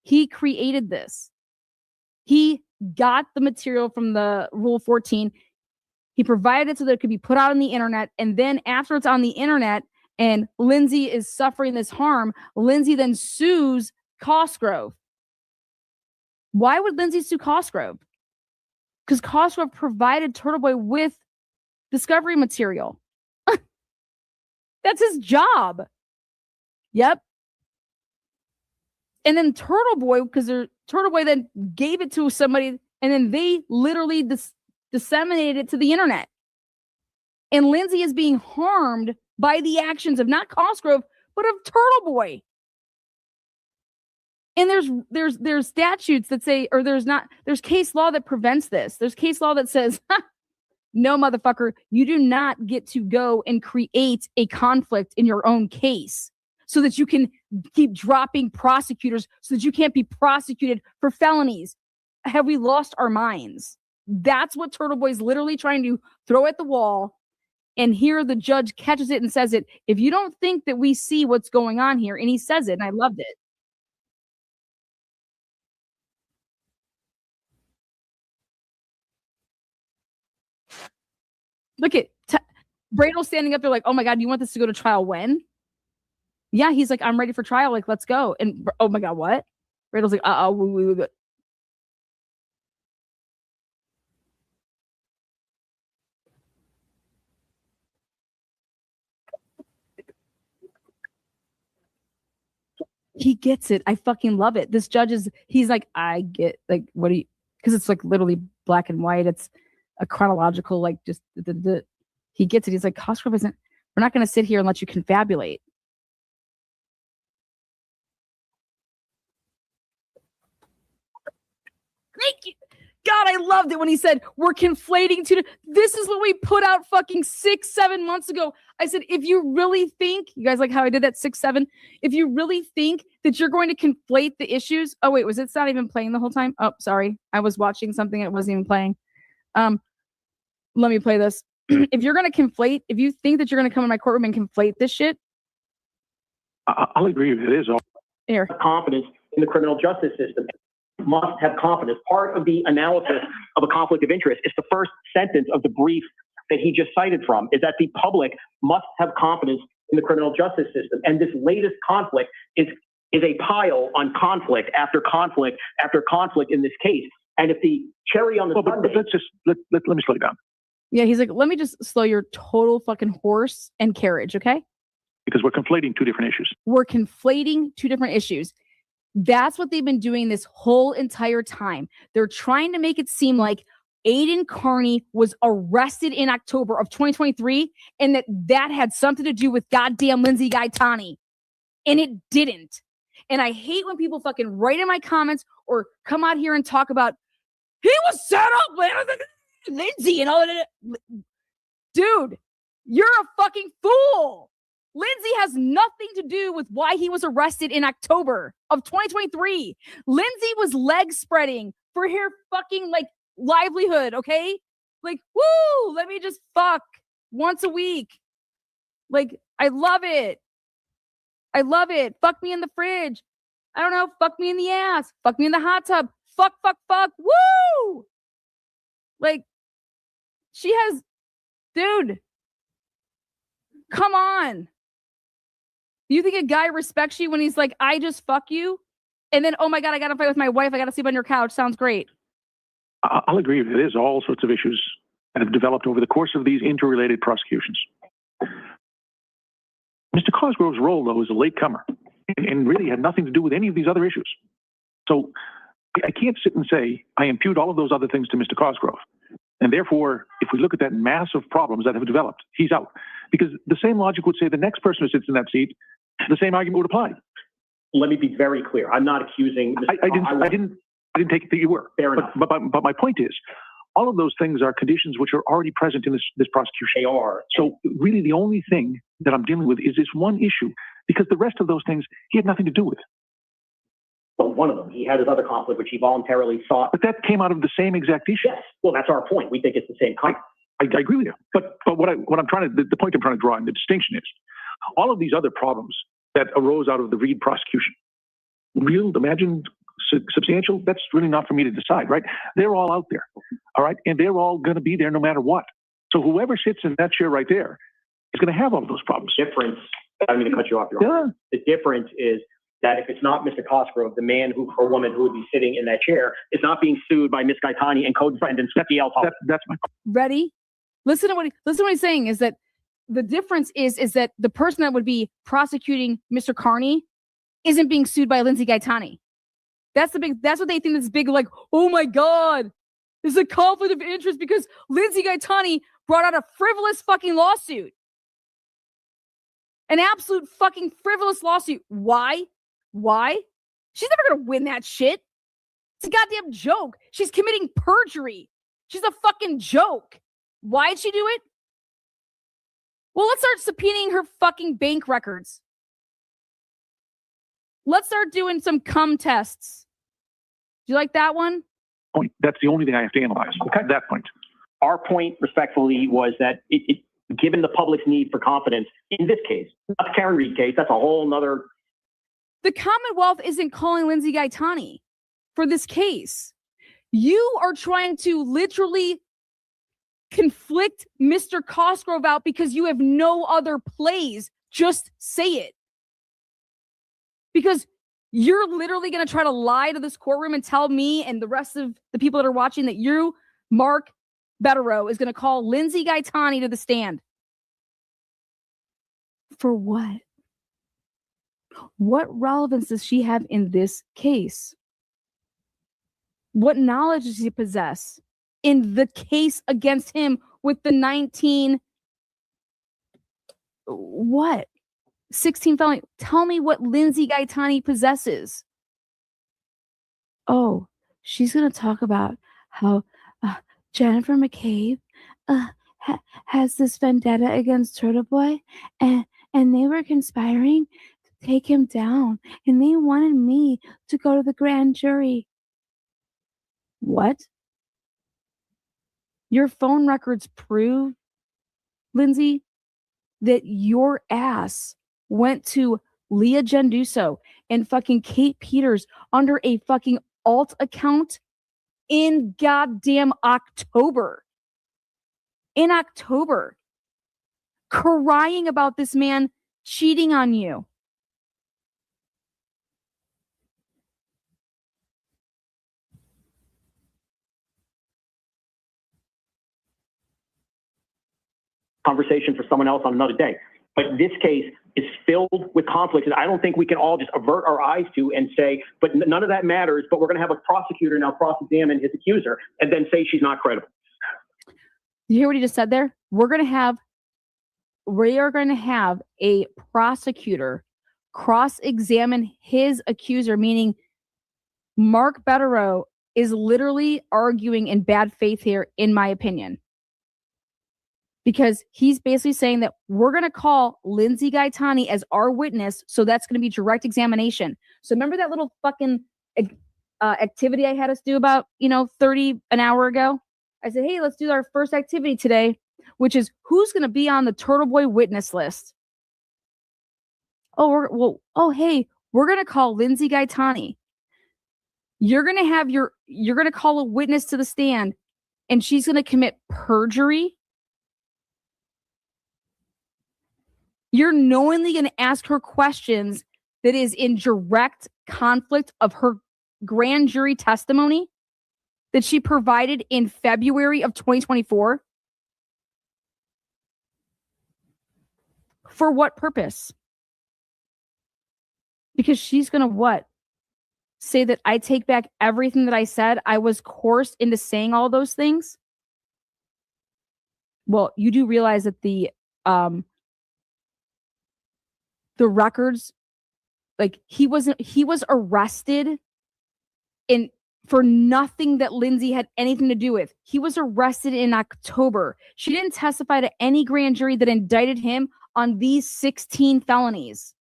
He created this. He got the material from the Rule 14. He provided it so that it could be put out on the internet. And then after it's on the internet and Lindsay is suffering this harm, Lindsay then sues Cosgrove. Why would Lindsay sue Cosgrove? Because Cosgrove provided Turtleboy with discovery material. That's his job. Yep. And then Turtleboy, because Turtleboy then gave it to somebody, and then they literally disseminated it to the internet. And Lindsay is being harmed by the actions of not Cosgrove, but of Turtleboy. And there's statutes that say, or there's case law that prevents this. There's case law that says, no, motherfucker, you do not get to go and create a conflict in your own case so that you can keep dropping prosecutors so that you can't be prosecuted for felonies. Have we lost our minds? That's what Turtleboy's literally trying to throw at the wall. And here the judge catches it and says it. If you don't think that we see what's going on here, and he says it, and I loved it. Look at Bradle standing up there like, oh my God, you want this to go to trial when? Yeah, he's like, I'm ready for trial. Like, let's go. And oh my God, what? Bradle's like, he gets it. I fucking love it. This judge he's like, I get, like, what do you, because it's like literally black and white. It's a chronological, like, just he gets it. He's like, Cosgrove isn't, we're not going to sit here and let you confabulate. Thank you. God, I loved it when he said, we're conflating two. This is what we put out fucking 6-7 months ago. I said, if you really think, you guys like how I did that 6-7? If you really think that you're going to conflate the issues. Oh, wait, was it not even playing the whole time? Oh, sorry. I was watching something. It wasn't even playing. Let me play this. If you're going to conflate, if you think that you're going to come in my courtroom and conflate this shit. I'll agree with it. It is all. Here. Confidence in the criminal justice system. Must have confidence. Part of the analysis of a conflict of interest is the first sentence of the brief that he just cited from, is that the public must have confidence in the criminal justice system. And this latest conflict is a pile on conflict after conflict after conflict in this case. And if the cherry on the sundae... But let me slow you down. Yeah, he's like, let me just slow your total fucking horse and carriage, okay? Because we're conflating two different issues. We're conflating two different issues. That's what they've been doing this whole entire time. They're trying to make it seem like Aiden Carney was arrested in October of 2023 and that had something to do with goddamn Lindsay Gaetani. And it didn't. And I hate when people fucking write in my comments or come out here and talk about, he was set up, man. Lindsay and all that. Dude, you're a fucking fool. Lindsay has nothing to do with why he was arrested in October of 2023. Lindsay was leg spreading for her fucking like livelihood, okay? Like, woo, let me just fuck once a week. Like, I love it. I love it. Fuck me in the fridge. I don't know. Fuck me in the ass. Fuck me in the hot tub. Fuck, fuck, fuck. Woo! Like, she has, dude, come on. Do you think a guy respects you when he's like, I just fuck you? And then, oh my God, I got to fight with my wife. I got to sleep on your couch. Sounds great. I'll agree with you. There's all sorts of issues that have developed over the course of these interrelated prosecutions. Mr. Cosgrove's role, though, is a latecomer and really had nothing to do with any of these other issues. So I can't sit and say I impute all of those other things to Mr. Cosgrove. And therefore, if we look at that mass of problems that have developed, he's out. Because the same logic would say the next person who sits in that seat, the same argument would apply. Let me be very clear. I'm not accusing. I didn't take it that you were. Fair enough. But my point is, all of those things are conditions which are already present in this prosecution. They are. So really the only thing that I'm dealing with is this one issue, because the rest of those things he had nothing to do with. But one of them, he had his other conflict, which he voluntarily sought. But that came out of the same exact issue. Yes. Well, that's our point. We think it's the same conflict. I agree with you. But what I'm trying to, the point I'm trying to draw and the distinction is all of these other problems that arose out of the Reed prosecution, real, imagined, substantial, that's really not for me to decide, right? They're all out there, all right? And they're all going to be there no matter what. So whoever sits in that chair right there is going to have all of those problems. Difference, I don't mean to cut you off, Your Honor. The difference is that if it's not Mr. Cosgrove, the man or woman who would be sitting in that chair is not being sued by Ms. Gaetani and co-defendants. That's my point. Ready? Listen to what he's saying is that the difference is that the person that would be prosecuting Mr. Carney isn't being sued by Lindsay Gaetani. That's what they think is big, like, oh my God, there's a conflict of interest because Lindsay Gaetani brought out a frivolous fucking lawsuit. An absolute fucking frivolous lawsuit. Why? She's never gonna win that shit. It's a goddamn joke. She's committing perjury. She's a fucking joke. Why'd she do it? Well, let's start subpoenaing her fucking bank records. Let's start doing some cum tests. Do you like that one? Point. That's the only thing I have to analyze. Okay. At that point. Our point, respectfully, was that given the public's need for confidence in this case, not the Karen Reed case, that's a whole nother. The Commonwealth isn't calling Lindsay Gaetani for this case. You are trying to literally conflict Mr. Cosgrove out because you have no other plays. Just say it. Because you're literally going to try to lie to this courtroom and tell me and the rest of the people that are watching that you, Mark Betterow, is going to call Lindsay Gaetani to the stand. For what? What relevance does she have in this case? What knowledge does she possess in the case against him with the 16 felony? Tell me what Lindsay Gaetani possesses. Oh, she's going to talk about how Jennifer McCabe has this vendetta against Turtleboy, and they were conspiring to take him down, and they wanted me to go to the grand jury. What? Your phone records prove, Lindsay, that your ass went to Leah Genduso and fucking Kate Peters under a fucking alt account in goddamn October. In October. Crying about this man cheating on you. Conversation for someone else on another day. But this case is filled with conflicts, and I don't think we can all just avert our eyes to and say, but none of that matters, but we're going to have a prosecutor now cross-examine his accuser and then say she's not credible. You hear what he just said there? We are going to have a prosecutor cross-examine his accuser, meaning Mark Betterow is literally arguing in bad faith here, in my opinion. Because he's basically saying that we're going to call Lindsay Gaetani as our witness, so that's going to be direct examination. So remember that little fucking activity I had us do about, 30 an hour ago? I said, hey, let's do our first activity today, which is who's going to be on the Turtleboy witness list. Hey, we're going to call Lindsay Gaetani. You're going to call a witness to the stand, and she's going to commit perjury. You're knowingly going to ask her questions that is in direct conflict of her grand jury testimony that she provided in February of 2024. For what purpose? Because she's going to what? Say that I take back everything that I said. I was coerced into saying all those things. Well, you do realize that the records, like he was arrested for nothing that Lindsay had anything to do with. He was arrested in October. She didn't testify to any grand jury that indicted him on these 16 felonies.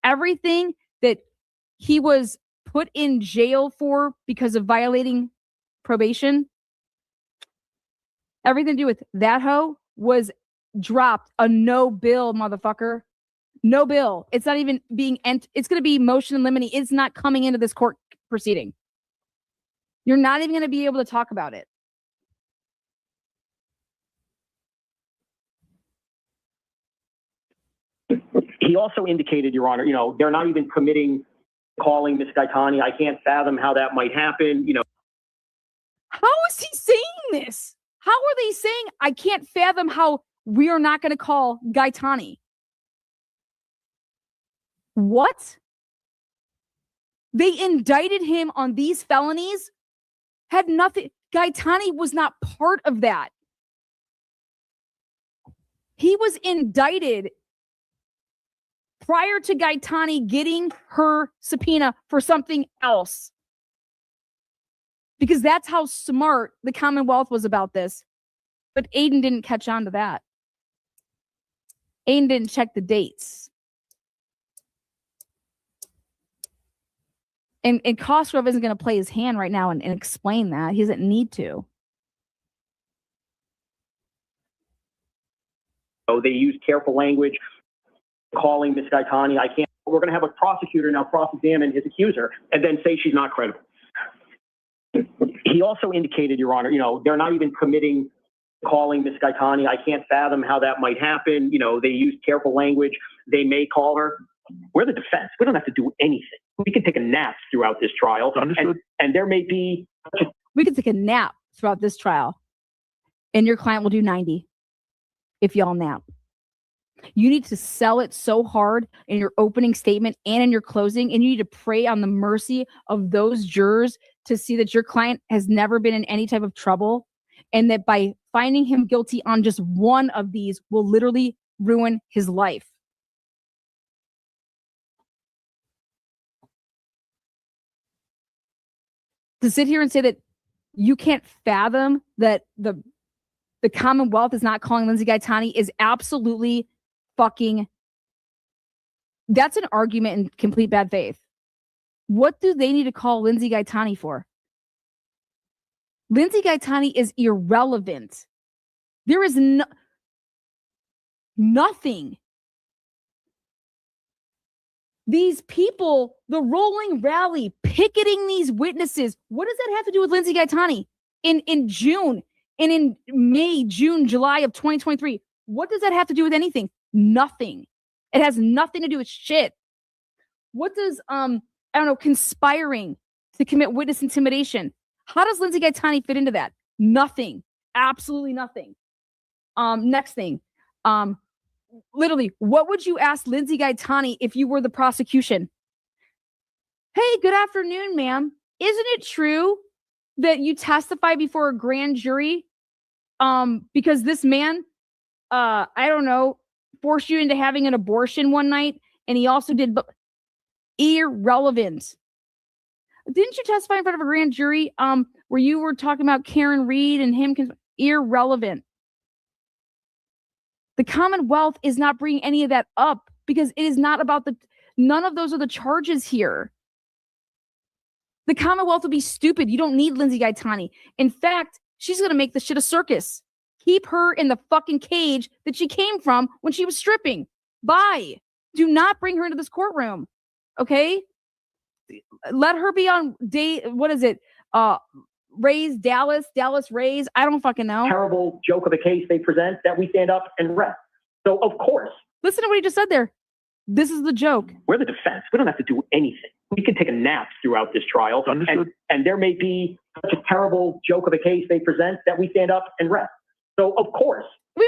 Everything that he was put in jail for because of violating probation, everything to do with that hoe was dropped. A no bill, motherfucker. No bill. It's not even being it's going to be motion in limine. It's not coming into this court proceeding. You're not even going to be able to talk about it. He also indicated, Your Honor, they're not even permitting calling Ms. Gaetani. I can't fathom how that might happen. How is he saying this? How are they saying, I can't fathom how we are not going to call Gaetani? What? They indicted him on these felonies? Had nothing. Gaetani was not part of that. He was indicted prior to Gaetani getting her subpoena for something else. Because that's how smart the Commonwealth was about this. But Aiden didn't catch on to that. Aiden didn't check the dates. And Cosgrove isn't going to play his hand right now and explain that. He doesn't need to. So they use careful language, calling Ms. Gaetani. We're going to have a prosecutor now cross-examine his accuser and then say she's not credible. He also indicated, Your Honor, they're not even permitting calling Ms. Gaetani. I can't fathom how that might happen. They use careful language. They may call her. We're the defense. We don't have to do anything. We can take a nap throughout this trial. And there may be... We can take a nap throughout this trial. And your client will do 90 if y'all nap. You need to sell it so hard in your opening statement and in your closing, and you need to pray on the mercy of those jurors to see that your client has never been in any type of trouble, and that by finding him guilty on just one of these will literally ruin his life. To sit here and say that you can't fathom that the Commonwealth is not calling Lindsay Gaetani is absolutely fucking... That's an argument in complete bad faith. What do they need to call Lindsay Gaetani for? Lindsay Gaetani is irrelevant. There is nothing. These people, the rolling rally, picketing these witnesses, what does that have to do with Lindsay Gaetani? In June and in May, June, July of 2023, what does that have to do with anything? Nothing. It has nothing to do with shit. What does, conspiring to commit witness intimidation? How does Lindsay Gaetani fit into that? Nothing. Absolutely nothing. Next thing. Literally, what would you ask Lindsay Gaetani if you were the prosecution? Hey, good afternoon, ma'am. Isn't it true that you testify before a grand jury because this man, forced you into having an abortion one night, and he also did... Irrelevant. Didn't you testify in front of a grand jury where you were talking about Karen Reed and him? Irrelevant. The Commonwealth is not bringing any of that up because it is not about none of those are the charges here. The Commonwealth would be stupid. You don't need Lindsay Gaetani. In fact, she's going to make this shit a circus. Keep her in the fucking cage that she came from when she was stripping. Bye. Do not bring her into this courtroom. Okay? Let her be on what is it? Rays, Dallas Rays. I don't fucking know. Terrible joke of a case they present that we stand up and rest. So, of course. Listen to what he just said there. This is the joke. We're the defense. We don't have to do anything. We can take a nap throughout this trial. And there may be such a terrible joke of a case they present that we stand up and rest. So, of course. There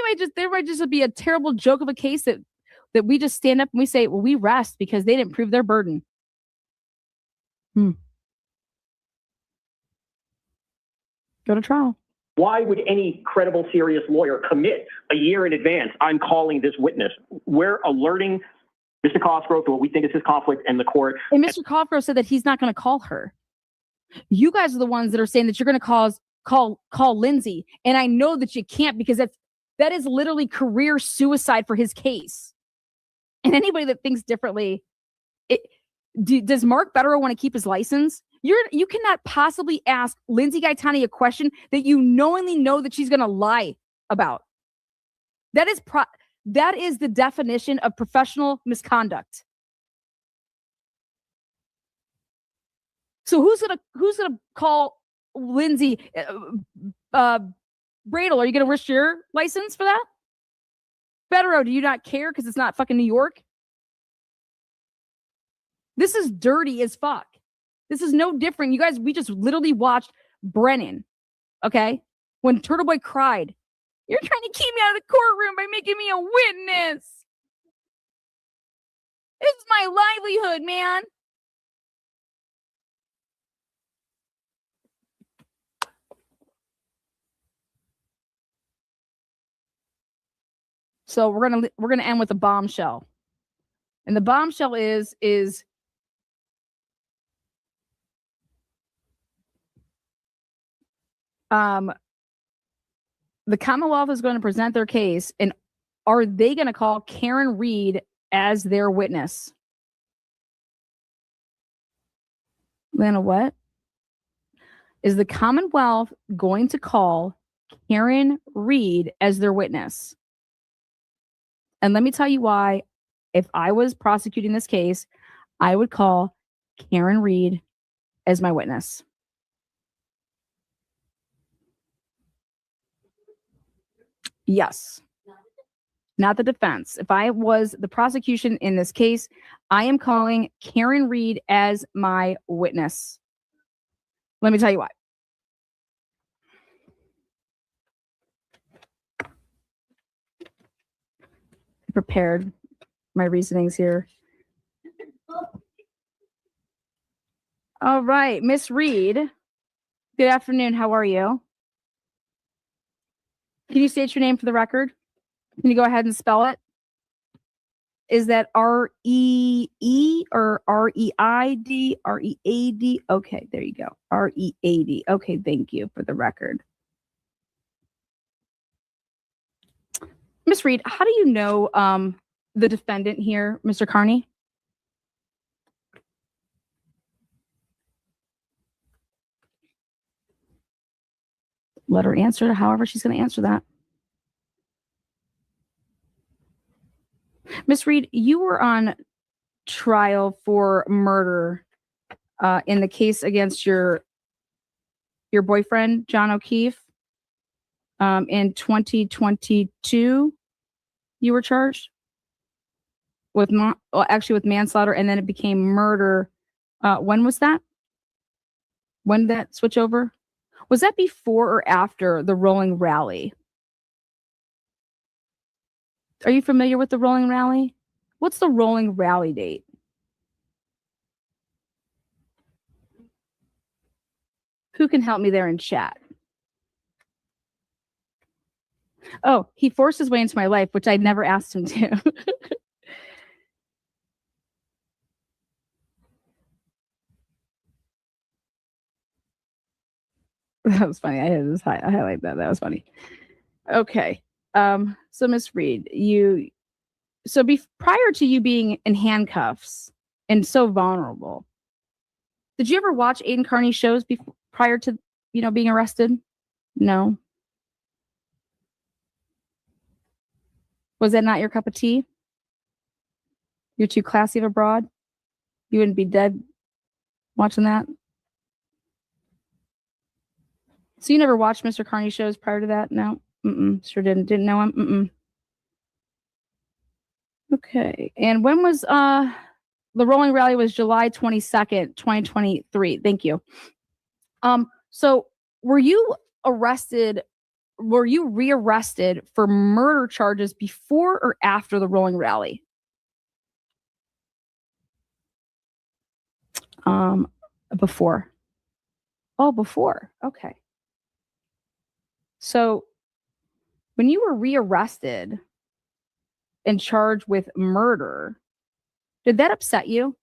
might just be a terrible joke of a case that we just stand up and we say, well, we rest because they didn't prove their burden. Go to trial. Why would any credible, serious lawyer commit a year in advance? I'm calling this witness. We're alerting Mr. Cosgrove to what we think is his conflict in the court. And Mr. Cosgrove said that he's not going to call her. You guys are the ones that are saying that you're going to call Lindsay. And I know that you can't because that is literally career suicide for his case. And anybody that thinks differently, Does Mark Betterow want to keep his license? You cannot possibly ask Lindsay Gaetani a question that you knowingly know that she's going to lie about. That is the definition of professional misconduct. So who's gonna call Lindsay Bradle? Are you gonna risk your license for that? Betterow, do you not care because it's not fucking New York? This is dirty as fuck. This is no different. You guys, we just literally watched Brennan, okay? When Turtleboy cried, you're trying to keep me out of the courtroom by making me a witness. This is my livelihood, man. So we're gonna end with a bombshell, and the bombshell is the Commonwealth is going to present their case, and are they going to call Karen Reed as their witness? Lana, what? Is the Commonwealth going to call Karen Reed as their witness? And let me tell you why. If I was prosecuting this case, I would call Karen Reed as my witness. Yes. Not the defense. If I was the prosecution in this case, I am calling Karen Reed as my witness. Let me tell you why. Prepared my reasonings here. All right, Miss Reed. Good afternoon. How are you? Can you state your name for the record? Can you go ahead and spell it? Is that R-E-E or R-E-I-D? R-E-A-D? Okay, there you go. R-E-A-D. Okay, thank you for the record. Miss Reed, how do you know the defendant here, Mr. Carney? Let her answer however she's going to answer that. Miss Reed, you were on trial for murder in the case against your boyfriend, John O'Keefe. In 2022, you were charged with with manslaughter, and then it became murder. When was that? When did that switch over? Was that before or after the rolling rally? Are you familiar with the rolling rally? What's the rolling rally date? Who can help me there in chat? Oh, he forced his way into my life, which I never asked him to. That was funny. I had to highlight that. That was funny. Okay. So Miss Reed, prior to you being in handcuffs and so vulnerable, did you ever watch Aiden Carney's shows prior to being arrested? No. Was that not your cup of tea? You're too classy of a broad? You wouldn't be dead watching that? So you never watched Mr. Carney's shows prior to that? No? Sure didn't. Didn't know him? Okay. And when was the rolling rally? Was July 22nd, 2023. Thank you. So were you arrested? Were you rearrested for murder charges before or after the rolling rally? Before. Oh, before. Okay. So when you were rearrested and charged with murder, did that upset you?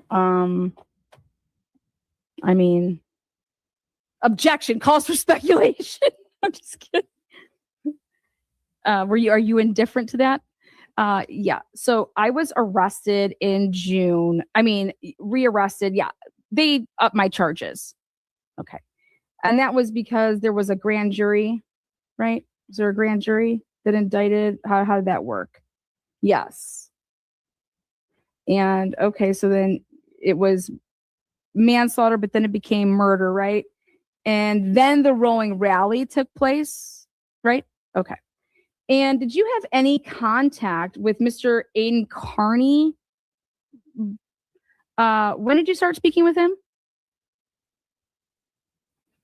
I mean, objection calls for speculation. I'm just kidding. Are you indifferent to that? Yeah. So I was arrested in June. I mean, rearrested. Yeah. They upped my charges. Okay. And that was because there was a grand jury, right? Was there a grand jury that indicted? How did that work? Yes. And okay, so then it was manslaughter, but then it became murder, right? And then the rolling rally took place, right? Okay. And did you have any contact with Mr. Aiden Carney? When did you start speaking with him?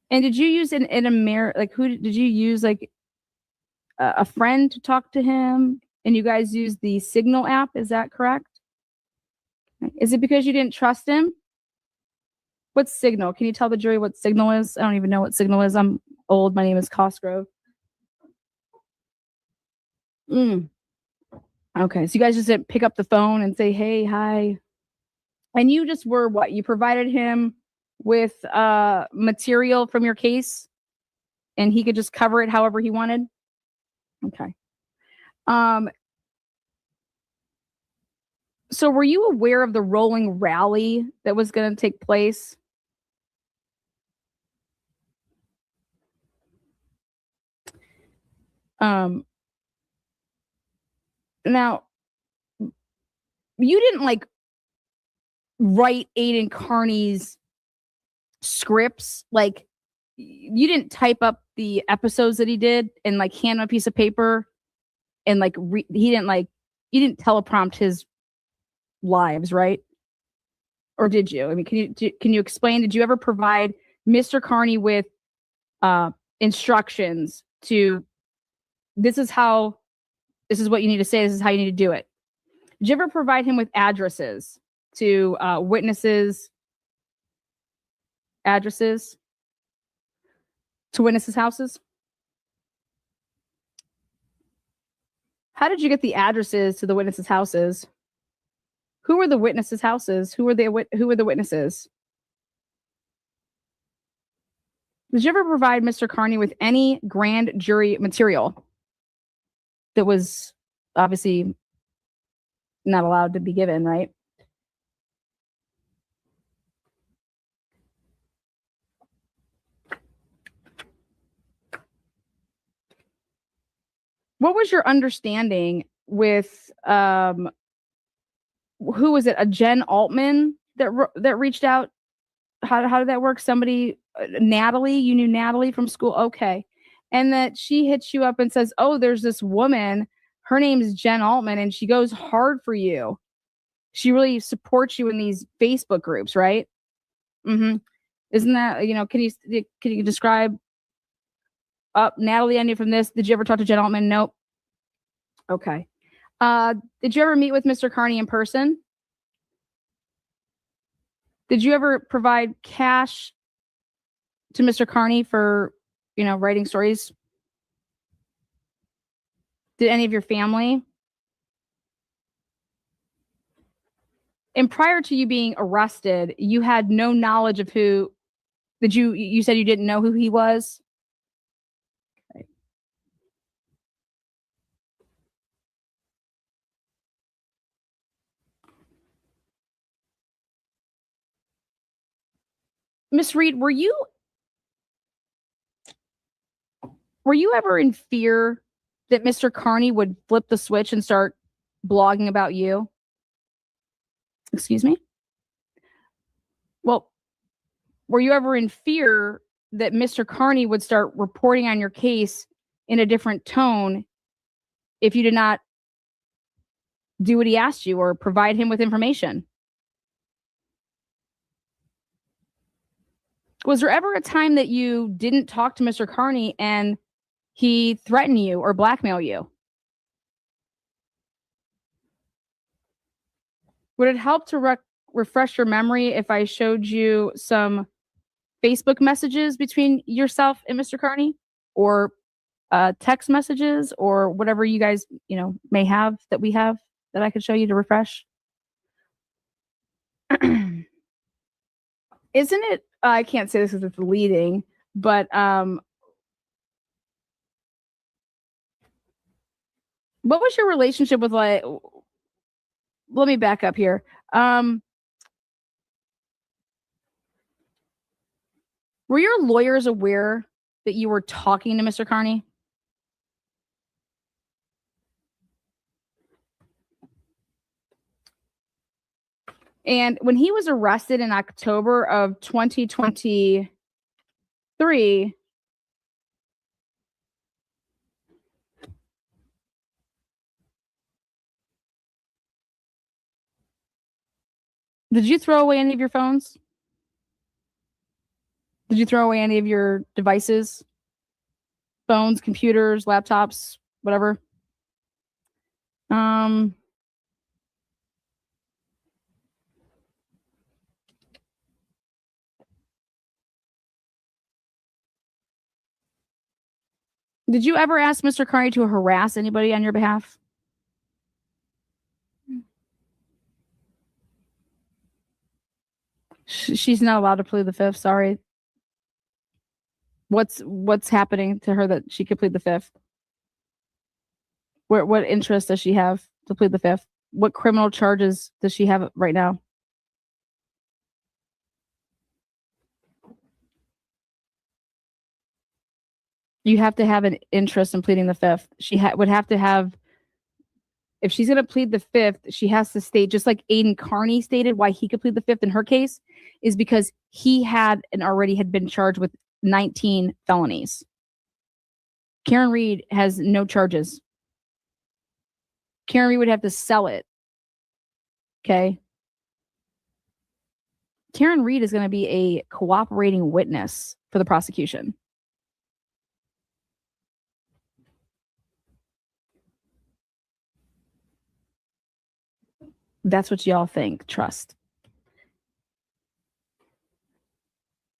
And did you use an like who did you use, like a friend to talk to him? And you guys used the Signal app, is that correct? Is it because you didn't trust him? What's Signal? Can you tell the jury what Signal is? I don't even know what Signal is. I'm old. My name is Cosgrove. Okay, so you guys just didn't pick up the phone and say, hey, hi. And you just were what? You provided him with material from your case and he could just cover it however he wanted? Okay. So were you aware of the rolling rally that was going to take place? Now, you didn't like write Aiden Carney's scripts. Like, you didn't type up the episodes that he did and like hand him a piece of paper and like he didn't like, you didn't teleprompt his lives, right? Or did you? I mean, can you explain? Did you ever provide Mr. Carney with instructions to, this is what you need to say, this is how you need to do it? Did you ever provide him with addresses to witnesses' houses? How did you get the addresses to the witnesses' houses? Who were the witnesses' houses? Who were the witnesses? Did you ever provide Mr. Carney with any grand jury material that was obviously not allowed to be given, right? What was your understanding with who was it? A Jen Altman that reached out? How did that work? Somebody, Natalie, you knew Natalie from school, okay, and that she hits you up and says, "Oh, there's this woman. Her name is Jen Altman, and she goes hard for you. She really supports you in these Facebook groups, right?" Mm-hmm. Isn't that, can you describe? Natalie, I knew from this. Did you ever talk to Jen Altman? Nope. Okay. Did you ever meet with Mr. Carney in person? Did you ever provide cash to Mr. Carney for, writing stories? Did any of your family? And prior to you being arrested, you had no knowledge of who, you said you didn't know who he was? Okay. Miss Reed, were you ever in fear that Mr. Carney would flip the switch and start blogging about you? Excuse me? Well, were you ever in fear that Mr. Carney would start reporting on your case in a different tone if you did not do what he asked you or provide him with information? Was there ever a time that you didn't talk to Mr. Carney and he threatened you or blackmail you? Would it help to refresh your memory if I showed you some Facebook messages between yourself and Mr. Carney, or text messages, or whatever you guys, may have that we have that I could show you to refresh? Isn't it, I can't say this because it's leading, but What was your relationship with, like, let me back up here. Were your lawyers aware that you were talking to Mr. Carney? And when he was arrested in October of 2023, did you throw away any of your phones? Did you throw away any of your devices? Phones, computers, laptops, whatever? Did you ever ask Mr. Carney to harass anybody on your behalf? She's not allowed to plead the fifth. Sorry. What's happening to her that she could plead the fifth? What interest does she have to plead the fifth? What criminal charges does she have right now? You have to have an interest in pleading the fifth. She would have to have, if she's going to plead the fifth, she has to state, just like Aiden Carney stated why he could plead the fifth in her case, is because he had and already had been charged with 19 felonies. Karen Reed has no charges. Karen Reed would have to sell it. Okay. Karen Reed is going to be a cooperating witness for the prosecution. That's what y'all think. Trust.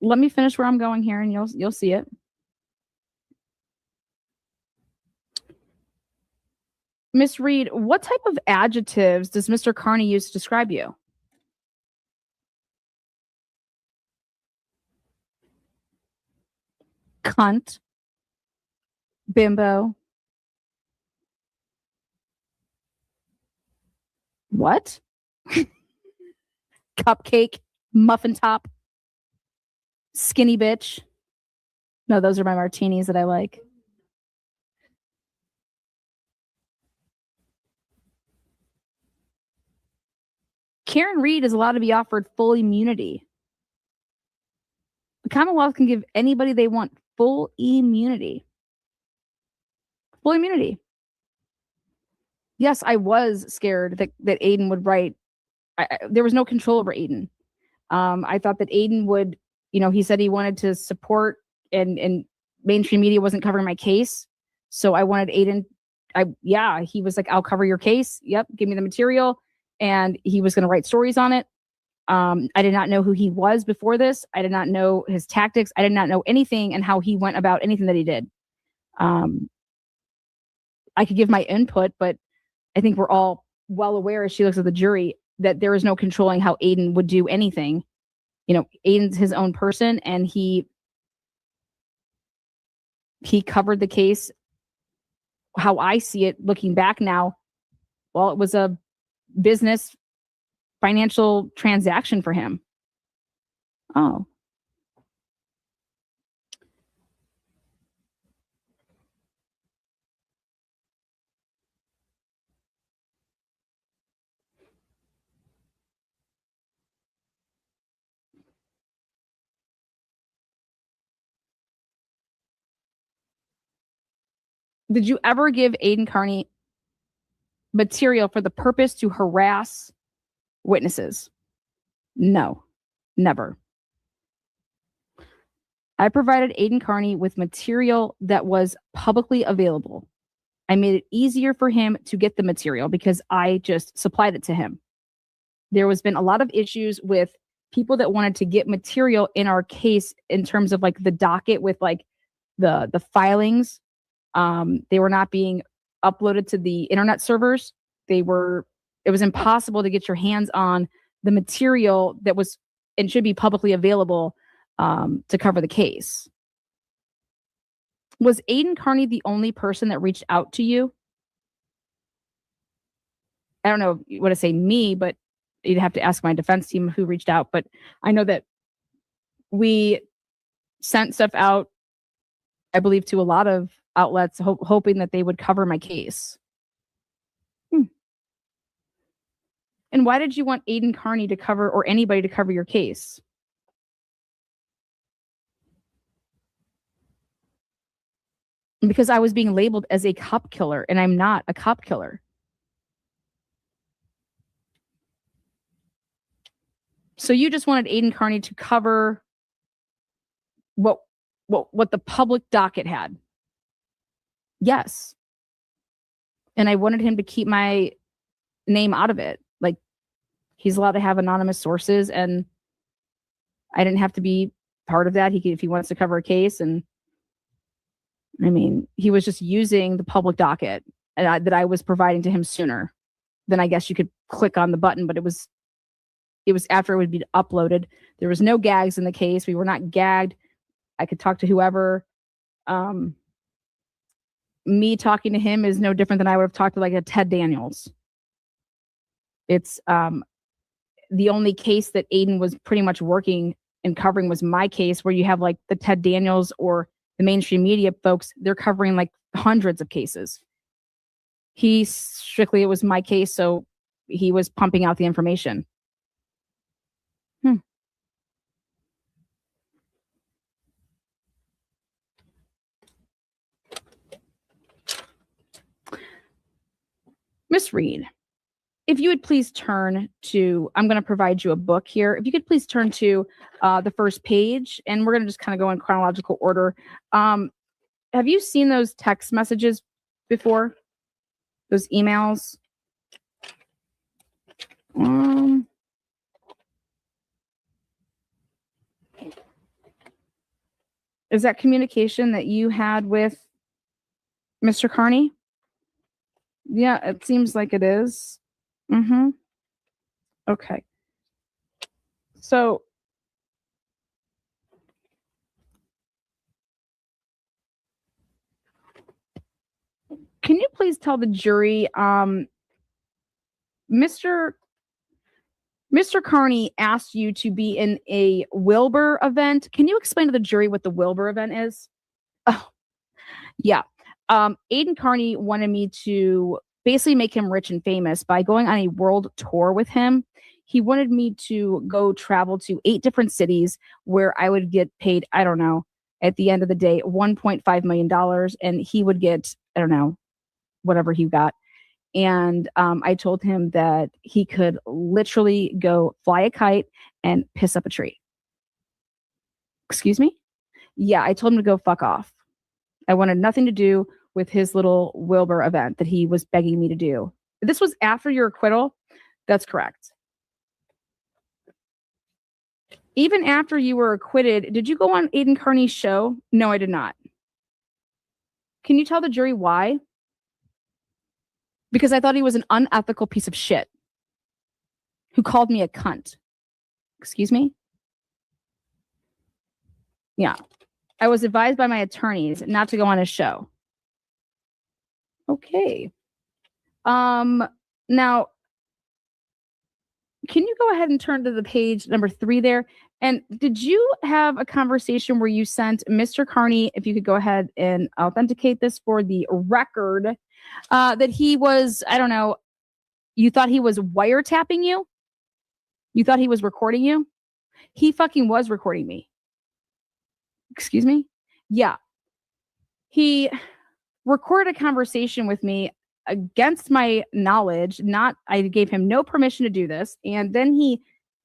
Let me finish where I'm going here and you'll see it. Miss Reed, what type of adjectives does Mr. Carney use to describe you? Cunt. Bimbo. What? Cupcake. Muffin top. Skinny bitch. No, those are my martinis that I like. Karen Reed is allowed to be offered full immunity. The Commonwealth can give anybody they want full immunity. Full immunity. Yes, I was scared that Aiden would write. There was no control over Aiden. I thought that Aiden would, he said he wanted to support and mainstream media wasn't covering my case. So I wanted Aiden. He was like, I'll cover your case. Yep. Give me the material. And he was going to write stories on it. I did not know who he was before this. I did not know his tactics. I did not know anything and how he went about anything that he did. I could give my input, but I think we're all well aware as she looks at the jury that there is no controlling how Aiden would do anything. Aiden's his own person and he covered the case. How I see it looking back now, well, it was a business financial transaction for him. Oh. Did you ever give Aiden Carney material for the purpose to harass witnesses? No, never. I provided Aiden Carney with material that was publicly available. I made it easier for him to get the material because I just supplied it to him. There has been a lot of issues with people that wanted to get material in our case in terms of like the docket with like the filings. They were not being uploaded to the internet servers. It was impossible to get your hands on the material that was and should be publicly available to cover the case. Was Aiden Carney the only person that reached out to you? I don't know what to say me, but you'd have to ask my defense team who reached out. But I know that we sent stuff out, I believe, to a lot of outlets, hoping that they would cover my case. And why did you want Aiden Carney to cover, or anybody to cover your case? Because I was being labeled as a cop killer, and I'm not a cop killer. So you just wanted Aiden Carney to cover what the public docket had. Yes. And I wanted him to keep my name out of it. Like, he's allowed to have anonymous sources, and I didn't have to be part of that. He could, if he wants to cover a case. And I mean, he was just using the public docket that I was providing to him sooner. Then I guess you could click on the button, but it was after it would be uploaded. There was no gags in the case. We were not gagged. I could talk to whoever. Me talking to him is no different than I would have talked to like a Ted Daniels. It's the only case that Aiden was pretty much working and covering was my case, where you have like the Ted Daniels or the mainstream media folks, they're covering like hundreds of cases. He strictly, it was my case, so he was pumping out the information. Miss Reed, if you would please turn to, I'm going to provide you a book here. If you could please turn to the first page, and we're going to just kind of go in chronological order. Have you seen those text messages before? Those emails? Is that communication that you had with Mr. Carney? Yeah, it seems like it is. Okay. So can you please tell the jury, Mr. Carney asked you to be in a Wilbur event. Can you explain to the jury what the Wilbur event is? Oh, yeah. Aiden Carney wanted me to basically make him rich and famous by going on a world tour with him. He wanted me to go travel to 8 different cities where I would get paid, I don't know, at the end of the day, $1.5 million. And he would get, I don't know, whatever he got. And I told him that he could literally go fly a kite and piss up a tree. Excuse me? Yeah, I told him to go fuck off. I wanted nothing to do with his little Wilbur event that he was begging me to do. This was after your acquittal? That's correct. Even after you were acquitted, did you go on Aiden Carney's show? No, I did not. Can you tell the jury why? Because I thought he was an unethical piece of shit who called me a cunt. Excuse me? Yeah. I was advised by my attorneys not to go on his show. Okay. Now, can you go ahead and turn to the page number 3 there? And did you have a conversation where you sent Mr. Carney, if you could go ahead and authenticate this for the record, that he was, I don't know, you thought he was wiretapping you? You thought he was recording you? He fucking was recording me. Excuse me? Yeah. He recorded a conversation with me against my knowledge. I gave him no permission to do this. And then he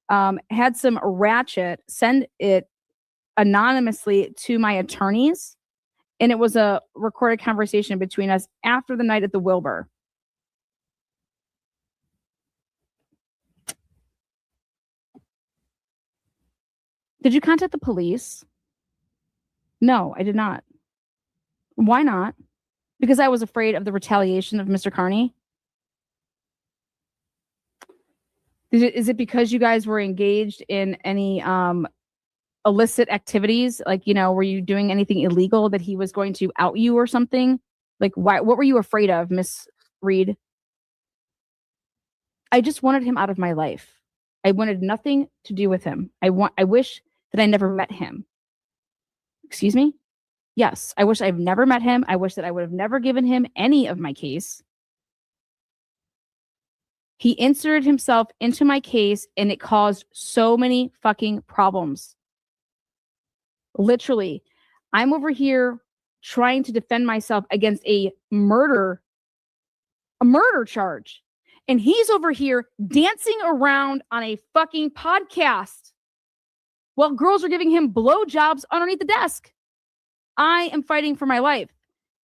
had some ratchet send it anonymously to my attorneys. And it was a recorded conversation between us after the night at the Wilbur. Did you contact the police? No, I did not. Why not? Because I was afraid of the retaliation of Mr. Carney? Is it because you guys were engaged in any illicit activities? Like, were you doing anything illegal that he was going to out you or something? Like, why? What were you afraid of, Miss Reed? I just wanted him out of my life. I wanted nothing to do with him. I wish that I never met him. Excuse me? Yes, I wish I've never met him. I wish that I would have never given him any of my case. He inserted himself into my case and it caused so many fucking problems. Literally, I'm over here trying to defend myself against a murder charge. And he's over here dancing around on a fucking podcast while girls are giving him blowjobs underneath the desk. I am fighting for my life.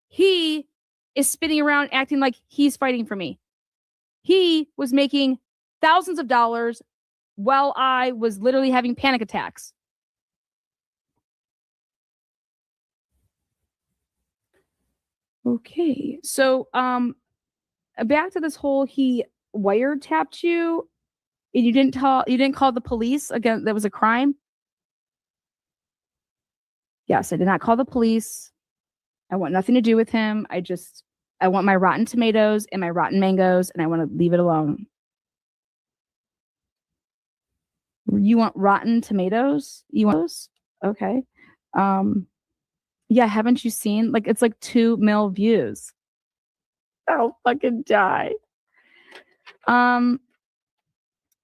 He is spinning around acting like he's fighting for me. He was making thousands of dollars while I was literally having panic attacks. Okay, so back to this whole he wiretapped you and you didn't call the police again. That was a crime. Yes, I did not call the police. I want nothing to do with him. I want my rotten tomatoes and my rotten mangoes, and I want to leave it alone. You want rotten tomatoes? You want those? Okay. Yeah, haven't you seen? Like, it's like 2 mil views. I'll fucking die.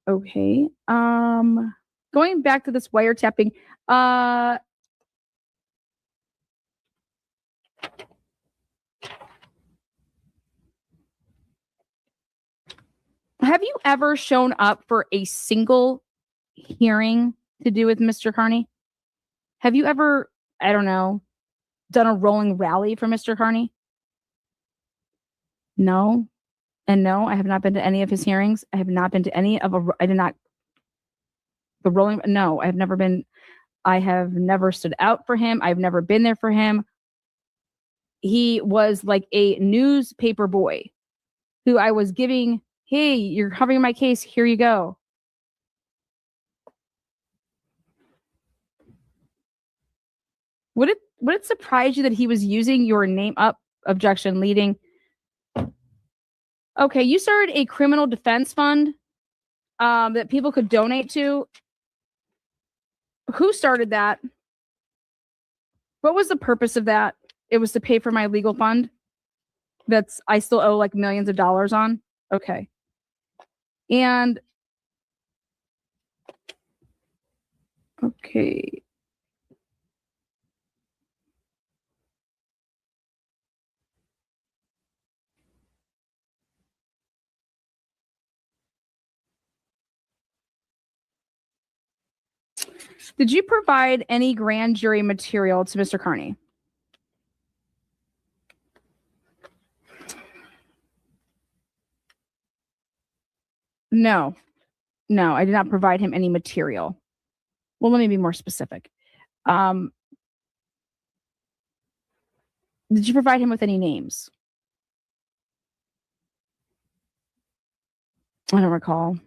Okay. Going back to this wiretapping, have you ever shown up for a single hearing to do with Mr. Carney? Have you ever, I don't know, done a rolling rally for Mr. Carney? No. And no, I have not been to any of his hearings. I have not been to any of no, I have never stood out for him. I've never been there for him. He was like a newspaper boy who I was giving, hey, you're covering my case. Here you go. Would it surprise you that he was using your name up? Objection leading. Okay, you started a criminal defense fund that people could donate to. Who started that? What was the purpose of that? It was to pay for my legal fund I still owe like millions of dollars on. Okay. And okay. Did you provide any grand jury material to Mr. Carney? No, I did not provide him any material. Well, let me be more specific. Did you provide him with any names? I don't recall.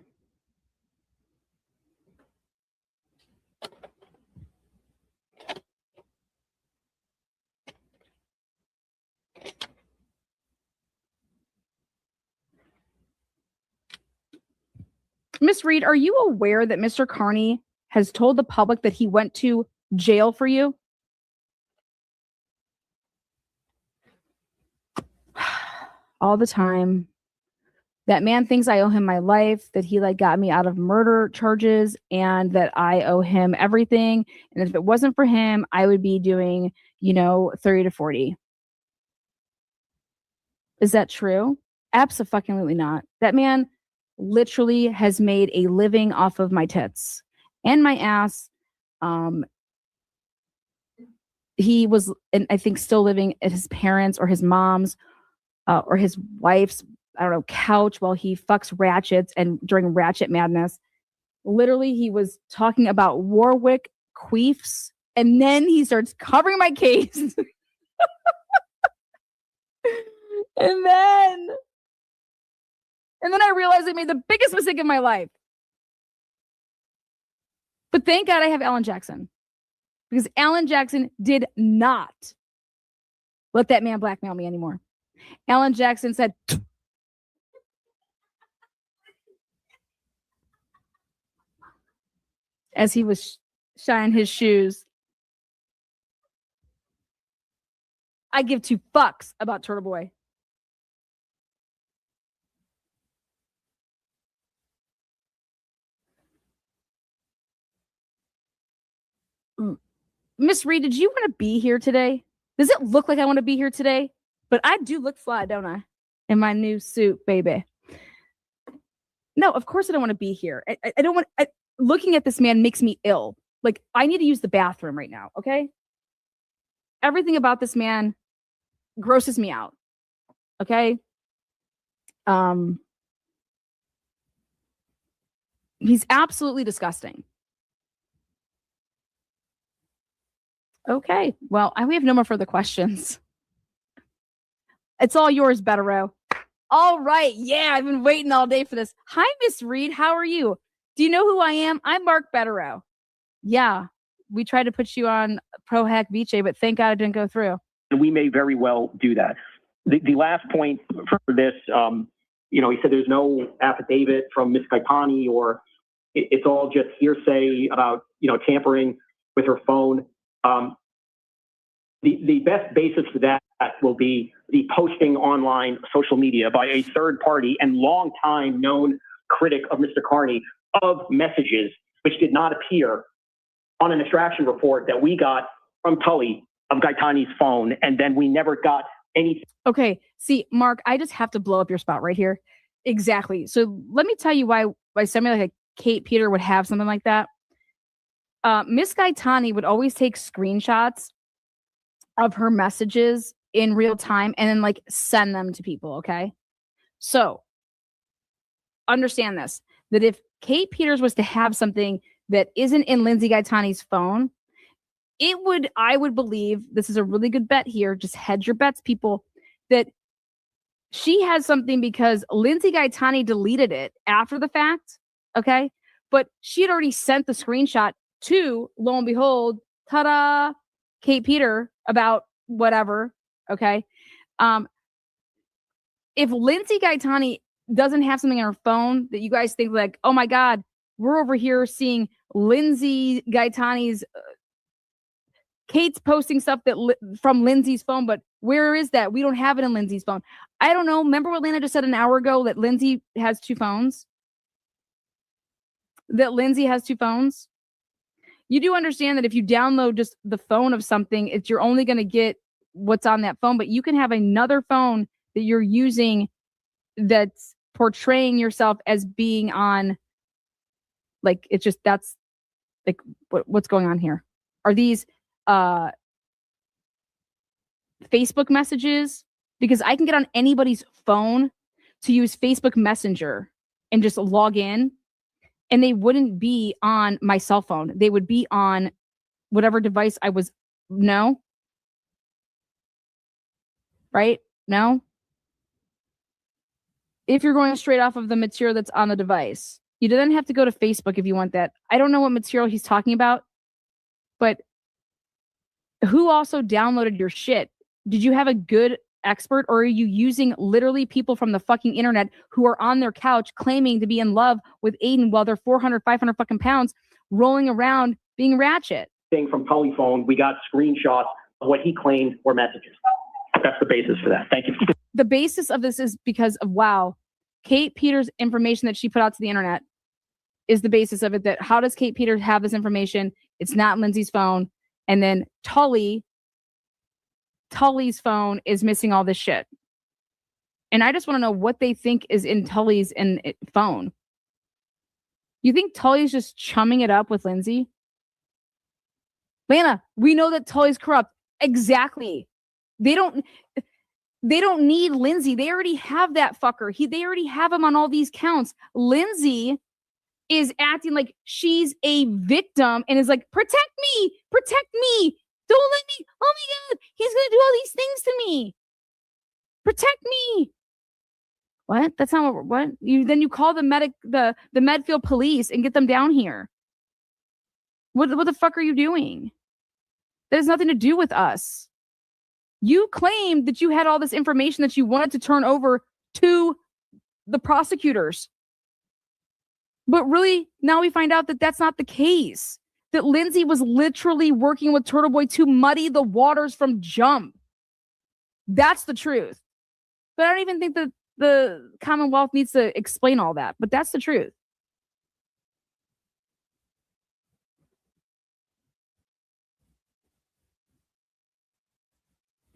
Miss Reed, are you aware that Mr. Carney has told the public that he went to jail for you? All the time. That man thinks I owe him my life, that he like got me out of murder charges, and that I owe him everything. And if it wasn't for him, I would be doing, 30 to 40. Is that true? Absolutely not. That man literally has made a living off of my tits and my ass. He was, and I think, still living at his parents' or his mom's or his wife's, I don't know, couch while he fucks ratchets and during ratchet madness. Literally, he was talking about Warwick queefs, and then he starts covering my case. and then I realized I made the biggest mistake of my life. But thank God I have Alan Jackson. Because Alan Jackson did not let that man blackmail me anymore. Alan Jackson said, as he was shining his shoes. I give 2 fucks about Turtleboy. Miss Reed, did you want to be here today? Does it look like I want to be here today? But I do look fly, don't I? In my new suit, baby. No, of course I don't want to be here. I don't want... looking at this man makes me ill. Like, I need to use the bathroom right now, okay? Everything about this man grosses me out, okay? He's absolutely disgusting. Okay, well, we have no more further questions. It's all yours, Bettero. All right, yeah, I've been waiting all day for this. Hi, Miss Reed, how are you? Do you know who I am? I'm Mark Bettero. Yeah, we tried to put you on Pro Hack Vice, but thank God it didn't go through. And we may very well do that. The last point for this, he said there's no affidavit from Ms. Gaetani, or it's all just hearsay about, tampering with her phone. The best basis for that will be the posting online social media by a third party and longtime known critic of Mr. Carney of messages which did not appear on an extraction report that we got from Tully of Gaetani's phone, and then we never got anything. Okay, see, Mark, I just have to blow up your spot right here. Exactly. So let me tell you why somebody like a Kate Peter would have something like that. Miss Gaetani would always take screenshots of her messages in real time and then like send them to people, okay? So understand this, that if Kate Peters was to have something that isn't in Lindsay Gaetani's phone, I would believe, this is a really good bet here, just hedge your bets, people, that she has something because Lindsay Gaetani deleted it after the fact, okay? But she had already sent the screenshot to, lo and behold, ta-da, Kate Peter about whatever, okay? If Lindsay Gaetani doesn't have something on her phone that you guys think like, oh my God, we're over here seeing Lindsay Gaetani's, Kate's posting stuff from Lindsay's phone, but where is that? We don't have it in Lindsay's phone. I don't know. Remember what Lana just said an hour ago, that Lindsay has 2 phones? That Lindsay has 2 phones? You do understand that if you download just the phone of something, you're only going to get what's on that phone, but you can have another phone that you're using that's portraying yourself as being on, like, it's just, that's like, what's going on here? Are these Facebook messages? Because I can get on anybody's phone to use Facebook Messenger and just log in, and they wouldn't be on my cell phone. They would be on whatever device I was. No? Right? No? If you're going straight off of the material that's on the device, you then have to go to Facebook if you want that. I don't know what material he's talking about, but who also downloaded your shit? Did you have a good expert, or are you using literally people from the fucking internet who are on their couch claiming to be in love with Aiden while they're 400, 500 fucking pounds rolling around being ratchet? Thing from Tully phone, we got screenshots of what he claimed were messages. That's the basis for that. Thank you. The basis of this is because of, wow, Kate Peters' information that she put out to the internet is the basis of it. That how does Kate Peters have this information? It's not Lindsay's phone. And then Tully's phone is missing all this shit. And I just want to know what they think is in Tully's phone. You think Tully's just chumming it up with Lindsay? Lana, we know that Tully's corrupt. Exactly. They don't need Lindsay. They already have that fucker. They already have him on all these counts. Lindsay is acting like she's a victim and is like, protect me, don't let me, oh my God, he's gonna do all these things to me, protect me. What? That's not what you call the Medfield police and get them down here. What the fuck are you doing? That has nothing to do with us. You claimed that you had all this information that you wanted to turn over to the prosecutors. But really, now we find out that that's not the case. That Lindsay was literally working with Turtleboy to muddy the waters from jump. That's the truth. But I don't even think that the Commonwealth needs to explain all that. But that's the truth.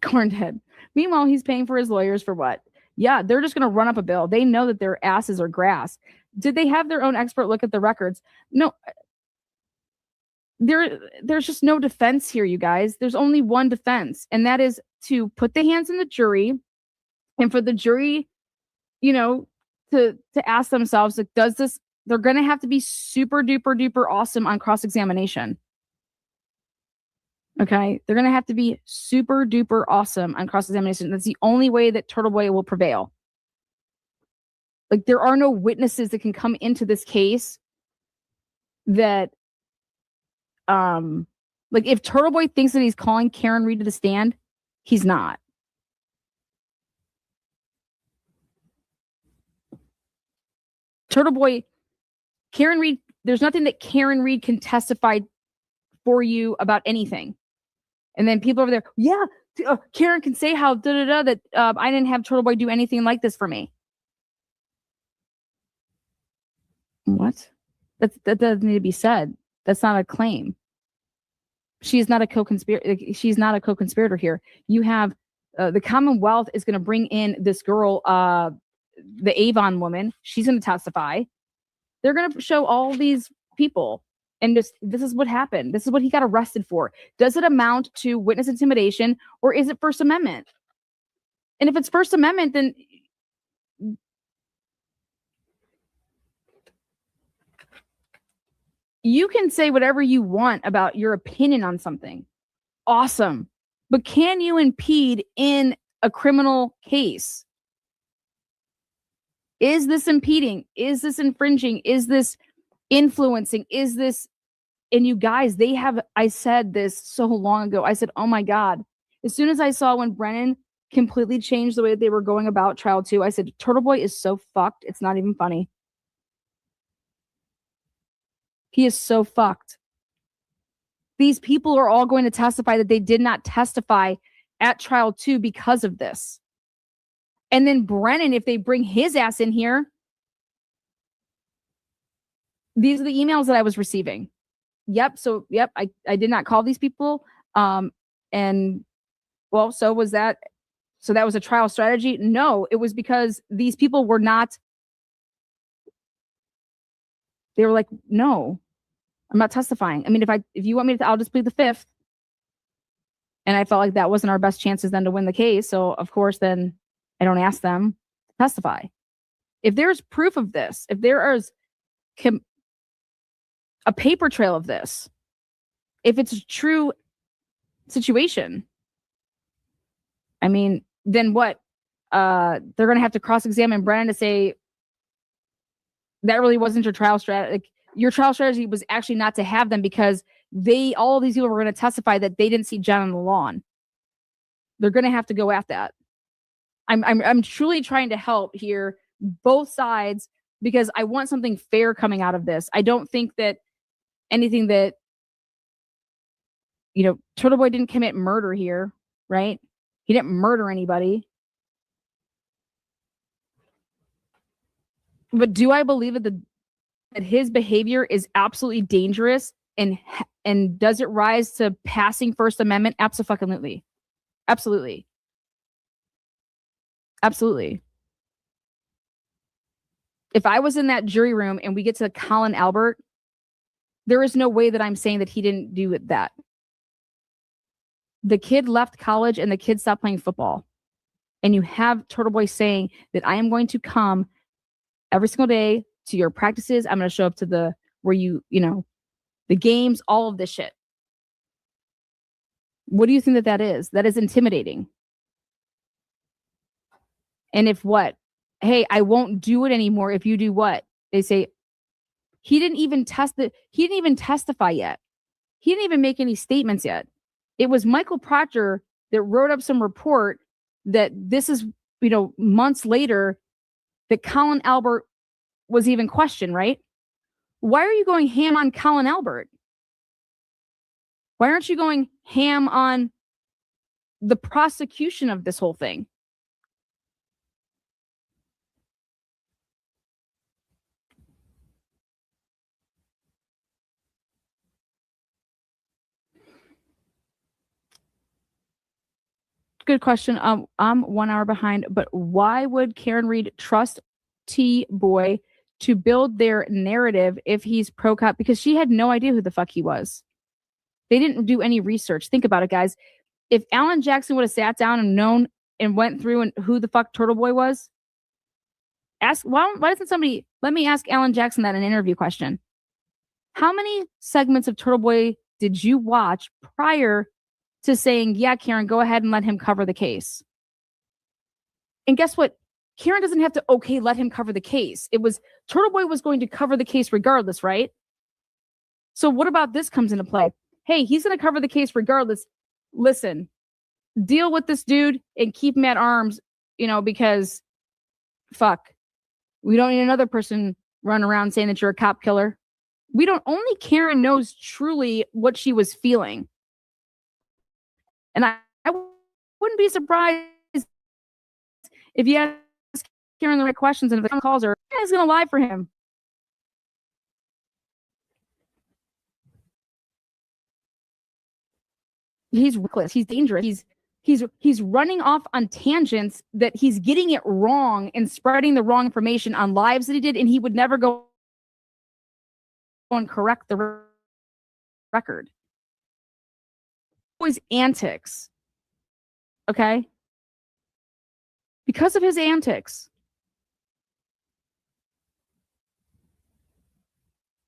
Cornhead. Meanwhile, he's paying for his lawyers for what? Yeah, they're just going to run up a bill. They know that their asses are grass. Did they have their own expert look at the records? No. There's just no defense here, you guys. There's only one defense, and that is to put the hands in the jury, and for the jury, to ask themselves, like, does this? They're going to have to be super duper duper awesome on cross-examination. Okay, they're going to have to be super duper awesome on cross-examination. That's the only way that Turtleboy will prevail. Like, there are no witnesses that can come into this case that, like, if Turtleboy thinks that he's calling Karen Reed to the stand, he's not. Turtleboy, Karen Reed, there's nothing that Karen Reed can testify for you about anything. And then people over there, yeah, Karen can say how that I didn't have Turtleboy do anything like this for me. What? That doesn't need to be said. That's not a claim. She's not a co-conspirator. She's not a co-conspirator here. You have the Commonwealth is going to bring in this girl, the Avon woman. She's going to testify. They're going to show all these people. And this is what happened. This is what he got arrested for. Does it amount to witness intimidation, or is it First Amendment? And if it's First Amendment, then you can say whatever you want about your opinion on something. Awesome. But can you impede in a criminal case? Is this impeding? Is this infringing? Is this influencing? Is this? And you guys, I said this so long ago. I said, oh my God. As soon as I saw when Brennan completely changed the way that they were going about trial 2, I said, Turtleboy is so fucked. It's not even funny. He is so fucked. These people are all going to testify that they did not testify at trial 2 because of this. And then Brennan, if they bring his ass in here, these are the emails that I was receiving. Yep. I did not call these people. And well, so was that. So that was a trial strategy? No, it was because these people were not. They were like, no, I'm not testifying. I mean, if you want me to, I'll just plead the 5th. And I felt like that wasn't our best chances then to win the case. So of course, then I don't ask them to testify. If there's proof of this, if there is a paper trail of this, if it's a true situation, I mean, then what? They're going to have to cross-examine Brennan to say that really wasn't your trial strategy. Like, your trial strategy was actually not to have them because all of these people were going to testify that they didn't see Jen on the lawn. They're going to have to go at that. I'm truly trying to help here, both sides, because I want something fair coming out of this. I don't think that anything that, Turtleboy didn't commit murder here, right? He didn't murder anybody. But do I believe that his behavior is absolutely dangerous and does it rise to passing First Amendment? Absolutely. Absolutely. Absolutely. If I was in that jury room and we get to Colin Albert, there is no way that I'm saying that he didn't do that. The kid left college and the kid stopped playing football. And you have Turtleboy saying that I am going to come every single day to your practices. I'm going to show up to the games, all of this shit. What do you think that is? That is intimidating. And if what? Hey, I won't do it anymore if you do what? They say, he didn't even testify yet. He didn't even make any statements yet. It was Michael Proctor that wrote up some report that this is, months later that Colin Albert was even questioned, right? Why are you going ham on Colin Albert? Why aren't you going ham on the prosecution of this whole thing? Good question. I'm 1 hour behind, but why would Karen Reed trust T-Boy to build their narrative if he's pro-cop? Because she had no idea who the fuck he was. They didn't do any research. Think about it, guys. If Alan Jackson would have sat down and known and went through and who the fuck Turtleboy was, why doesn't somebody, let me ask Alan Jackson that in an interview question. How many segments of Turtleboy did you watch prior to saying, yeah, Karen, go ahead and let him cover the case? And guess what? Karen doesn't have to, okay, let him cover the case. It was, Turtleboy was going to cover the case regardless, right? So what about this comes into play? Hey, he's going to cover the case regardless. Listen, deal with this dude and keep him at arms, because fuck, we don't need another person running around saying that you're a cop killer. Only Karen knows truly what she was feeling. And I wouldn't be surprised if you ask Karen the right questions and if the calls her, he's going to lie for him. He's reckless. He's dangerous. He's running off on tangents that he's getting it wrong and spreading the wrong information on lives that he did, and he would never go and correct the record. His antics, okay? Because of his antics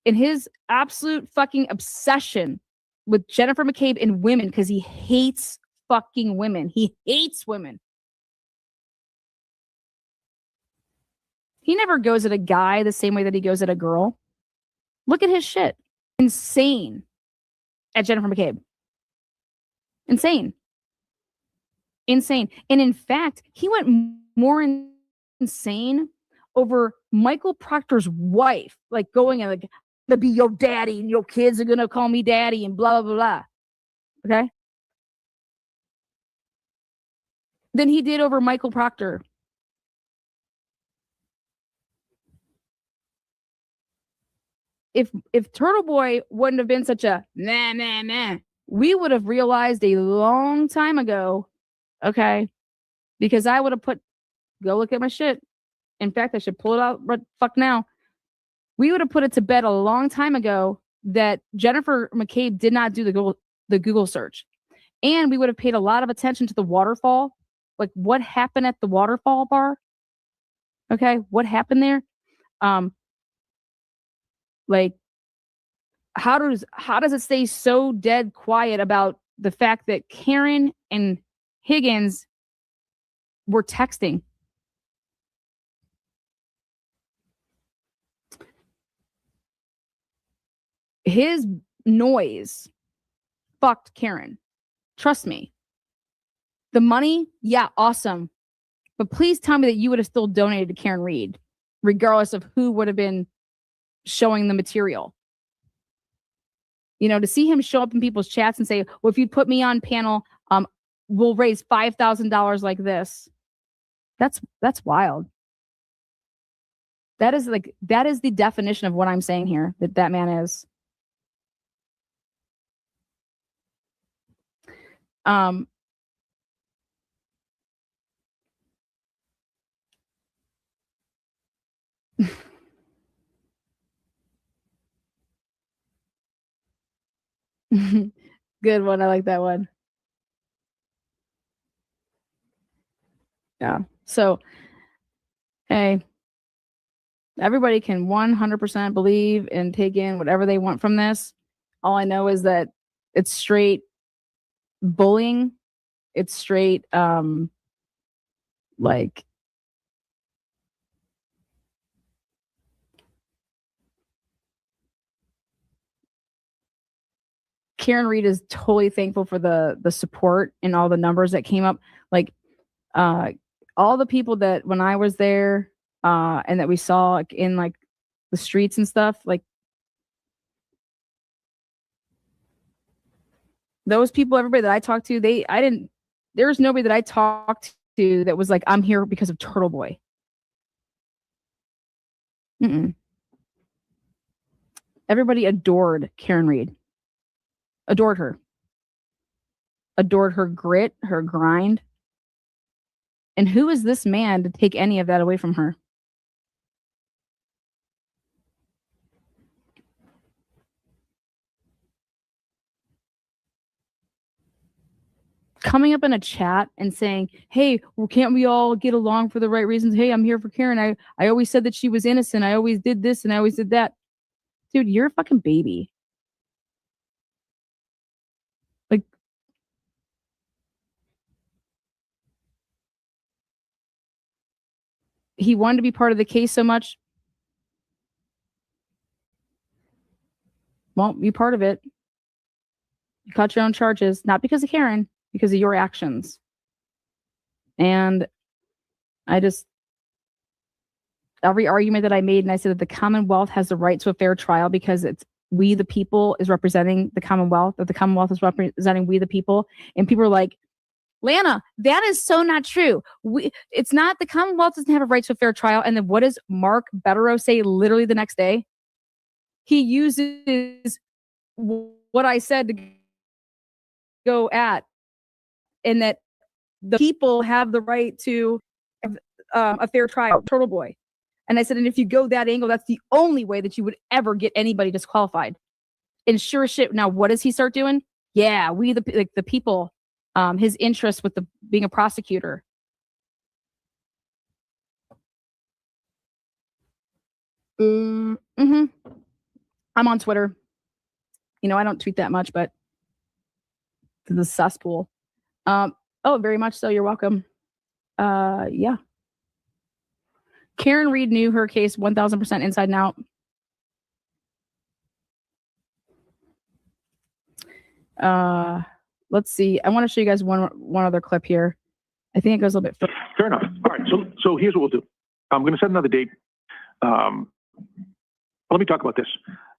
and his absolute fucking obsession with Jennifer McCabe and women, because he hates fucking women. He hates women. He never goes at a guy the same way that he goes at a girl. Look at his shit. Insane at Jennifer McCabe. Insane. And in fact, he went more insane over Michael Proctor's wife, like going and like, to be your daddy and your kids are going to call me daddy and blah, blah, blah. Okay? Than he did over Michael Proctor. If Turtleboy wouldn't have been such a nah, we would have realized a long time ago, okay? Because I would have go look at my shit. In fact, I should pull it out right fuck now. We would have put it to bed a long time ago that Jennifer McCabe did not do the Google search. And we would have paid a lot of attention to the waterfall. Like what happened at the waterfall bar? Okay, what happened there? Like how does it stay so dead quiet about the fact that Karen and Higgins were texting? His noise fucked Karen. Trust me. The money, yeah, awesome. But please tell me that you would have still donated to Karen Reed, regardless of who would have been showing the material. To see him show up in people's chats and say, well, if you put me on panel, we'll raise $5,000 like this. That's wild. That is the definition of what I'm saying here, that man is. Good one. I like that one. Yeah. So, hey, everybody can 100% believe and take in whatever they want from this. All I know is that it's straight bullying. It's straight, like, Karen Reed is totally thankful for the support and all the numbers that came up. Like, all the people that when I was there, and that we saw like, in like the streets and stuff, like Those people, everybody that I talked to, there was nobody that I talked to that was like, I'm here because of Turtleboy. Mm-mm. Everybody adored Karen Reed. Adored her. Adored her grit, her grind. And who is this man to take any of that away from her? Coming up in a chat and saying, hey, well, can't we all get along for the right reasons? Hey, I'm here for Karen. I always said that she was innocent. I always did this and I always did that. Dude, you're a fucking baby. Like, he wanted to be part of the case so much. Won't be part of it. You caught your own charges, not because of Karen, because of your actions. And every argument that I made, and I said that the Commonwealth has the right to a fair trial because it's we the people is representing the Commonwealth, that the Commonwealth is representing we the people. And people are like, Lana, that is so not true. It's not, the Commonwealth doesn't have a right to a fair trial. And then what does Mark Betterow say literally the next day? He uses what I said to go at, and that the people have the right to a fair trial, Turtleboy. And I said, and if you go that angle, that's the only way that you would ever get anybody disqualified. And sure as shit, now what does he start doing? Yeah, we the people, his interest with being a prosecutor. Mm-hmm. I'm on Twitter. You know, I don't tweet that much, but the cesspool. Oh, very much so. You're welcome. Yeah. Karen Reed knew her case 1000% inside and out. Let's see. I want to show you guys one other clip here. I think it goes a little bit further. Fair enough. All right. So here's what we'll do. I'm going to set another date. Let me talk about this.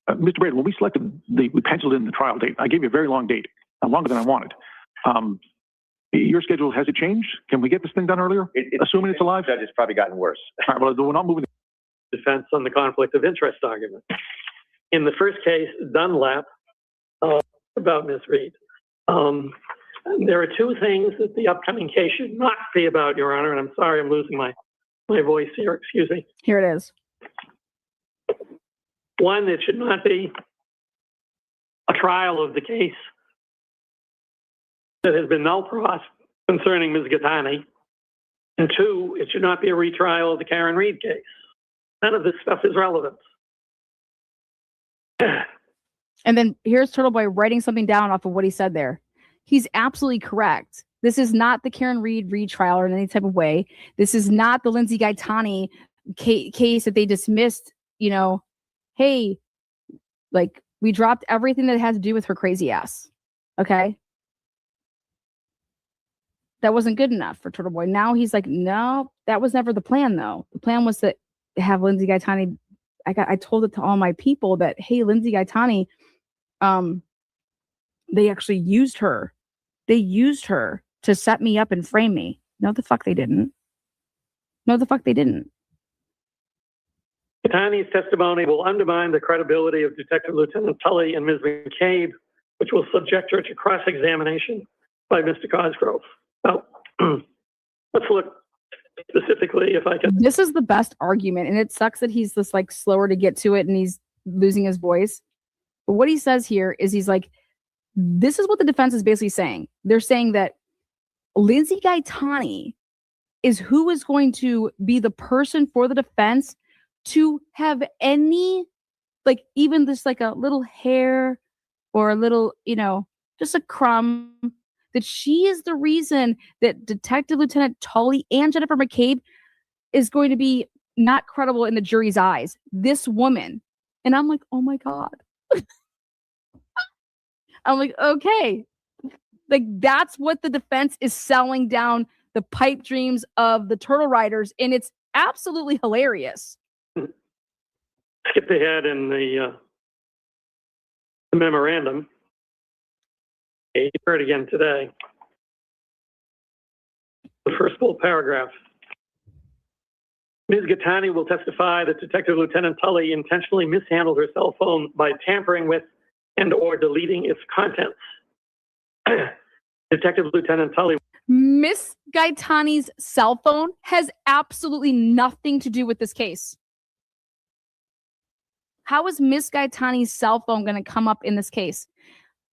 Mr. Braden, when we penciled in the trial date, I gave you a very long date, longer than I wanted. Your schedule, has it changed? Can we get this thing done earlier? Assuming it's alive? It's probably gotten worse. All right, well, we're not moving. Defense on the conflict of interest argument. In the first case, Dunlap, about Ms. Reed, there are two things that the upcoming case should not be about, Your Honor, and I'm sorry I'm losing my voice here, excuse me. Here it is. One, it should not be a trial of the case that has been null pros concerning Ms. Gattani. And two, it should not be a retrial of the Karen Reed case. None of this stuff is relevant. And then here's Turtleboy writing something down off of what he said there. He's absolutely correct. This is not the Karen Reed retrial or in any type of way. This is not the Lindsay Gaetani case that they dismissed, you know, hey, like we dropped everything that had to do with her crazy ass. Okay. That wasn't good enough for Turtleboy. Now he's like, no, that was never the plan though. The plan was to have Lindsay Gaetani. I told it to all my people that, hey, Lindsay Gaetani, they actually used her. They used her to set me up and frame me. No, the fuck they didn't. No, the fuck they didn't. Gaetani's testimony will undermine the credibility of Detective Lieutenant Tully and Ms. McCabe, which will subject her to cross-examination by Mr. Cosgrove. Well, let's look specifically, if I can. This is the best argument, and it sucks that he's this like slower to get to it and he's losing his voice. But what he says here is he's like, this is what the defense is basically saying. They're saying that Lindsay Gaetani is who is going to be the person for the defense to have any, like even this like a little hair or a little, you know, just a crumb, that she is the reason that Detective Lieutenant Tully and Jennifer McCabe is going to be not credible in the jury's eyes. This woman. And I'm like, oh my God. I'm like, okay. Like that's what the defense is selling down the pipe dreams of the Turtle Riders. And it's absolutely hilarious. Skipped ahead in the memorandum. You heard again today. The first full paragraph. Ms. Gattani will testify that Detective Lieutenant Tully intentionally mishandled her cell phone by tampering with and or deleting its contents. Detective Lieutenant Tully. Miss Gaetani's cell phone has absolutely nothing to do with this case. How is Miss Gaetani's cell phone going to come up in this case?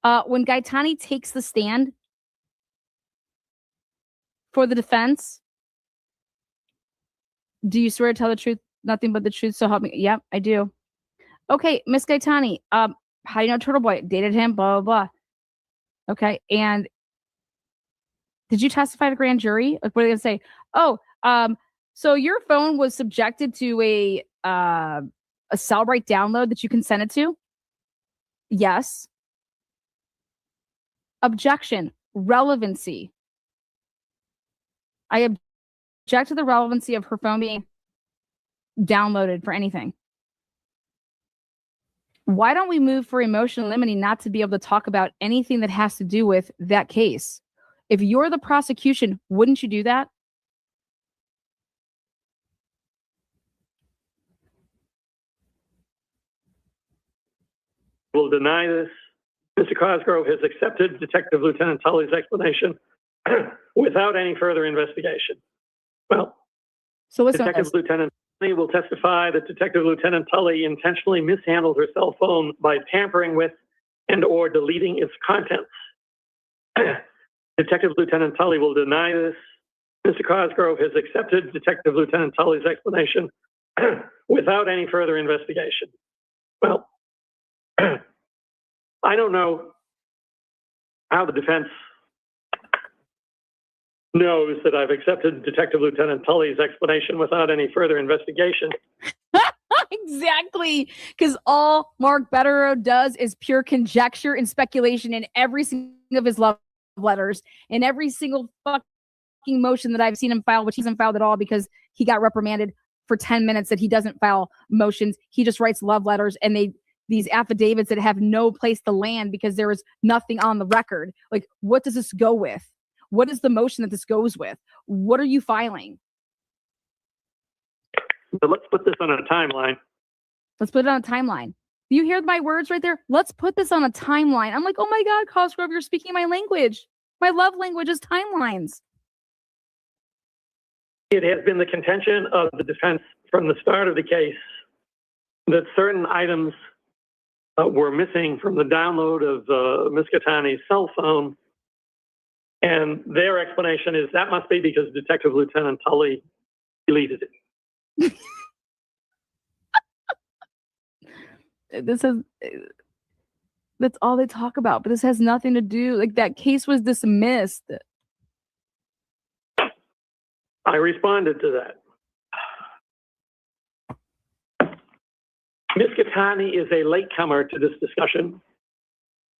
When Gaetani takes the stand for the defense, do you swear to tell the truth, nothing but the truth, so help me? Yep, I do. Okay, Miss Gaetani, how do you know Turtleboy? Dated him, blah, blah, blah. Okay, and did you testify to grand jury? Like, what are they gonna say? Oh, so your phone was subjected to a Cellbrite download that you consented to? Yes. Objection. Relevancy. I object to the relevancy of her phone being downloaded for anything. Why don't we move for emotion limiting not to be able to talk about anything that has to do with that case? If you're the prosecution, wouldn't you do that? Will deny this. Mr. Cosgrove has accepted Detective Lieutenant Tully's explanation without any further investigation. Well, so listen, Detective Lieutenant Tully will testify that Detective Lieutenant Tully intentionally mishandled her cell phone by tampering with and or deleting its contents. Detective Lieutenant Tully will deny this. Mr. Cosgrove has accepted Detective Lieutenant Tully's explanation without any further investigation. Well, I don't know how the defense knows that I've accepted Detective Lieutenant Tully's explanation without any further investigation. Exactly, because all Mark Betterow does is pure conjecture and speculation in every single of his love letters, in every single fucking motion that I've seen him file, which he hasn't filed at all because he got reprimanded for 10 minutes that he doesn't file motions. He just writes love letters, and these affidavits that have no place to land because there is nothing on the record. Like, what does this go with? What is the motion that this goes with? What are you filing? But let's put this on a timeline. Let's put it on a timeline. You hear my words right there? Let's put this on a timeline. I'm like, oh my God, Cosgrove, you're speaking my language. My love language is timelines. It has been the contention of the defense from the start of the case that certain items were missing from the download of Ms. Gattani's cell phone. And their explanation is that must be because Detective Lieutenant Tully deleted it. That's all they talk about, but this has nothing to do, like, that case was dismissed. I responded to that. Ms. Gattani is a latecomer to this discussion.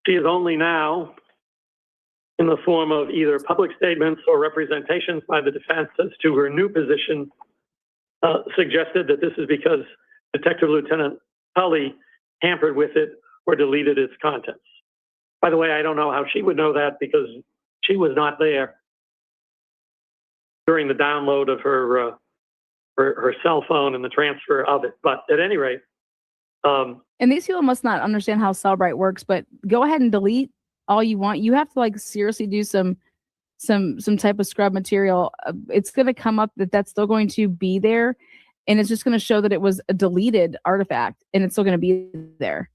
She is only now, in the form of either public statements or representations by the defense as to her new position, suggested that this is because Detective Lieutenant Tully tampered with it or deleted its contents. By the way, I don't know how she would know that because she was not there during the download of her cell phone and the transfer of it. But at any rate, and these people must not understand how Cellbrite works. But go ahead and delete all you want. You have to, like, seriously do some type of scrub material. It's going to come up that that's still going to be there, and it's just going to show that it was a deleted artifact, and it's still going to be there.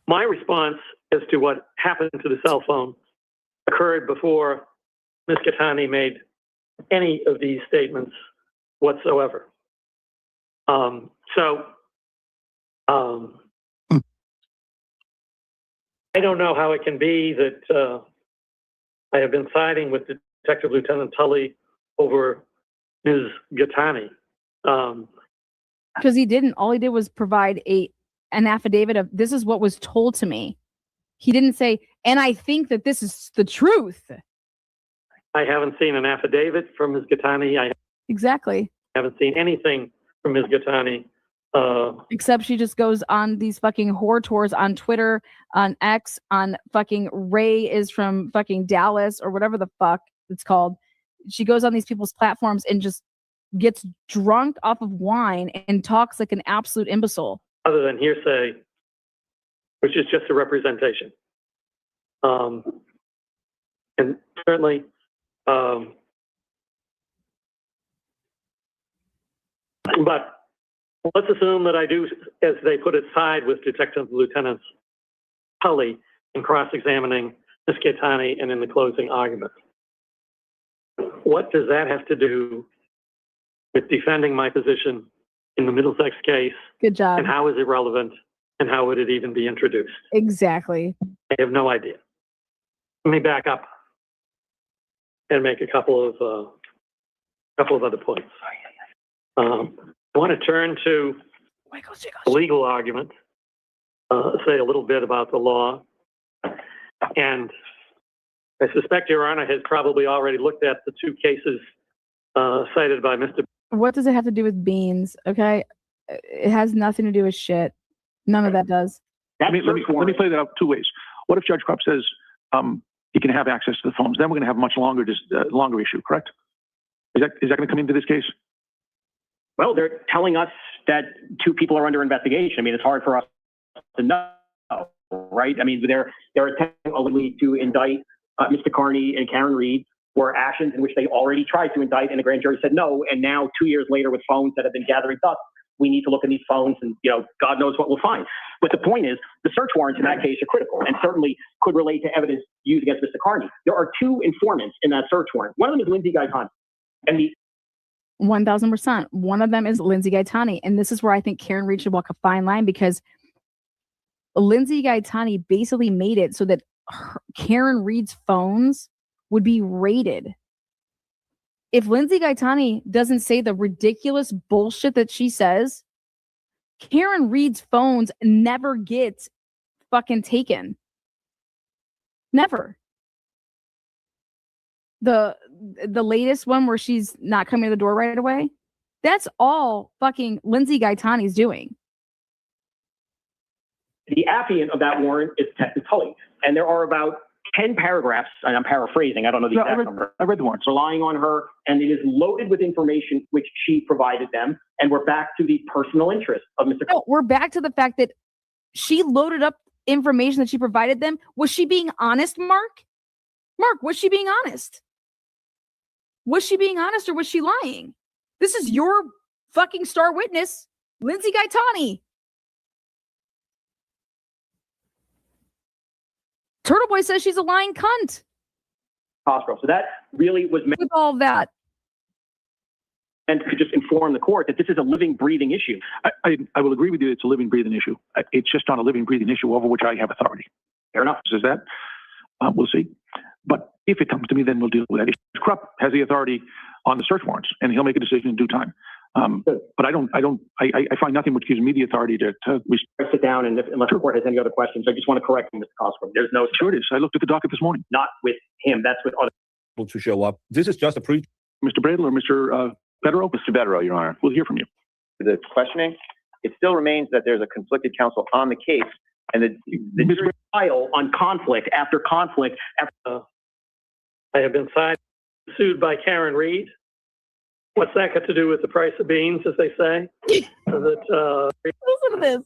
My response as to what happened to the cell phone occurred before Ms. Gattani made any of these statements whatsoever. I don't know how it can be that I have been siding with Detective Lieutenant Tully over Ms. Gattani. Because he didn't. All he did was provide an affidavit of, this is what was told to me. He didn't say, and I think that this is the truth. I haven't seen an affidavit from Ms. Gattani. Exactly. I haven't seen anything from Ms. Gattani Except she just goes on these fucking whore tours on Twitter, on X, on fucking Ray is from fucking Dallas or whatever the fuck it's called. She goes on these people's platforms and just gets drunk off of wine and talks like an absolute imbecile. Other than hearsay, which is just a representation. And certainly, but let's assume that I do, as they put it, side with Detective Lieutenant Tully in cross-examining Ms. Gaetani and in the closing argument. What does that have to do with defending my position in the Middlesex case? Good job. And how is it relevant? And how would it even be introduced? Exactly. I have no idea. Let me back up and make a couple of other points. I want to turn to the legal argument, say a little bit about the law, and I suspect Your Honor has probably already looked at the two cases cited by Mr. What does it have to do with beans? Okay, it has nothing to do with shit. None of that does. Let me play that out two ways. What if Judge Krupp says he can have access to the phones? Then we're going to have a much longer issue, correct? Is that going to come into this case? Well, they're telling us that two people are under investigation. I mean, it's hard for us to know, right? I mean, they're attempting ultimately to indict Mr. Carney and Karen Reed for actions in which they already tried to indict and the grand jury said no. And now 2 years later with phones that have been gathering dust, we need to look at these phones and, God knows what we'll find. But the point is, the search warrants in that case are critical and certainly could relate to evidence used against Mr. Carney. There are two informants in that search warrant. One of them is Lindsay Gaetani. And 1000%. One of them is Lindsay Gaetani. And this is where I think Karen Reed should walk a fine line, because Lindsay Gaetani basically made it so that Karen Reed's phones would be raided. If Lindsay Gaetani doesn't say the ridiculous bullshit that she says, Karen Reed's phones never get fucking taken. Never. The latest one where she's not coming to the door right away, that's all fucking Lindsay Gaetani's doing. The affiant of that warrant is Detective Tully. And there are about 10 paragraphs, and I'm paraphrasing, I don't know the exact number. I read the warrant. Relying on her, and it is loaded with information which she provided them. And we're back to the personal interest of Mr. No, we're back to the fact that she loaded up information that she provided them. Was she being honest, Mark? Mark, was she being honest? Was she being honest or was she lying? This is your fucking star witness, Lindsay Gaetani. Turtleboy says she's a lying cunt. Hospital. So that really was meant with all of that. And to just inform the court that this is a living, breathing issue. I will agree with you. It's a living, breathing issue. It's just not a living, breathing issue over which I have authority. Fair enough. Is that? We'll see. But if it comes to me, then we'll deal with that issue. Krupp has the authority on the search warrants, and he'll make a decision in due time. But I find nothing which gives me the authority to sit down, and unless the court has any other questions, I just want to correct Mr. Cosgrove. There's no. Sure it is. I looked at the docket this morning. Not with him. That's with other people to show up. This is just a Mr. Bradle or Mr. Federal? Mr. Bedrow, Your Honor. We'll hear from you. The questioning, it still remains that there's a conflicted counsel on the case, and the trial on conflict after conflict. I have been sued by Karen Reed. What's that got to do with the price of beans, as they say? Listen to this.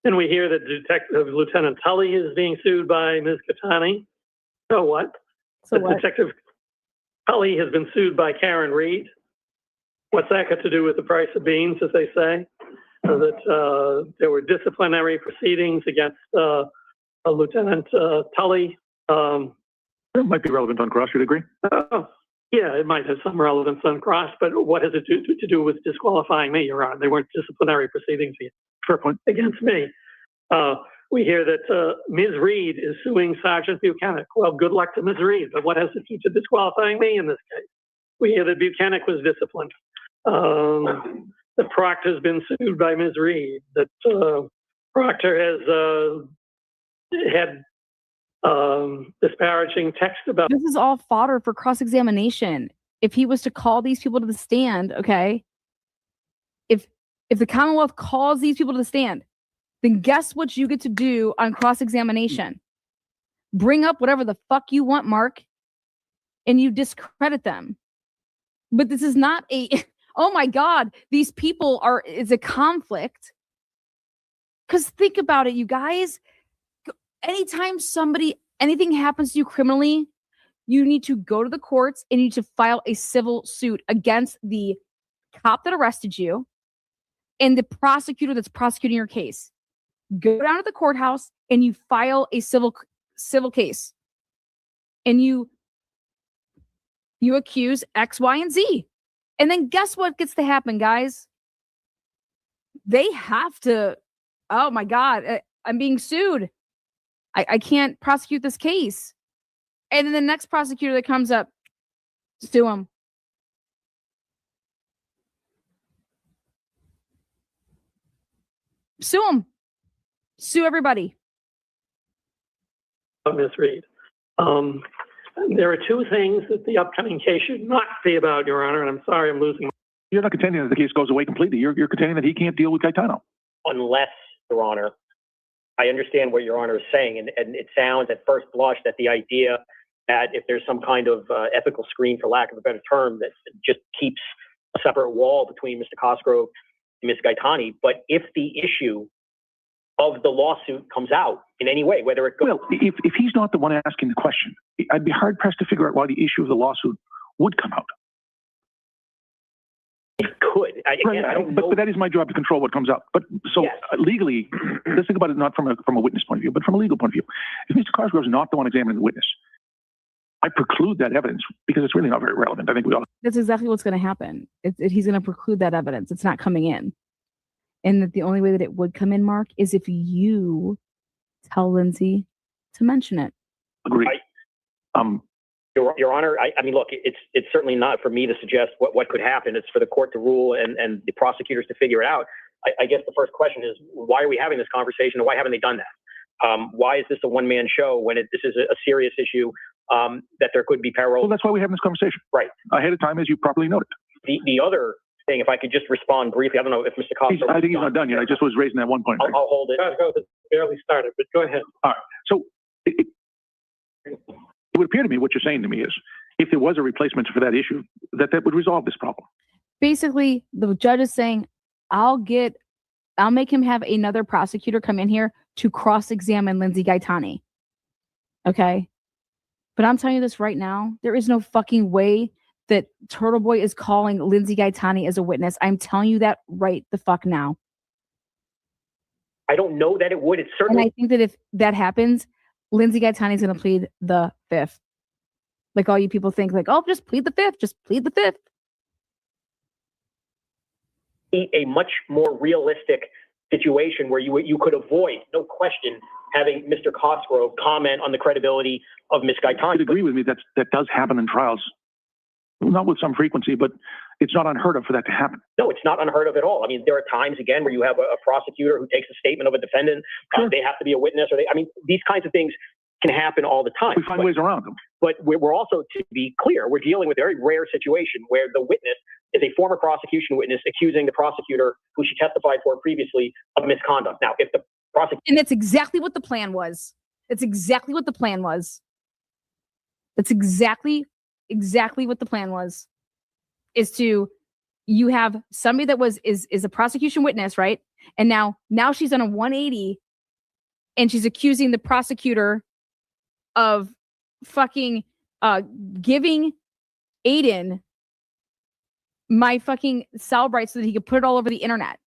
And we hear that Lieutenant Tully is being sued by Ms. Gaetani. So what? Detective Tully has been sued by Karen Reed. What's that got to do with the price of beans, as they say? That there were disciplinary proceedings against Lieutenant Tully. That might be relevant on cross, you'd agree? Yeah, it might have some relevance on cross, but what has it to do with disqualifying me, Your Honor? They weren't disciplinary proceedings against me. We hear that Ms. Reed is suing Sergeant Buchanan. Well, good luck to Ms. Reed, but what has it to do to disqualifying me in this case? We hear that Buchanan was disciplined. That Proctor's been sued by Ms. Reed. That Proctor has had disparaging text about. This is all fodder for cross-examination. If he was to call these people to the stand, okay, if If the Commonwealth calls these people to the stand, then guess what you get to do on cross-examination? Bring up whatever the fuck you want, Mark, and you discredit them. But this is not a, oh my God, these people are, it's a conflict. Because think about it, you guys. Anytime anything happens to you criminally, you need to go to the courts and you need to file a civil suit against the cop that arrested you and the prosecutor that's prosecuting your case. Go down to the courthouse and you file a civil case. And you accuse X, Y, and Z. And then guess what gets to happen, guys? They have to, oh my God, I'm being sued. I can't prosecute this case. And then the next prosecutor that comes up, sue him. Sue him. Sue everybody. Ms. Reed, there are two things that the upcoming case should not be about, Your Honor, and I'm sorry I'm losing. You're not contending that the case goes away completely. You're contending that he can't deal with Gaetano. Unless, Your Honor, I understand what Your Honor is saying, and it sounds at first blush that the idea that if there's some kind of ethical screen, for lack of a better term, that just keeps a separate wall between Mr. Cosgrove and Ms. Gaetani. But if the issue of the lawsuit comes out in any way, whether it goes... Well, if he's not the one asking the question, I'd be hard-pressed to figure out why the issue of the lawsuit would come out. It could. I don't know. But that is my job to control what comes out. But so Yes. Legally, let's think about it not from a witness point of view, but from a legal point of view. If Mr. Cosgrove is not the one examining the witness, I preclude that evidence because it's really not very relevant. I think we all... That's exactly what's going to happen. He's going to preclude that evidence. It's not coming in. And that the only way that it would come in, Mark, is if you tell Lindsay to mention it. Agree. Your Honor, I mean, look, it's certainly not for me to suggest what could happen. It's for the court to rule and the prosecutors to figure it out. I guess the first question is, why are we having this conversation and why haven't they done that? Why is this a one-man show when this is a serious issue that there could be peril? Well, that's why we have this conversation. Right. Ahead of time, as you properly noted. The other thing, if I could just respond briefly, I don't know if Mr. Cosgrove... I think he's not done yet. I just was raising that one point. I'll hold it. It's barely started, but go ahead. All right. So it would appear to me what you're saying to me is if there was a replacement for that issue, that would resolve this problem. Basically, the judge is saying, I'll make him have another prosecutor come in here to cross-examine Lindsay Gaetani. Okay? But I'm telling you this right now, there is no fucking way that Turtleboy is calling Lindsay Gaetani as a witness. I'm telling you that right the fuck now. I don't know that it would. It's certainly... And I think that if that happens, Lindsay Gaetani is going to plead the fifth. Like all you people think, like, oh, just plead the fifth. Just plead the fifth. A much more realistic situation where you could avoid, no question, having Mr. Cosgrove comment on the credibility of Ms. Gaetani. You'd agree with me that does happen in trials, not with some frequency, but it's not unheard of for that to happen. No, it's not unheard of at all. I mean, there are times, again, where you have a prosecutor who takes a statement of a defendant. Sure. They have to be a witness. These kinds of things can happen all the time. We find ways around them. But we're also, to be clear, we're dealing with a very rare situation where the witness is a former prosecution witness accusing the prosecutor who she testified for previously of misconduct. Now, if the prosecutor... And that's exactly what the plan was. It's exactly what the plan was. That's exactly what the plan was. Is to, you have somebody that is a prosecution witness, right? And now she's on a 180 and she's accusing the prosecutor of fucking giving Aiden my fucking cell rights so that he could put it all over the internet.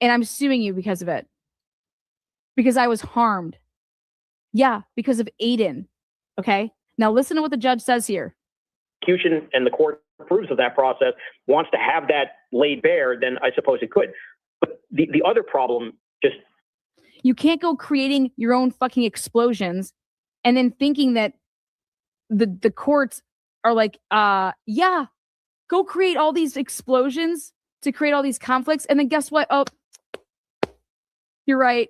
And I'm suing you because of it. Because I was harmed. Yeah, because of Aiden. Okay? Now listen to what the judge says here. Prosecution and the court approves of that process, wants to have that laid bare, then I suppose it could. But the other problem, just... You can't go creating your own fucking explosions and then thinking that the courts are like, yeah, go create all these explosions to create all these conflicts. And then guess what? Oh, you're right.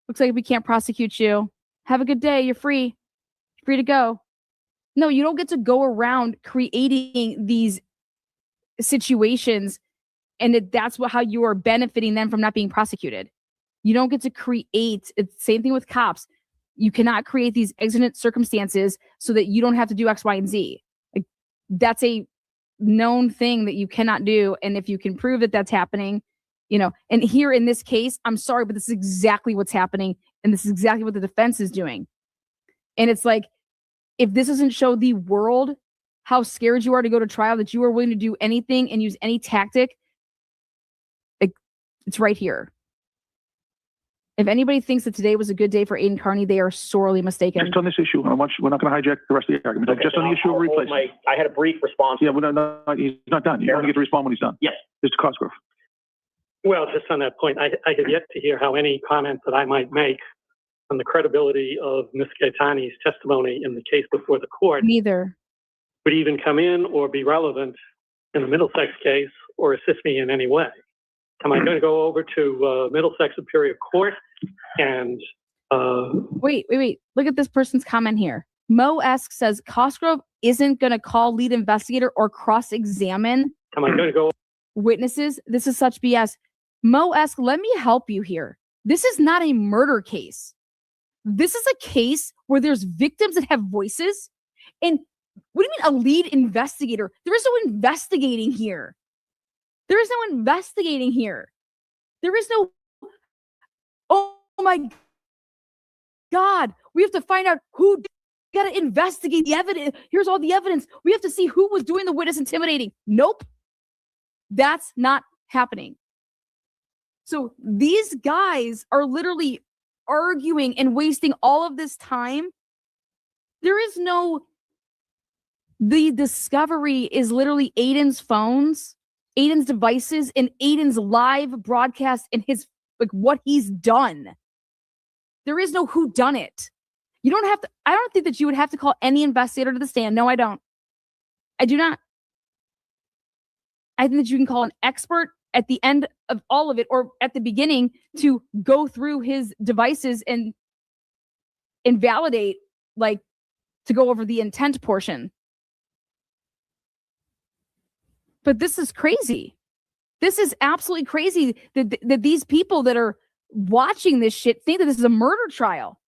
Looks like we can't prosecute you. Have a good day. You're free. Free to go. No, you don't get to go around creating these situations And that's how you are benefiting them from not being prosecuted. You don't get to create, it's same thing with cops. You cannot create these exigent circumstances so that you don't have to do X, Y, and Z. Like, that's a known thing that you cannot do. And if you can prove that that's happening, and here in this case, I'm sorry, but this is exactly what's happening. And this is exactly what the defense is doing. And it's like, if this doesn't show the world how scared you are to go to trial, that you are willing to do anything and use any tactic, it's right here. If anybody thinks that today was a good day for Aiden Carney, they are sorely mistaken. Just on this issue, we're not going to hijack the rest of the argument. Okay, just on the issue of replacement. I had a brief response. Yeah, he's not done. You only get to respond when he's done. Yes. Mr. Cosgrove. Well, just on that point, I have yet to hear how any comment that I might make on the credibility of Ms. Gaetani's testimony in the case before the court Neither would even come in or be relevant in the Middlesex case or assist me in any way. Am I going to go over to Middlesex Superior Court and... Wait. Look at this person's comment here. Mo-esque says Cosgrove isn't going to call lead investigator or cross-examine Am I going to go... witnesses. This is such BS. Mo-esque, let me help you here. This is not a murder case. This is a case where there's victims that have voices. And what do you mean a lead investigator? There is no investigating here. There is no investigating here. There is no, oh my God, we have to find out who got to investigate the evidence. Here's all the evidence. We have to see who was doing the witness intimidating. Nope. That's not happening. So these guys are literally arguing and wasting all of this time. There is no, the discovery is literally Aiden's phones, Aiden's devices, and Aiden's live broadcast and his, what he's done. There is no who done it. You don't have to, I don't think that you would have to call any investigator to the stand. No, I don't. I do not. I think that you can call an expert at the end of all of it or at the beginning to go through his devices and validate, to go over the intent portion. But this is crazy. This is absolutely crazy that these people that are watching this shit think that this is a murder trial.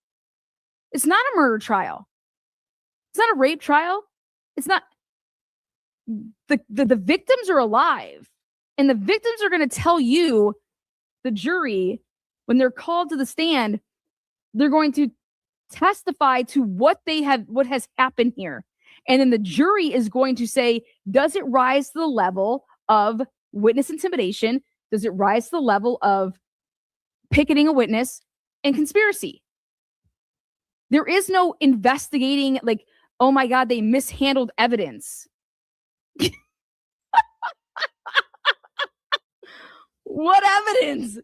It's not a murder trial. It's not a rape trial. It's not. The victims are alive. And the victims are going to tell you, the jury, when they're called to the stand, they're going to testify to what has happened here. And then the jury is going to say, does it rise to the level of witness intimidation? Does it rise to the level of picketing a witness and conspiracy? There is no investigating, oh my God, they mishandled evidence. What evidence?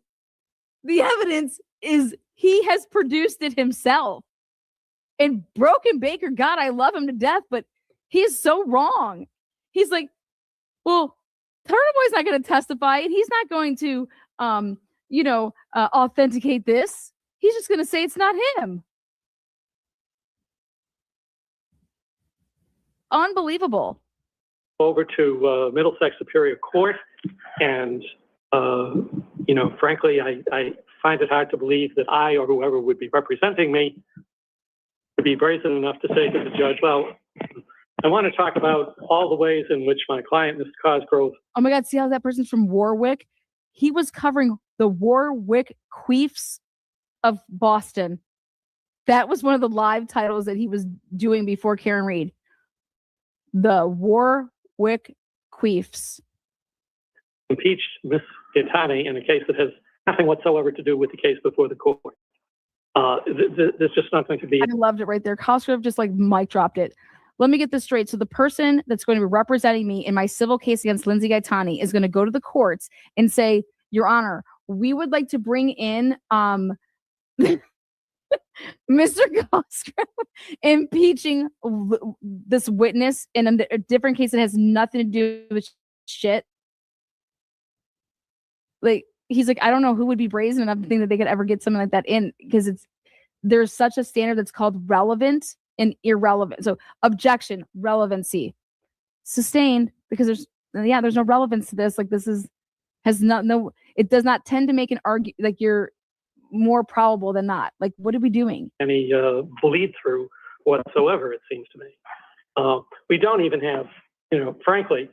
The evidence is he has produced it himself. And Broken Baker, God, I love him to death, but he is so wrong. He's like, well, Turtleboy's not going to testify, and he's not going to, authenticate this. He's just going to say it's not him. Unbelievable. Over to Middlesex Superior Court, and frankly, I find it hard to believe that I or whoever would be representing me would be brazen enough to say to the judge, well, I want to talk about all the ways in which my client, Mr. Cosgrove. Oh my God, see how that person's from Warwick? He was covering the Warwick Queefs of Boston. That was one of the live titles that he was doing before Karen Reed. The Warwick Queefs. Impeached Ms. Gaetani in a case that has nothing whatsoever to do with the case before the court. There's just not going to be. I loved it right there. Cosgrove just mic dropped it. Let me get this straight. So the person that's going to be representing me in my civil case against Lindsay Gaetani is going to go to the courts and say, Your Honor, we would like to bring in Mr. Cosgrove impeaching this witness in a different case that has nothing to do with shit. He's like, I don't know who would be brazen enough to think that they could ever get something like that in, because there's such a standard that's called relevant and irrelevant. So objection, relevancy, sustained, because there's no relevance to this. This is It does not tend to make an argue like you're more probable than not. Like, what are we doing? Any bleed through whatsoever, it seems to me. We don't even have, frankly,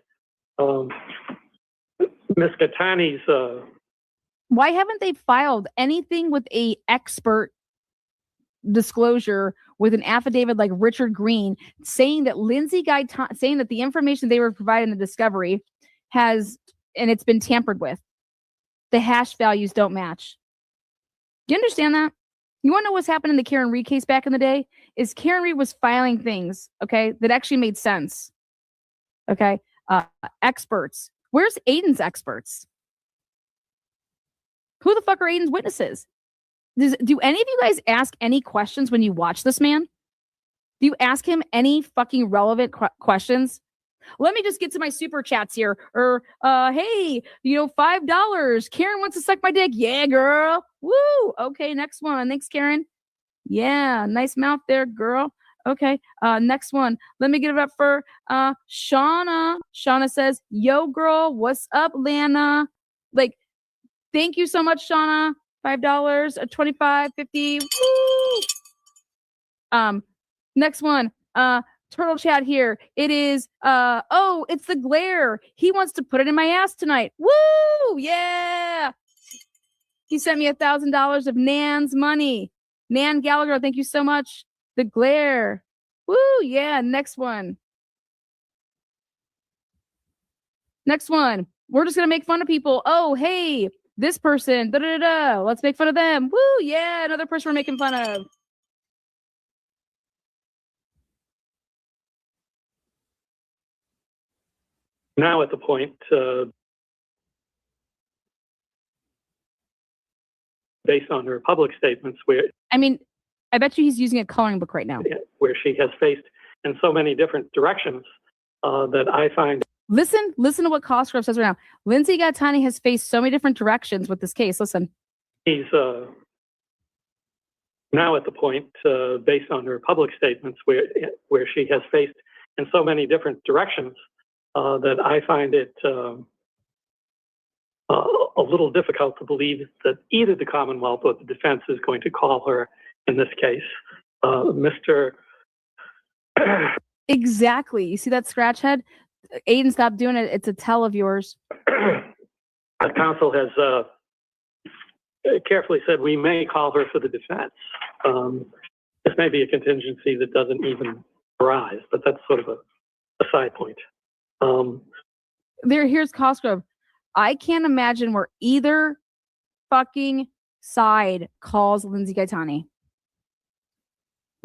Ms. Gattani's. Why haven't they filed anything with a expert disclosure with an affidavit like Richard Green saying that saying that the information they were provided in the discovery and it's been tampered with. The hash values don't match. Do you understand that? You want to know what's happened in the Karen Reed case back in the day? Is Karen Reed was filing things, okay, that actually made sense. Okay. Experts. Where's Aiden's experts? Who the fuck are Aiden's witnesses? Do any of you guys ask any questions when you watch this man? Do you ask him any fucking relevant questions? Let me just get to my super chats here. Or, hey, $5. Karen wants to suck my dick. Yeah, girl. Woo. Okay, next one. Thanks, Karen. Yeah, nice mouth there, girl. Okay, next one. Let me give it up for Shauna. Shauna says, yo, girl, what's up, Lana? Like, thank you so much, Shauna. $5, 25, 50. Woo! Next one. Turtle chat here. It is it's the glare. He wants to put it in my ass tonight. Woo! Yeah. He sent me $1,000 of Nan's money. Nan Gallagher, thank you so much. The glare. Woo! Yeah. Next one. Next one. We're just gonna make fun of people. Oh, hey, this person. Da da da. Let's make fun of them. Woo! Yeah, another person we're making fun of. Now at the point, based on her public statements, I bet you he's using a coloring book right now. Where she has faced in so many different directions that I find. Listen to what Cosgrove says right now. Lindsay Gattani has faced so many different directions with this case. Listen. He's now at the point, based on her public statements, where she has faced in so many different directions that I find it a little difficult to believe that either the Commonwealth or the defense is going to call her in this case. Mr. Exactly. You see that scratch head? Aiden, stop doing it. It's a tell of yours. The counsel has carefully said we may call her for the defense. This may be a contingency that doesn't even arise, but that's sort of a side point. Here's Cosgrove. I can't imagine where either fucking side calls Lindsay Gaetani.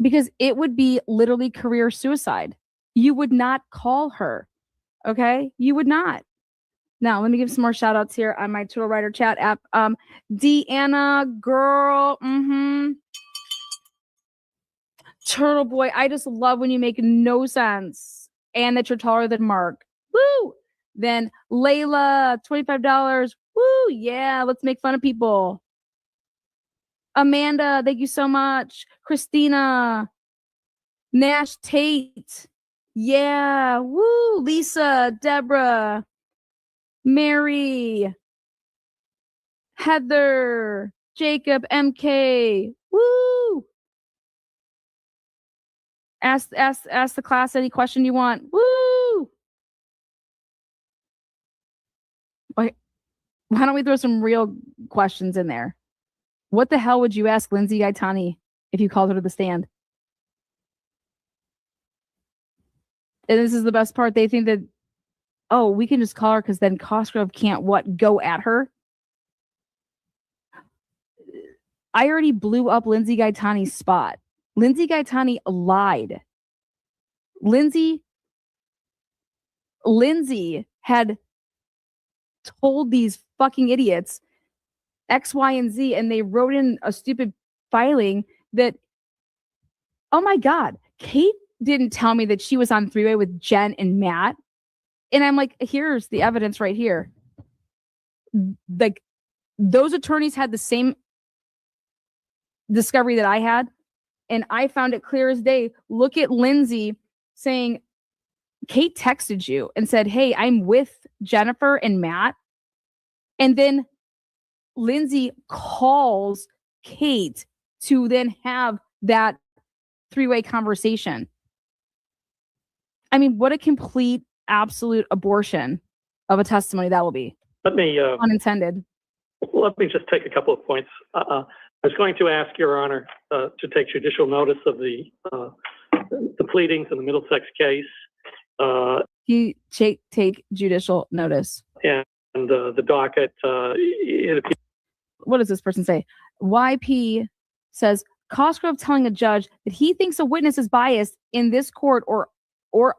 Because it would be literally career suicide. You would not call her. Okay? You would not. Now, let me give some more shout outs here on my Turtle Writer chat app. Deanna, girl. Turtleboy, I just love when you make no sense. And that you're taller than Mark. Woo! Then Layla, $25. Woo! Yeah, let's make fun of people. Amanda, thank you so much. Christina. Nash Tate. Yeah. Woo! Lisa, Deborah. Mary. Heather. Jacob, MK. Woo! Ask the class any question you want. Woo! Why don't we throw some real questions in there? What the hell would you ask Lindsay Gaetani if you called her to the stand? And this is the best part. They think that, oh, we can just call her because then Cosgrove can't go at her. I already blew up Lindsay Gaetani's spot. Lindsay Gaetani lied. Lindsay had told these fucking idiots X, Y, and Z, and they wrote in a stupid filing that, oh my God, Kate didn't tell me that she was on three-way with Jen and Matt. And I'm like, here's the evidence right here. Like, those attorneys had the same discovery that I had. And I found it clear as day. Look at Lindsay saying, Kate texted you and said, hey, I'm with Jennifer and Matt. And then Lindsay calls Kate to then have that three-way conversation. I mean, what a complete, absolute abortion of a testimony that will be. Let me unintended. Let me just take a couple of points. I was going to ask Your Honor to take judicial notice of the pleadings in the Middlesex case. Take judicial notice. And the docket. What does this person say? YP says Cosgrove telling a judge that he thinks a witness is biased in this court or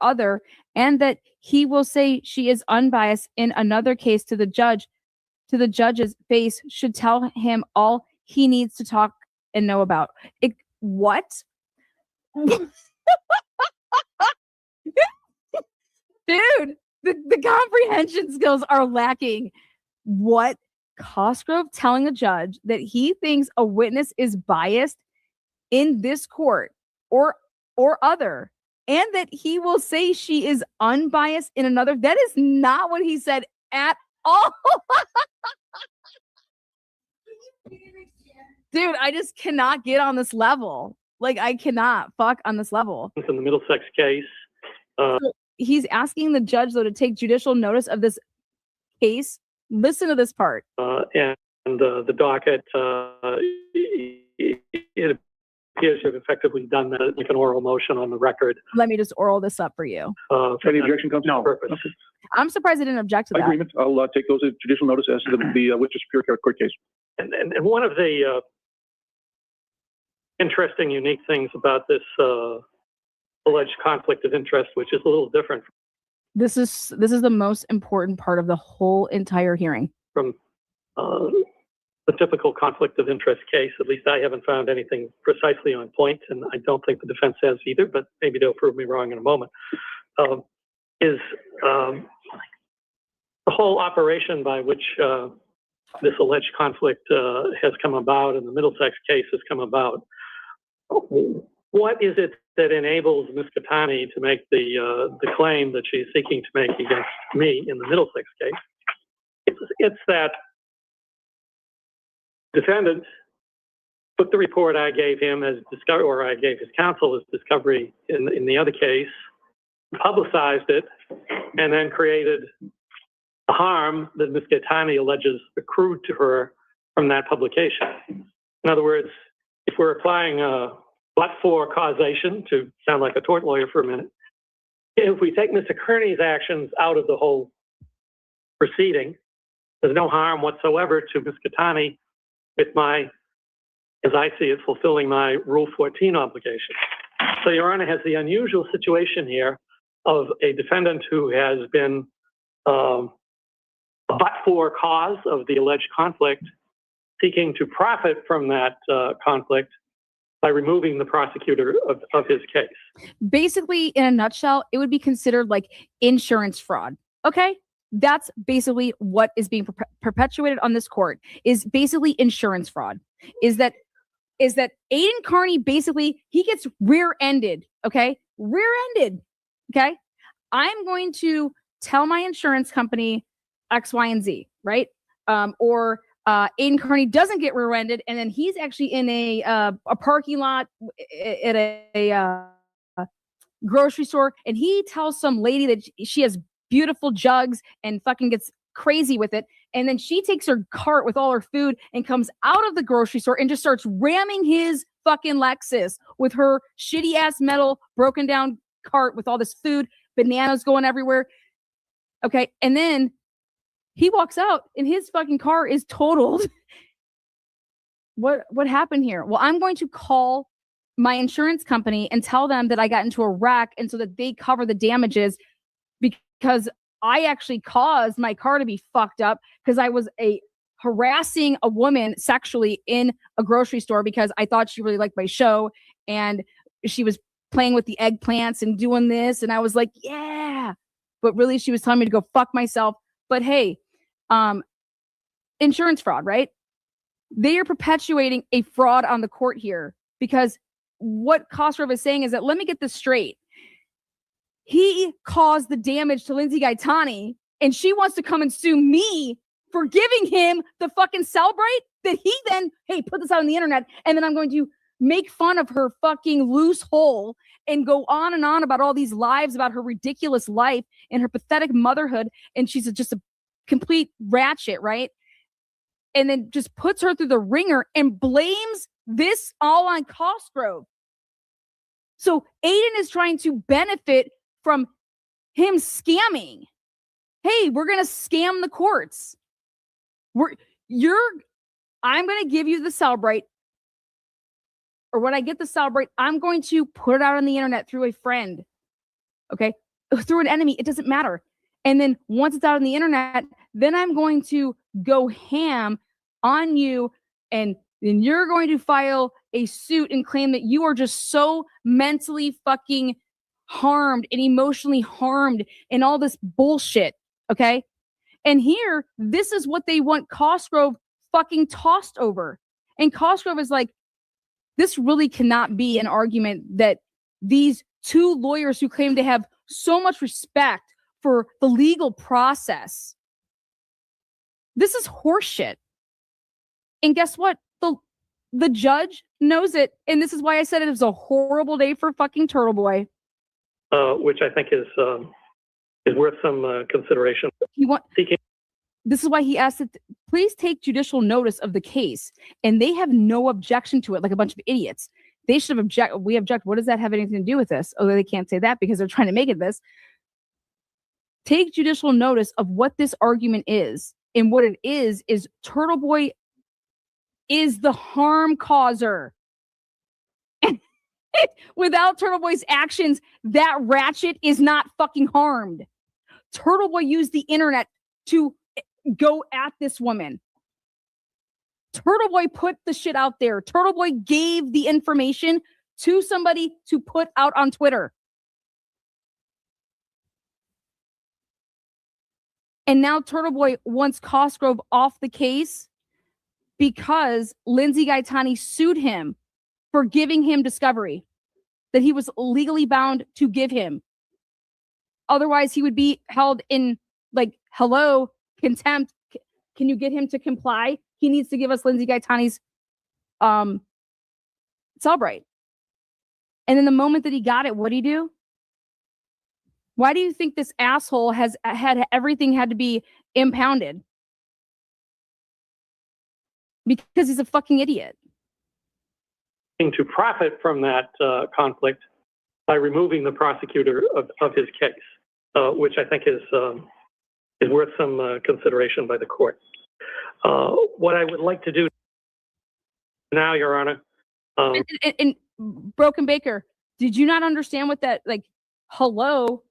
other, and that he will say she is unbiased in another case to the judge's face, should tell him all he needs to talk and know about it. What? Dude, the comprehension skills are lacking. What? Cosgrove telling a judge that he thinks a witness is biased in this court or other, and that he will say she is unbiased in another. That is not what he said at all. Dude, I just cannot get on this level. Like, I cannot fuck on this level. In the Middlesex case. So he's asking the judge, though, to take judicial notice of this case. Listen to this part. And the docket, it appears you've effectively done that, like an oral motion on the record. Let me just oral this up for you. Any objection comes? No. Okay. I'm surprised I didn't object to that. Agreement. I'll take those as judicial notice as to the Worcester Superior Court case. And one of the interesting, unique things about this alleged conflict of interest, which is a little different. This is the most important part of the whole entire hearing. From the typical conflict of interest case, at least I haven't found anything precisely on point, and I don't think the defense has either, but maybe they'll prove me wrong in a moment, is the whole operation by which this alleged conflict has come about and the Middlesex case has come about. What is it that enables Ms. Catani to make the claim that she's seeking to make against me in the Middlesex case? It's that defendant took the report I gave him as discovery, or I gave his counsel as discovery in the other case, publicized it, and then created the harm that Ms. Catani alleges accrued to her from that publication. In other words, if we're applying but-for causation, to sound like a tort lawyer for a minute, if we take Mr. Kearney's actions out of the whole proceeding, there's no harm whatsoever to Ms. Catani with my, as I see it, fulfilling my Rule 14 obligation. So Your Honor has the unusual situation here of a defendant who has been a but-for cause of the alleged conflict, seeking to profit from that conflict by removing the prosecutor of his case. Basically, in a nutshell, it would be considered like insurance fraud. Okay? That's basically what is being perpetuated on this court, is basically insurance fraud. Is that Aiden Carney, basically, he gets rear-ended, okay? Rear-ended, okay? I'm going to tell my insurance company X, Y, and Z, right? Or Aiden Carney doesn't get rear-ended, and then he's actually in a parking lot at a grocery store, and he tells some lady that she has beautiful jugs and fucking gets crazy with it, and then she takes her cart with all her food and comes out of the grocery store and just starts ramming his fucking Lexus with her shitty ass metal broken down cart with all this food, bananas going everywhere. Okay, and then he walks out and his fucking car is totaled. What happened here? Well, I'm going to call my insurance company and tell them that I got into a wreck, and so that they cover the damages, because I actually caused my car to be fucked up because I was harassing a woman sexually in a grocery store because I thought she really liked my show, and she was playing with the eggplants and doing this, and I was like, yeah, but really she was telling me to go fuck myself. But hey, insurance fraud, right? They are perpetuating a fraud on the court here, because what Cosgrove is saying is that, let me get this straight. He caused the damage to Lindsay Gaetani, and she wants to come and sue me for giving him the fucking Celebrate that he then, hey, put this out on the internet, and then I'm going to make fun of her fucking loose hole and go on and on about all these lives about her ridiculous life and her pathetic motherhood, and she's just a complete ratchet, right? And then just puts her through the ringer and blames this all on Cosgrove. So Aiden is trying to benefit from him scamming. Hey, we're going to scam the courts. I'm going to give you the Celebrate. Or when I get the Celebrate, I'm going to put it out on the internet through a friend. Okay? Through an enemy. It doesn't matter. And then once it's out on the internet, then I'm going to go ham on you, and then you're going to file a suit and claim that you are just so mentally fucking harmed and emotionally harmed and all this bullshit. Okay? And here, this is what they want Cosgrove fucking tossed over. And Cosgrove is like, this really cannot be an argument that these two lawyers who claim to have so much respect for the legal process. This is horseshit. And guess what? The judge knows it. And this is why I said it was a horrible day for fucking Turtleboy. Which I think is worth some consideration. This is why he asked that please take judicial notice of the case. And they have no objection to it, like a bunch of idiots. They should have we object. What does that have anything to do with this? Although they can't say that because they're trying to make it this. Take judicial notice of what this argument is. And what it is Turtleboy is the harm causer. Without Turtleboy's actions, that ratchet is not fucking harmed. Turtleboy used the internet to go at this woman. Turtleboy put the shit out there. Turtleboy gave the information to somebody to put out on Twitter. And now Turtleboy wants Cosgrove off the case because Lindsay Gaetani sued him for giving him discovery that he was legally bound to give him. Otherwise, he would be held in, like, hello, contempt. Can you get him to comply? He needs to give us Lindsay Gaetani's Celebrate. And then the moment that he got it, what did he do? Why do you think this asshole has had everything had to be impounded? Because he's a fucking idiot. To profit from that conflict by removing the prosecutor of his case, which I think is worth some consideration by the court. What I would like to do now, Your Honor. And Broken Baker, did you not understand what that, like, hello?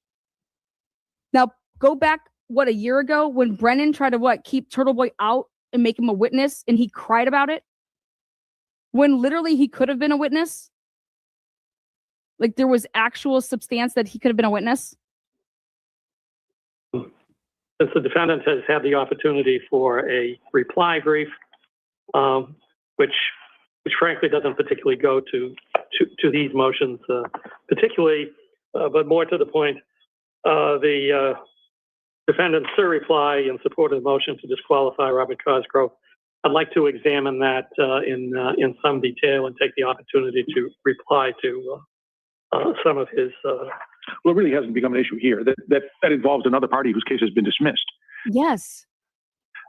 Now, go back, a year ago when Brennan tried to, keep Turtleboy out and make him a witness, and he cried about it? When literally he could have been a witness? Like, there was actual substance that he could have been a witness? Since the defendant has had the opportunity for a reply brief, which frankly doesn't particularly go to these motions, particularly, but more to the point, the defendant's reply in support of the motion to disqualify Robert Cosgrove. I'd like to examine that in some detail and take the opportunity to reply to some of his. Well, it really hasn't become an issue here. That involves another party whose case has been dismissed. Yes.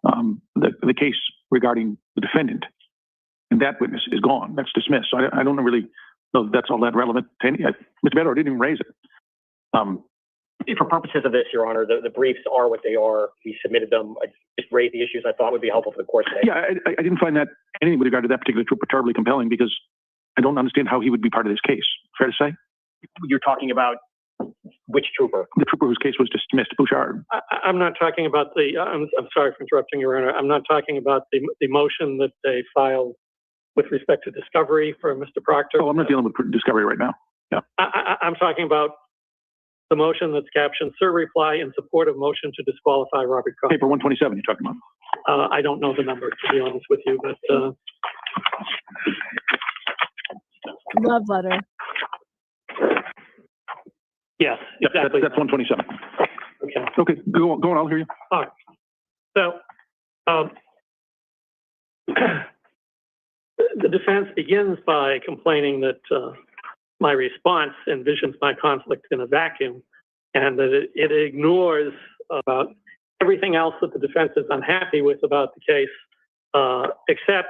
The case regarding the defendant and that witness is gone. That's dismissed. So I don't really know if that's all that relevant to any. Mr. Beddoe didn't even raise it. For purposes of this, Your Honor, the briefs are what they are. We submitted them. I just raised the issues I thought would be helpful for the court today. Yeah, I didn't find that anything with regard to that particular trooper terribly compelling because I don't understand how he would be part of this case. Fair to say? You're talking about which trooper? The trooper whose case was dismissed, Bouchard. I'm not talking about the. I'm sorry for interrupting, Your Honor. I'm not talking about the motion that they filed with respect to discovery for Mr. Proctor. Oh, I'm not dealing with discovery right now. Yeah. I'm talking about the motion that's captioned "Sir reply in support of motion to disqualify Robert Cosgrove." Paper 127 you're talking about. I don't know the number, to be honest with you, but Love letter. yes, exactly. That's 127. Okay. Okay, go on. I'll hear you. All right. So The defense begins by complaining that my response envisions my conflict in a vacuum, and that it ignores about everything else that the defense is unhappy with about the case, except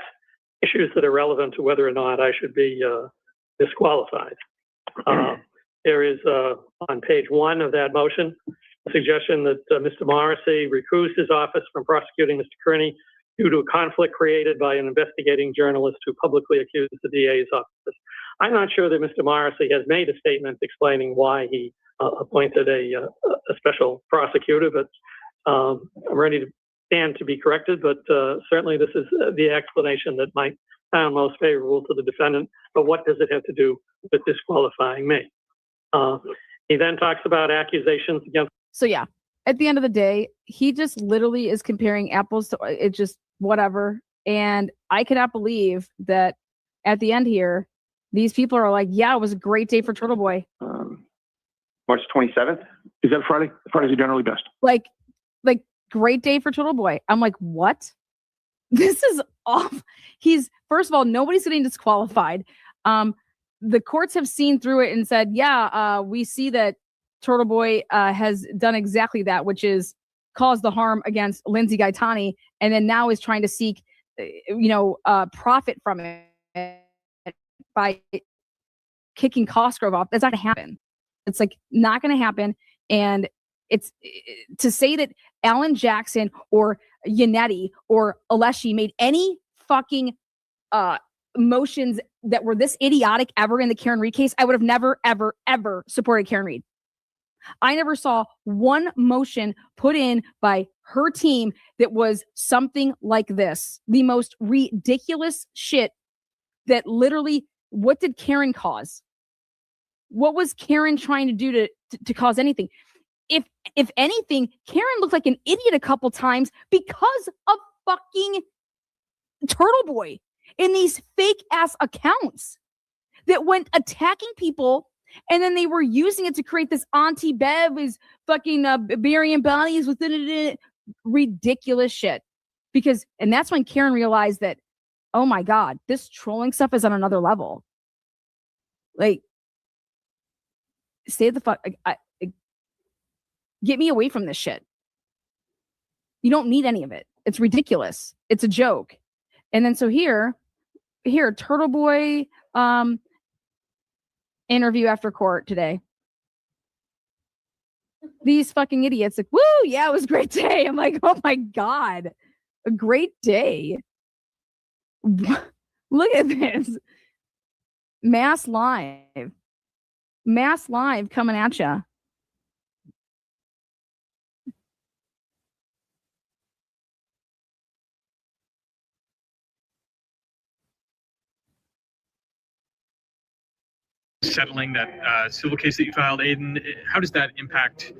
issues that are relevant to whether or not I should be disqualified. There is, on page 1 of that motion, a suggestion that Mr. Morrissey recused his office from prosecuting Mr. Kearney due to a conflict created by an investigating journalist who publicly accused the DA's office. I'm not sure that Mr. Morrissey has made a statement explaining why he appointed a special prosecutor, but I'm ready to stand to be corrected, but certainly this is the explanation that might sound most favorable to the defendant, but what does it have to do with disqualifying me? He then talks about accusations against... So yeah, at the end of the day, he just literally is comparing apples to it, just whatever. And I cannot believe that at the end here, these people are like, yeah, it was a great day for Turtleboy. March 27th? Is that Friday? Fridays are generally best. Like great day for Turtleboy. I'm like, what? This is off. First of all, nobody's getting disqualified. The courts have seen through it and said, yeah, we see that Turtleboy has done exactly that, which is caused the harm against Lindsay Gaetani, and then now is trying to seek, profit from it by kicking Cosgrove off. That's not going to happen. It's like not going to happen. And it's to say that Alan Jackson or Yannetti or Aleshi made any fucking motions that were this idiotic ever in the Karen Reed case, I would have never, ever, ever supported Karen Reed. I never saw one motion put in by her team that was something like this. The most ridiculous shit that literally, what did Karen cause? What was Karen trying to do to cause anything? If anything, Karen looked like an idiot a couple times because of fucking Turtleboy in these fake ass accounts that went attacking people, and then they were using it to create this Auntie Bev is fucking burying bodies within it. Ridiculous shit. And that's when Karen realized that, oh my God, this trolling stuff is on another level. Like, stay the fuck. Get me away from this shit. You don't need any of it. It's ridiculous. It's a joke. And then so here, Turtleboy interview after court today. These fucking idiots like, woo, yeah, it was a great day. I'm like, oh my God, a great day. Look at this. Mass Live coming at you. Settling that civil case that you filed, Aiden, how does that impact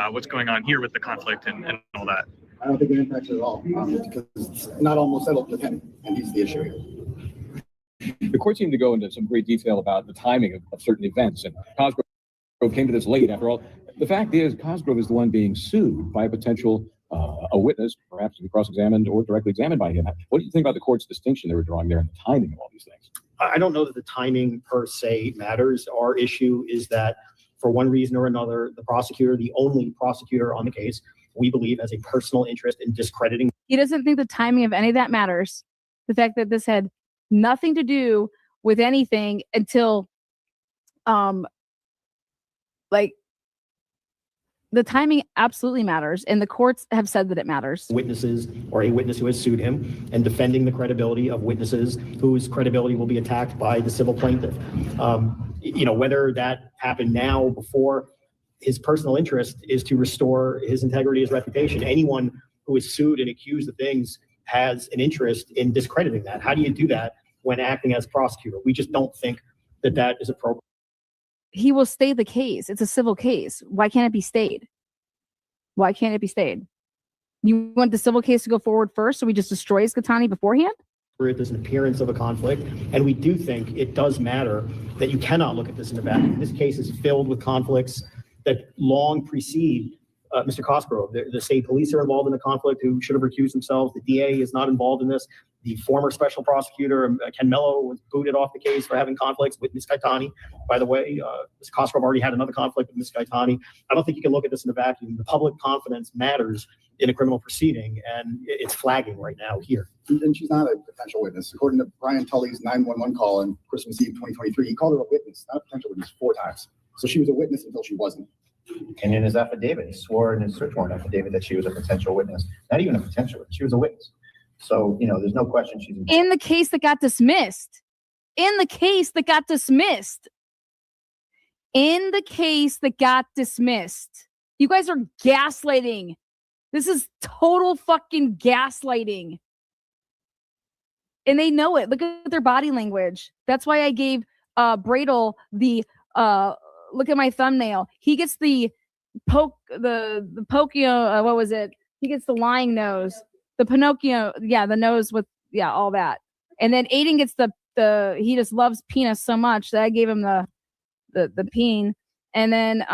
what's going on here with the conflict and all that? I don't think it impacts it at all because it's not almost settled with him, and he's the issue here. The court seemed to go into some great detail about the timing of certain events, and Cosgrove came to this late. After all, the fact is, Cosgrove is the one being sued by a potential a witness, perhaps to be cross-examined or directly examined by him. What do you think about the court's distinction they were drawing there in the timing of all these things? I don't know that the timing per se matters. Our issue is that for one reason or another, the prosecutor, the only prosecutor on the case, we believe has a personal interest in discrediting. He doesn't think the timing of any of that matters. The fact that this had nothing to do with anything until, the timing absolutely matters, and the courts have said that it matters. Witnesses or a witness who has sued him and defending the credibility of witnesses whose credibility will be attacked by the civil plaintiff. Whether that happened now or before, his personal interest is to restore his integrity, his reputation. Anyone who is sued and accused of things has an interest in discrediting that. How do you do that when acting as prosecutor? We just don't think that that is appropriate. He will stay the case. It's a civil case. Why can't it be stayed? Why can't it be stayed? You want the civil case to go forward first, so we just destroy Gaetani beforehand? There's an appearance of a conflict, and we do think it does matter that you cannot look at this in a vacuum. This case is filled with conflicts that long precede Mr. Cosgrove. The state police are involved in the conflict who should have recused themselves. The DA is not involved in this. The former special prosecutor, Ken Mello, was booted off the case for having conflicts with Ms. Gaetani. By the way, Mr. Cosgrove already had another conflict with Ms. Gaetani. I don't think you can look at this in a vacuum. The public confidence matters in a criminal proceeding, and it's flagging right now here. And she's not a potential witness. According to Brian Tully's 911 call on Christmas Eve 2023, he called her a witness, not a potential witness, 4 times. So she was a witness until she wasn't. And in his affidavit, he swore in his search warrant affidavit that she was a potential witness. Not even a potential witness, she was a witness. So, there's no question she's in the case that got dismissed. In the case that got dismissed. In the case that got dismissed. You guys are gaslighting. This is total fucking gaslighting. And they know it. Look at their body language. That's why I gave Bradle the look at my thumbnail. He gets the Pinocchio, what was it? He gets the lying nose. The Pinocchio, the nose with all that. And then Aiden gets the he just loves penis so much that I gave him the peen. And then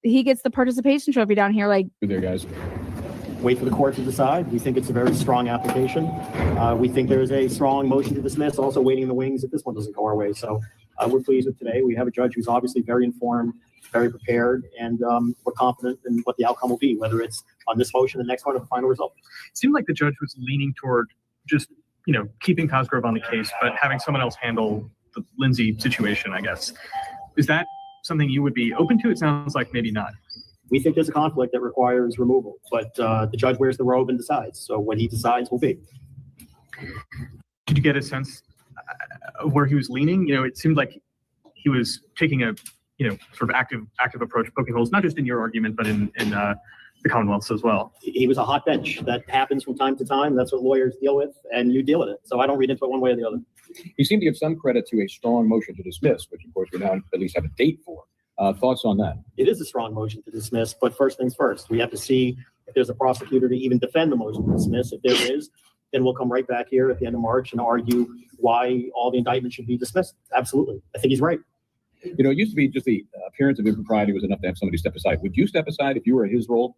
he gets the participation trophy down here. Like there, guys. Wait for the court to decide. We think it's a very strong application. We think there is a strong motion to dismiss, also waiting in the wings if this one doesn't go our way. So we're pleased with today. We have a judge who's obviously very informed, very prepared, and we're confident in what the outcome will be, whether it's on this motion, the next one, or the final result. It seemed like the judge was leaning toward just, keeping Cosgrove on the case, but having someone else handle the Lindsay situation, I guess. Is that something you would be open to? It sounds like maybe not. We think there's a conflict that requires removal, but the judge wears the robe and decides. So what he decides will be. Did you get a sense of where he was leaning? It seemed like he was taking a, sort of active approach, poking holes, not just in your argument, but in the Commonwealth's as well. He was a hot bench. That happens from time to time. That's what lawyers deal with, and you deal with it. So I don't read into it one way or the other. You seem to give some credit to a strong motion to dismiss, which of course we now at least have a date for. Thoughts on that? It is a strong motion to dismiss, but first things first. We have to see if there's a prosecutor to even defend the motion to dismiss. If there is, then we'll come right back here at the end of March and argue why all the indictments should be dismissed. Absolutely. I think he's right. It used to be just the appearance of impropriety was enough to have somebody step aside. Would you step aside if you were in his role?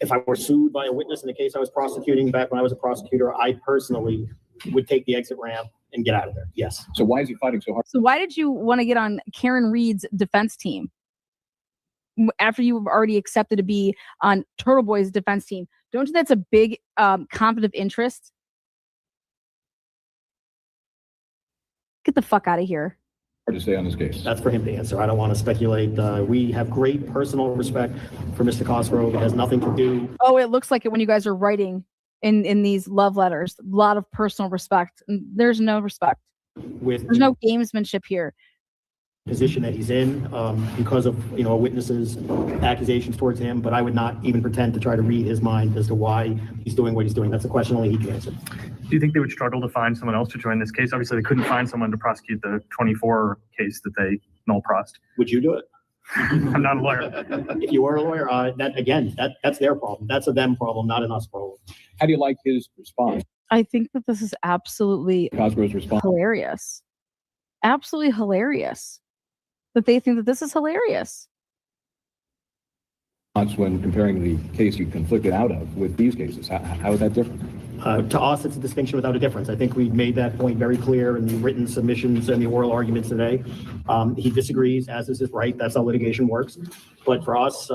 If I were sued by a witness in the case I was prosecuting back when I was a prosecutor, I personally would take the exit ramp and get out of there. Yes. So why is he fighting so hard? So why did you want to get on Karen Reed's defense team after you've already accepted to be on Turtleboy's defense team? Don't you think that's a big conflict of interest? Get the fuck out of here. Hard to say on this case. That's for him to answer. I don't want to speculate. We have great personal respect for Mr. Cosgrove. It has nothing to do. Oh, it looks like it when you guys are writing in these love letters. A lot of personal respect. There's no respect. There's no gamesmanship here. Position that he's in because of a witness's accusations towards him, but I would not even pretend to try to read his mind as to why he's doing what he's doing. That's a question only he can answer. Do you think they would struggle to find someone else to join this case? Obviously, they couldn't find someone to prosecute the 24 case that they null-prossed. Would you do it? I'm not a lawyer. If you were a lawyer, that's their problem. That's a them problem, not an us problem. How do you like his response? I think that this is absolutely Cosgrove's response. Hilarious. Absolutely hilarious. That they think that this is hilarious. When comparing the case you conflicted out of with these cases, how is that different? To us, it's a distinction without a difference. I think we made that point very clear in the written submissions and the oral arguments today. He disagrees, as is his right. That's how litigation works. But for us,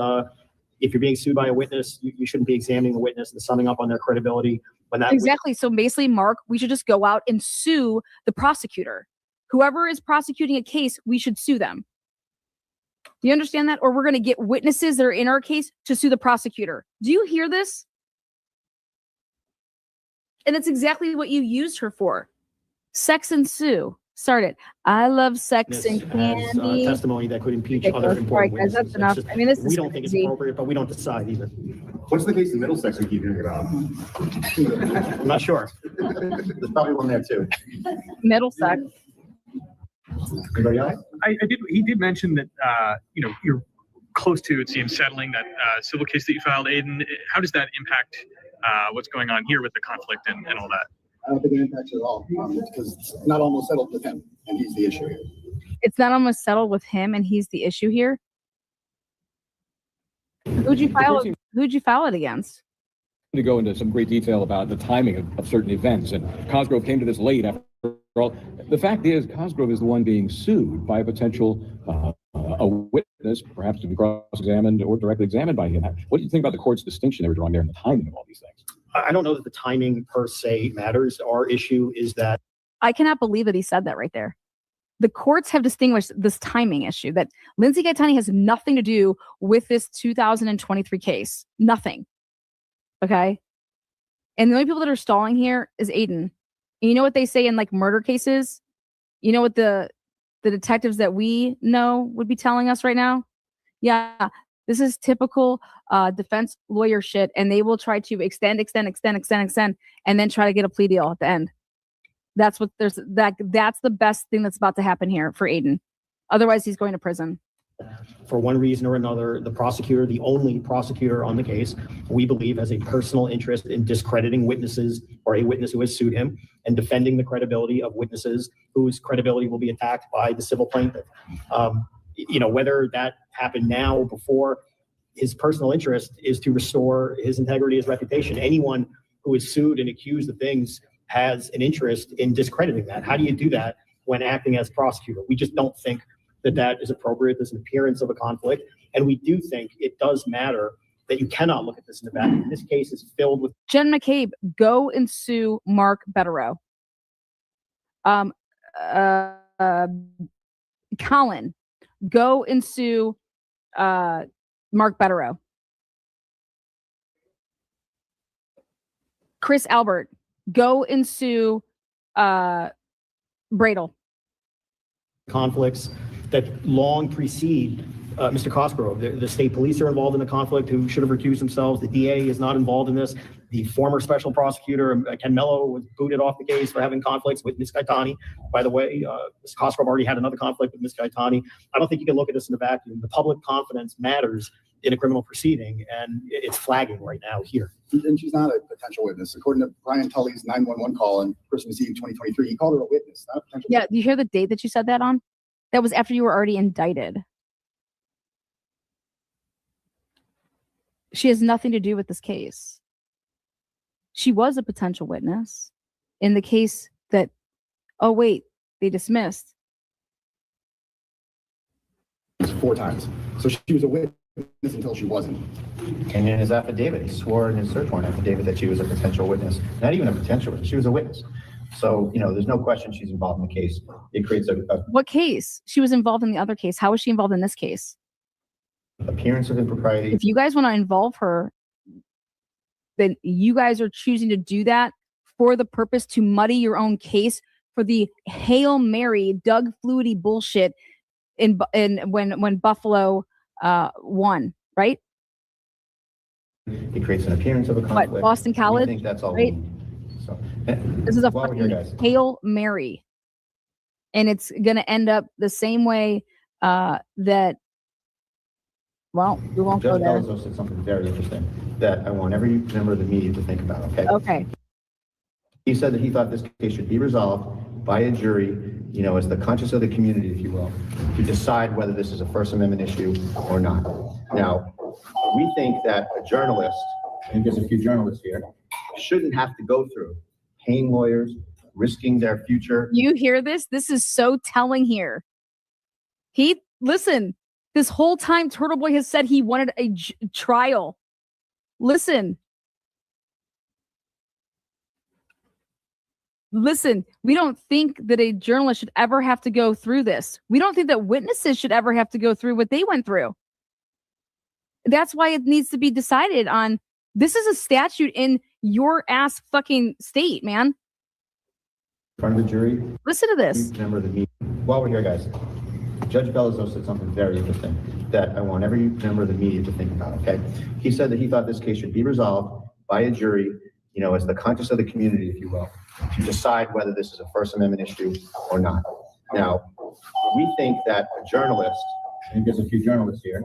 if you're being sued by a witness, you shouldn't be examining the witness and summing up on their credibility. When that exactly. So basically, Mark, we should just go out and sue the prosecutor. Whoever is prosecuting a case, we should sue them. Do you understand that? Or we're going to get witnesses that are in our case to sue the prosecutor. Do you hear this? And that's exactly what you used her for. Sex and sue. Started. I love sex and candy. Testimony that could impeach other important witnesses. That's enough. I mean, this is we don't think it's appropriate, but we don't decide either. What's the case in Middlesex we keep hearing about? I'm not sure. There's probably one there too. Middlesex. Anybody else? He did mention that you're close to, it seems, settling that civil case that you filed, Aiden. How does that impact what's going on here with the conflict and all that? I don't think it impacts it at all because it's not almost settled with him, and he's the issue here. It's not almost settled with him, and he's the issue here. Who'd you file it against? To go into some great detail about the timing of certain events, and Cosgrove came to this late after all. The fact is, Cosgrove is the one being sued by a potential a witness, perhaps to be cross-examined or directly examined by him. What do you think about the court's distinction they were drawing there in the timing of all these things? I don't know that the timing per se matters. Our issue is that I cannot believe that he said that right there. The courts have distinguished this timing issue, that Lindsay Gaetani has nothing to do with this 2023 case. Nothing. Okay? And the only people that are stalling here is Aiden. And you know what they say in like murder cases? You know what the detectives that we know would be telling us right now? Yeah, this is typical defense lawyer shit, and they will try to extend, and then try to get a plea deal at the end. That's what that's the best thing that's about to happen here for Aiden. Otherwise, he's going to prison. For one reason or another, the prosecutor, the only prosecutor on the case, we believe has a personal interest in discrediting witnesses or a witness who has sued him and defending the credibility of witnesses whose credibility will be attacked by the civil plaintiff. Whether that happened now or before, his personal interest is to restore his integrity, his reputation. Anyone who is sued and accused of things has an interest in discrediting that. How do you do that when acting as prosecutor? We just don't think that is appropriate. There's an appearance of a conflict. And we do think it does matter that you cannot look at this in the vacuum. This case is filled with... Jen McCabe, go and sue Mark Betterow. Colin, go and sue Mark Betterow. Chris Albert, go and sue Bradle. Conflicts that long precede Mr. Cosgrove. The state police are involved in the conflict who should have recused themselves. The DA is not involved in this. The former special prosecutor, Ken Mello, was booted off the case for having conflicts with Ms. Gaetani. By the way, Mr. Cosgrove already had another conflict with Ms. Gaetani. I don't think you can look at this in a vacuum. The public confidence matters in a criminal proceeding, and it's flagging right now here. And she's not a potential witness. According to Brian Tully's 911 call on Christmas Eve 2023, he called her a witness, not a potential witness. Do you hear the date that you said that on? That was after you were already indicted. She has nothing to do with this case. She was a potential witness in the case that, oh wait, they dismissed. 4 times. So she was a witness until she wasn't. And in his affidavit, he swore in his search warrant affidavit that she was a potential witness. Not even a potential witness, she was a witness. So, there's no question she's involved in the case. It creates a What case? She was involved in the other case. How was she involved in this case? appearance of impropriety. If you guys want to involve her, then you guys are choosing to do that for the purpose to muddy your own case for the Hail Mary, Doug Flutie bullshit when Buffalo won, right? It creates an appearance of a conflict. What, Boston College? I think that's all. Right? So, this is a fucking Hail Mary. And it's going to end up the same way that, well, we won't go there. Judge Belzo said something very interesting that I want every member of the media to think about, okay? Okay. He said that he thought this case should be resolved by a jury, as the conscience of the community, if you will, to decide whether this is a First Amendment issue or not. Now, we think that a journalist, and there's a few journalists here, shouldn't have to go through paying lawyers, risking their future. You hear this? This is so telling here. Listen, this whole time Turtleboy has said he wanted a trial. Listen, we don't think that a journalist should ever have to go through this. We don't think that witnesses should ever have to go through what they went through. That's why it needs to be decided on. This is a statute in your ass fucking state, man. In front of the jury. Listen to this. Member of the media. While we're here, guys, Judge Belzo said something very interesting that I want every member of the media to think about, okay? He said that he thought this case should be resolved by a jury, as the conscience of the community, if you will, to decide whether this is a First Amendment issue or not. Now, we think that a journalist, and there's a few journalists here,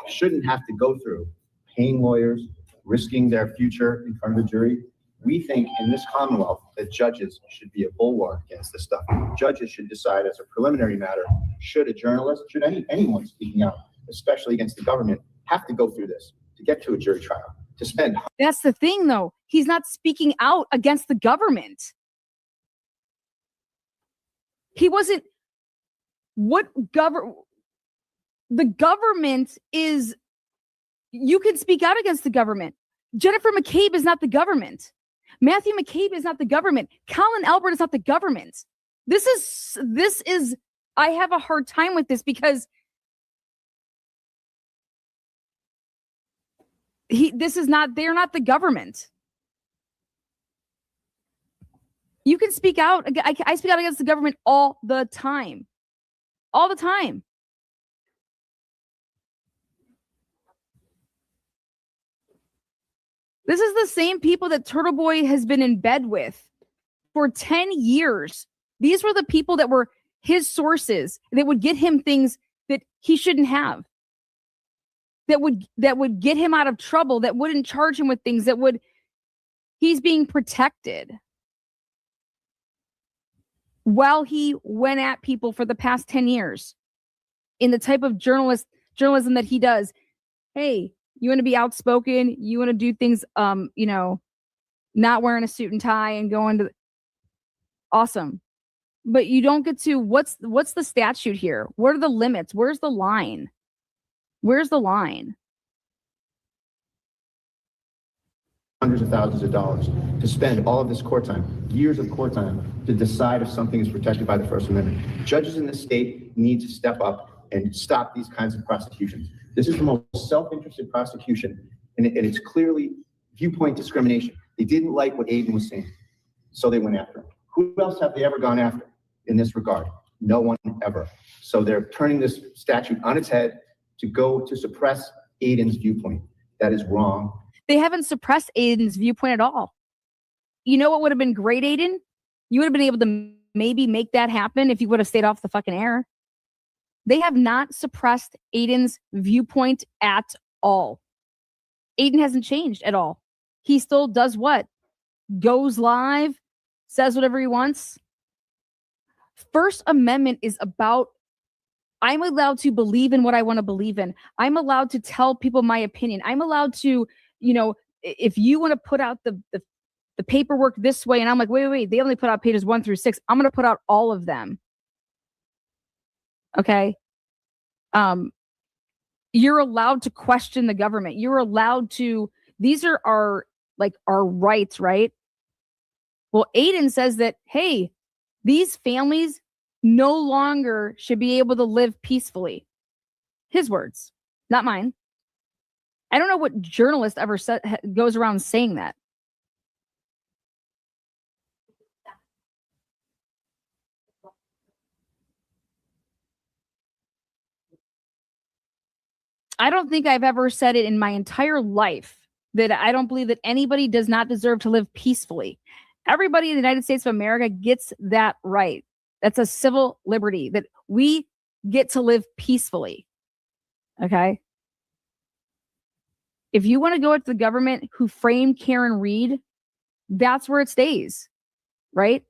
shouldn't have to go through paying lawyers, risking their future in front of the jury. We think in this Commonwealth that judges should be a bulwark against this stuff. Judges should decide as a preliminary matter, should a journalist, should anyone speaking out, especially against the government, have to go through this. to get to a jury trial, to spend. That's the thing, though. He's not speaking out against the government. He wasn't. The government is. You can speak out against the government. Jennifer McCabe is not the government. Matthew McCabe is not the government. Colin Albert is not the government. This is. I have a hard time with this because they're not the government. You can speak out. I speak out against the government all the time. All the time. This is the same people that Turtleboy has been in bed with for 10 years. These were the people that were his sources that would get him things that he shouldn't have. That would get him out of trouble, that wouldn't charge him with things, he's being protected. While he went at people for the past 10 years in the type of journalism that he does. Hey, you want to be outspoken, you want to do things, not wearing a suit and tie and going to awesome. But you don't get to what's the statute here? What are the limits? Where's the line? Where's the line? Hundreds of thousands of dollars to spend all of this court time, years of court time, to decide if something is protected by the First Amendment. Judges in this state need to step up and stop these kinds of prosecutions. This is the most self-interested prosecution, and it's clearly viewpoint discrimination. They didn't like what Aiden was saying, so they went after him. Who else have they ever gone after in this regard? No one ever. So they're turning this statute on its head to suppress Aiden's viewpoint. That is wrong. They haven't suppressed Aiden's viewpoint at all. You know what would have been great, Aiden? You would have been able to maybe make that happen if you would have stayed off the fucking air. They have not suppressed Aiden's viewpoint at all. Aiden hasn't changed at all. He still does what? Goes live, says whatever he wants. First Amendment is about, I'm allowed to believe in what I want to believe in. I'm allowed to tell people my opinion. I'm allowed to, if you want to put out the paperwork this way, and I'm like, wait, they only put out pages 1 through 6. I'm going to put out all of them. Okay. You're allowed to question the government. You're allowed to, these are our rights, right? Well, Aiden says that, hey, these families no longer should be able to live peacefully. His words, not mine. I don't know what journalist ever goes around saying that. I don't think I've ever said it in my entire life that I don't believe that anybody does not deserve to live peacefully. Everybody in the United States of America gets that right. That's a civil liberty that we get to live peacefully. Okay? If you want to go at the government who framed Karen Reed, that's where it stays, right?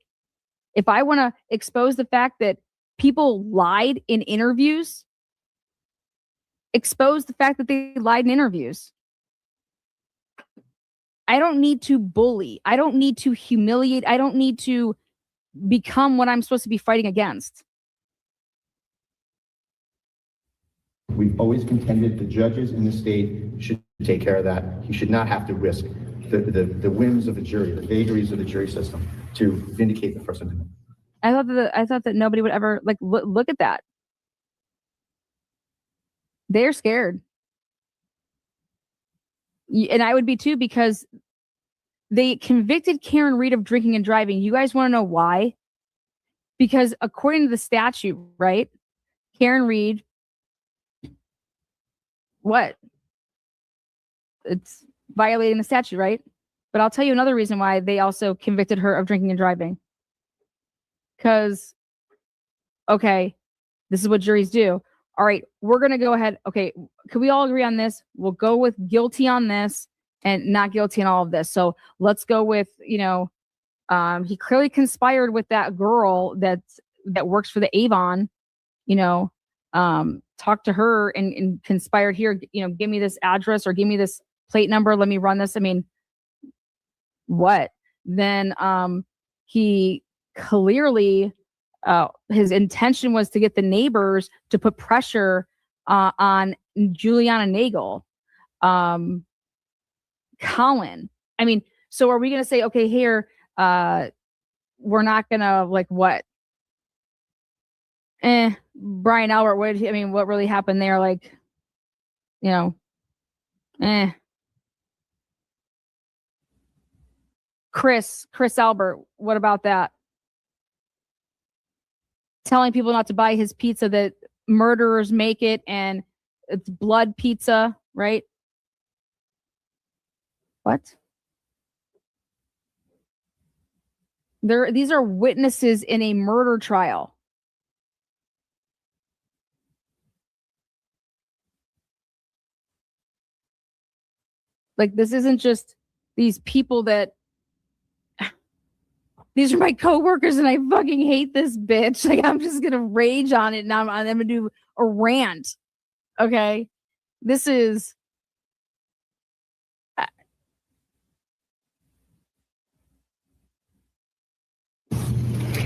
If I want to expose the fact that people lied in interviews, expose the fact that they lied in interviews. I don't need to bully. I don't need to humiliate. I don't need to become what I'm supposed to be fighting against. We've always contended the judges in the state should take care of that. You should not have to risk the whims of the jury, the vagaries of the jury system to vindicate the First Amendment. I thought that nobody would ever look at that. They're scared. And I would be too, because they convicted Karen Reed of drinking and driving. You guys want to know why? Because according to the statute, right? Karen Reed, what? It's violating the statute, right? But I'll tell you another reason why they also convicted her of drinking and driving. Because, okay, this is what juries do. All right, we're going to go ahead. Okay, can we all agree on this? We'll go with guilty on this and not guilty on all of this. So let's go with, he clearly conspired with that girl that works for the Avon, talked to her and conspired here, give me this address or give me this plate number. Let me run this. I mean, what? Then he clearly, his intention was to get the neighbors to put pressure on Juliana Nagel, Colin. I mean, so are we going to say, okay, here, we're not going to like what? Brian Albert, what really happened there? Like, Chris Albert, what about that? Telling people not to buy his pizza, that murderers make it and it's blood pizza, right? What? These are witnesses in a murder trial. Like, this isn't just these people that these are my coworkers and I fucking hate this bitch. Like, I'm just gonna rage on it and I'm gonna do a rant. Okay. This is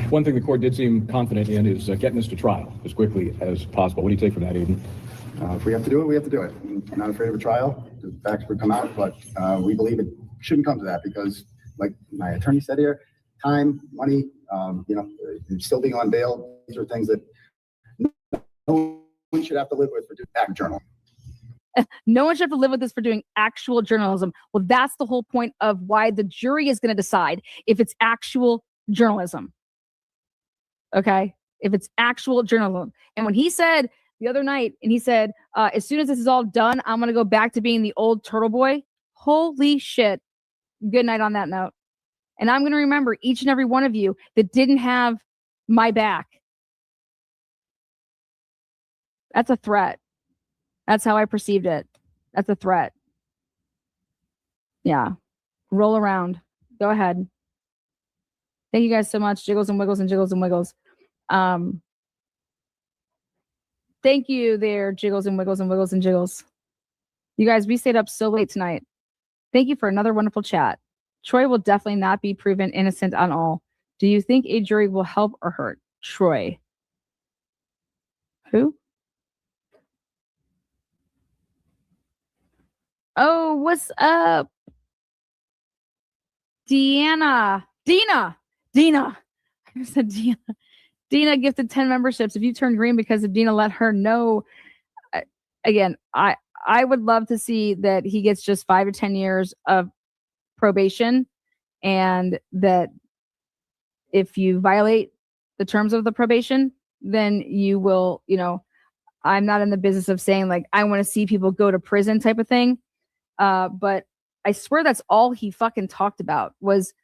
one thing the court did seem confident in is getting this to trial as quickly as possible. What do you take from that, Aiden? If we have to do it, we have to do it. I'm not afraid of a trial. The facts would come out, but we believe it shouldn't come to that because, like my attorney said here, time, money, still being on bail, these are things that no one should have to live with for doing active journalism. No one should have to live with this for doing actual journalism. Well, that's the whole point of why the jury is going to decide if it's actual journalism. Okay? If it's actual journalism. And when he said the other night, and he said, as soon as this is all done, I'm going to go back to being the old Turtleboy. Holy shit. Good night on that note. And I'm going to remember each and every one of you that didn't have my back. That's a threat. That's how I perceived it. That's a threat. Yeah. Roll around. Go ahead. Thank you guys so much. Jiggles and wiggles and jiggles and wiggles. Thank you there, jiggles and wiggles and wiggles and jiggles. You guys, we stayed up so late tonight. Thank you for another wonderful chat. Troy will definitely not be proven innocent on all. Do you think a jury will help or hurt? Troy. Who? Oh, what's up? Dina. I said Dina. Dina gifted 10 memberships. If you turn green because of Dina, let her know. Again, I would love to see that he gets just 5 to 10 years of probation, and that if you violate the terms of the probation, then you will, I'm not in the business of saying like, I want to see people go to prison type of thing. But I swear that's all he fucking talked about was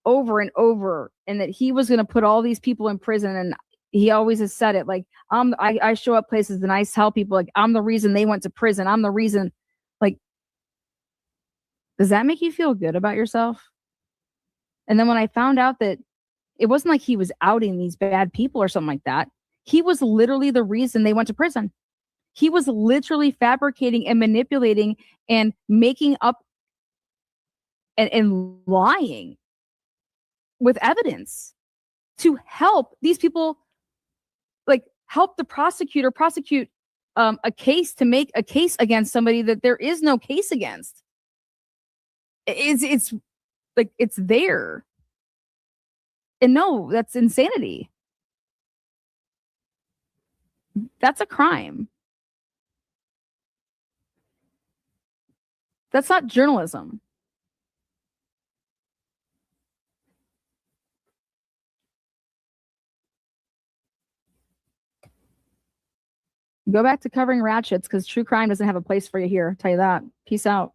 over and over, and that he was going to put all these people in prison. And he always has said it like, I show up places and I tell people like, I'm the reason they went to prison. I'm the reason. Like, does that make you feel good about yourself? And then when I found out that it wasn't like he was outing these bad people or something like that, he was literally the reason they went to prison. He was literally fabricating and manipulating and making up and lying with evidence to help these people, like help the prosecutor prosecute a case, to make a case against somebody that there is no case against. It's like, it's there. And no, that's insanity. That's a crime. That's not journalism. Go back to covering ratchets because true crime doesn't have a place for you here. I'll tell you that. Peace out.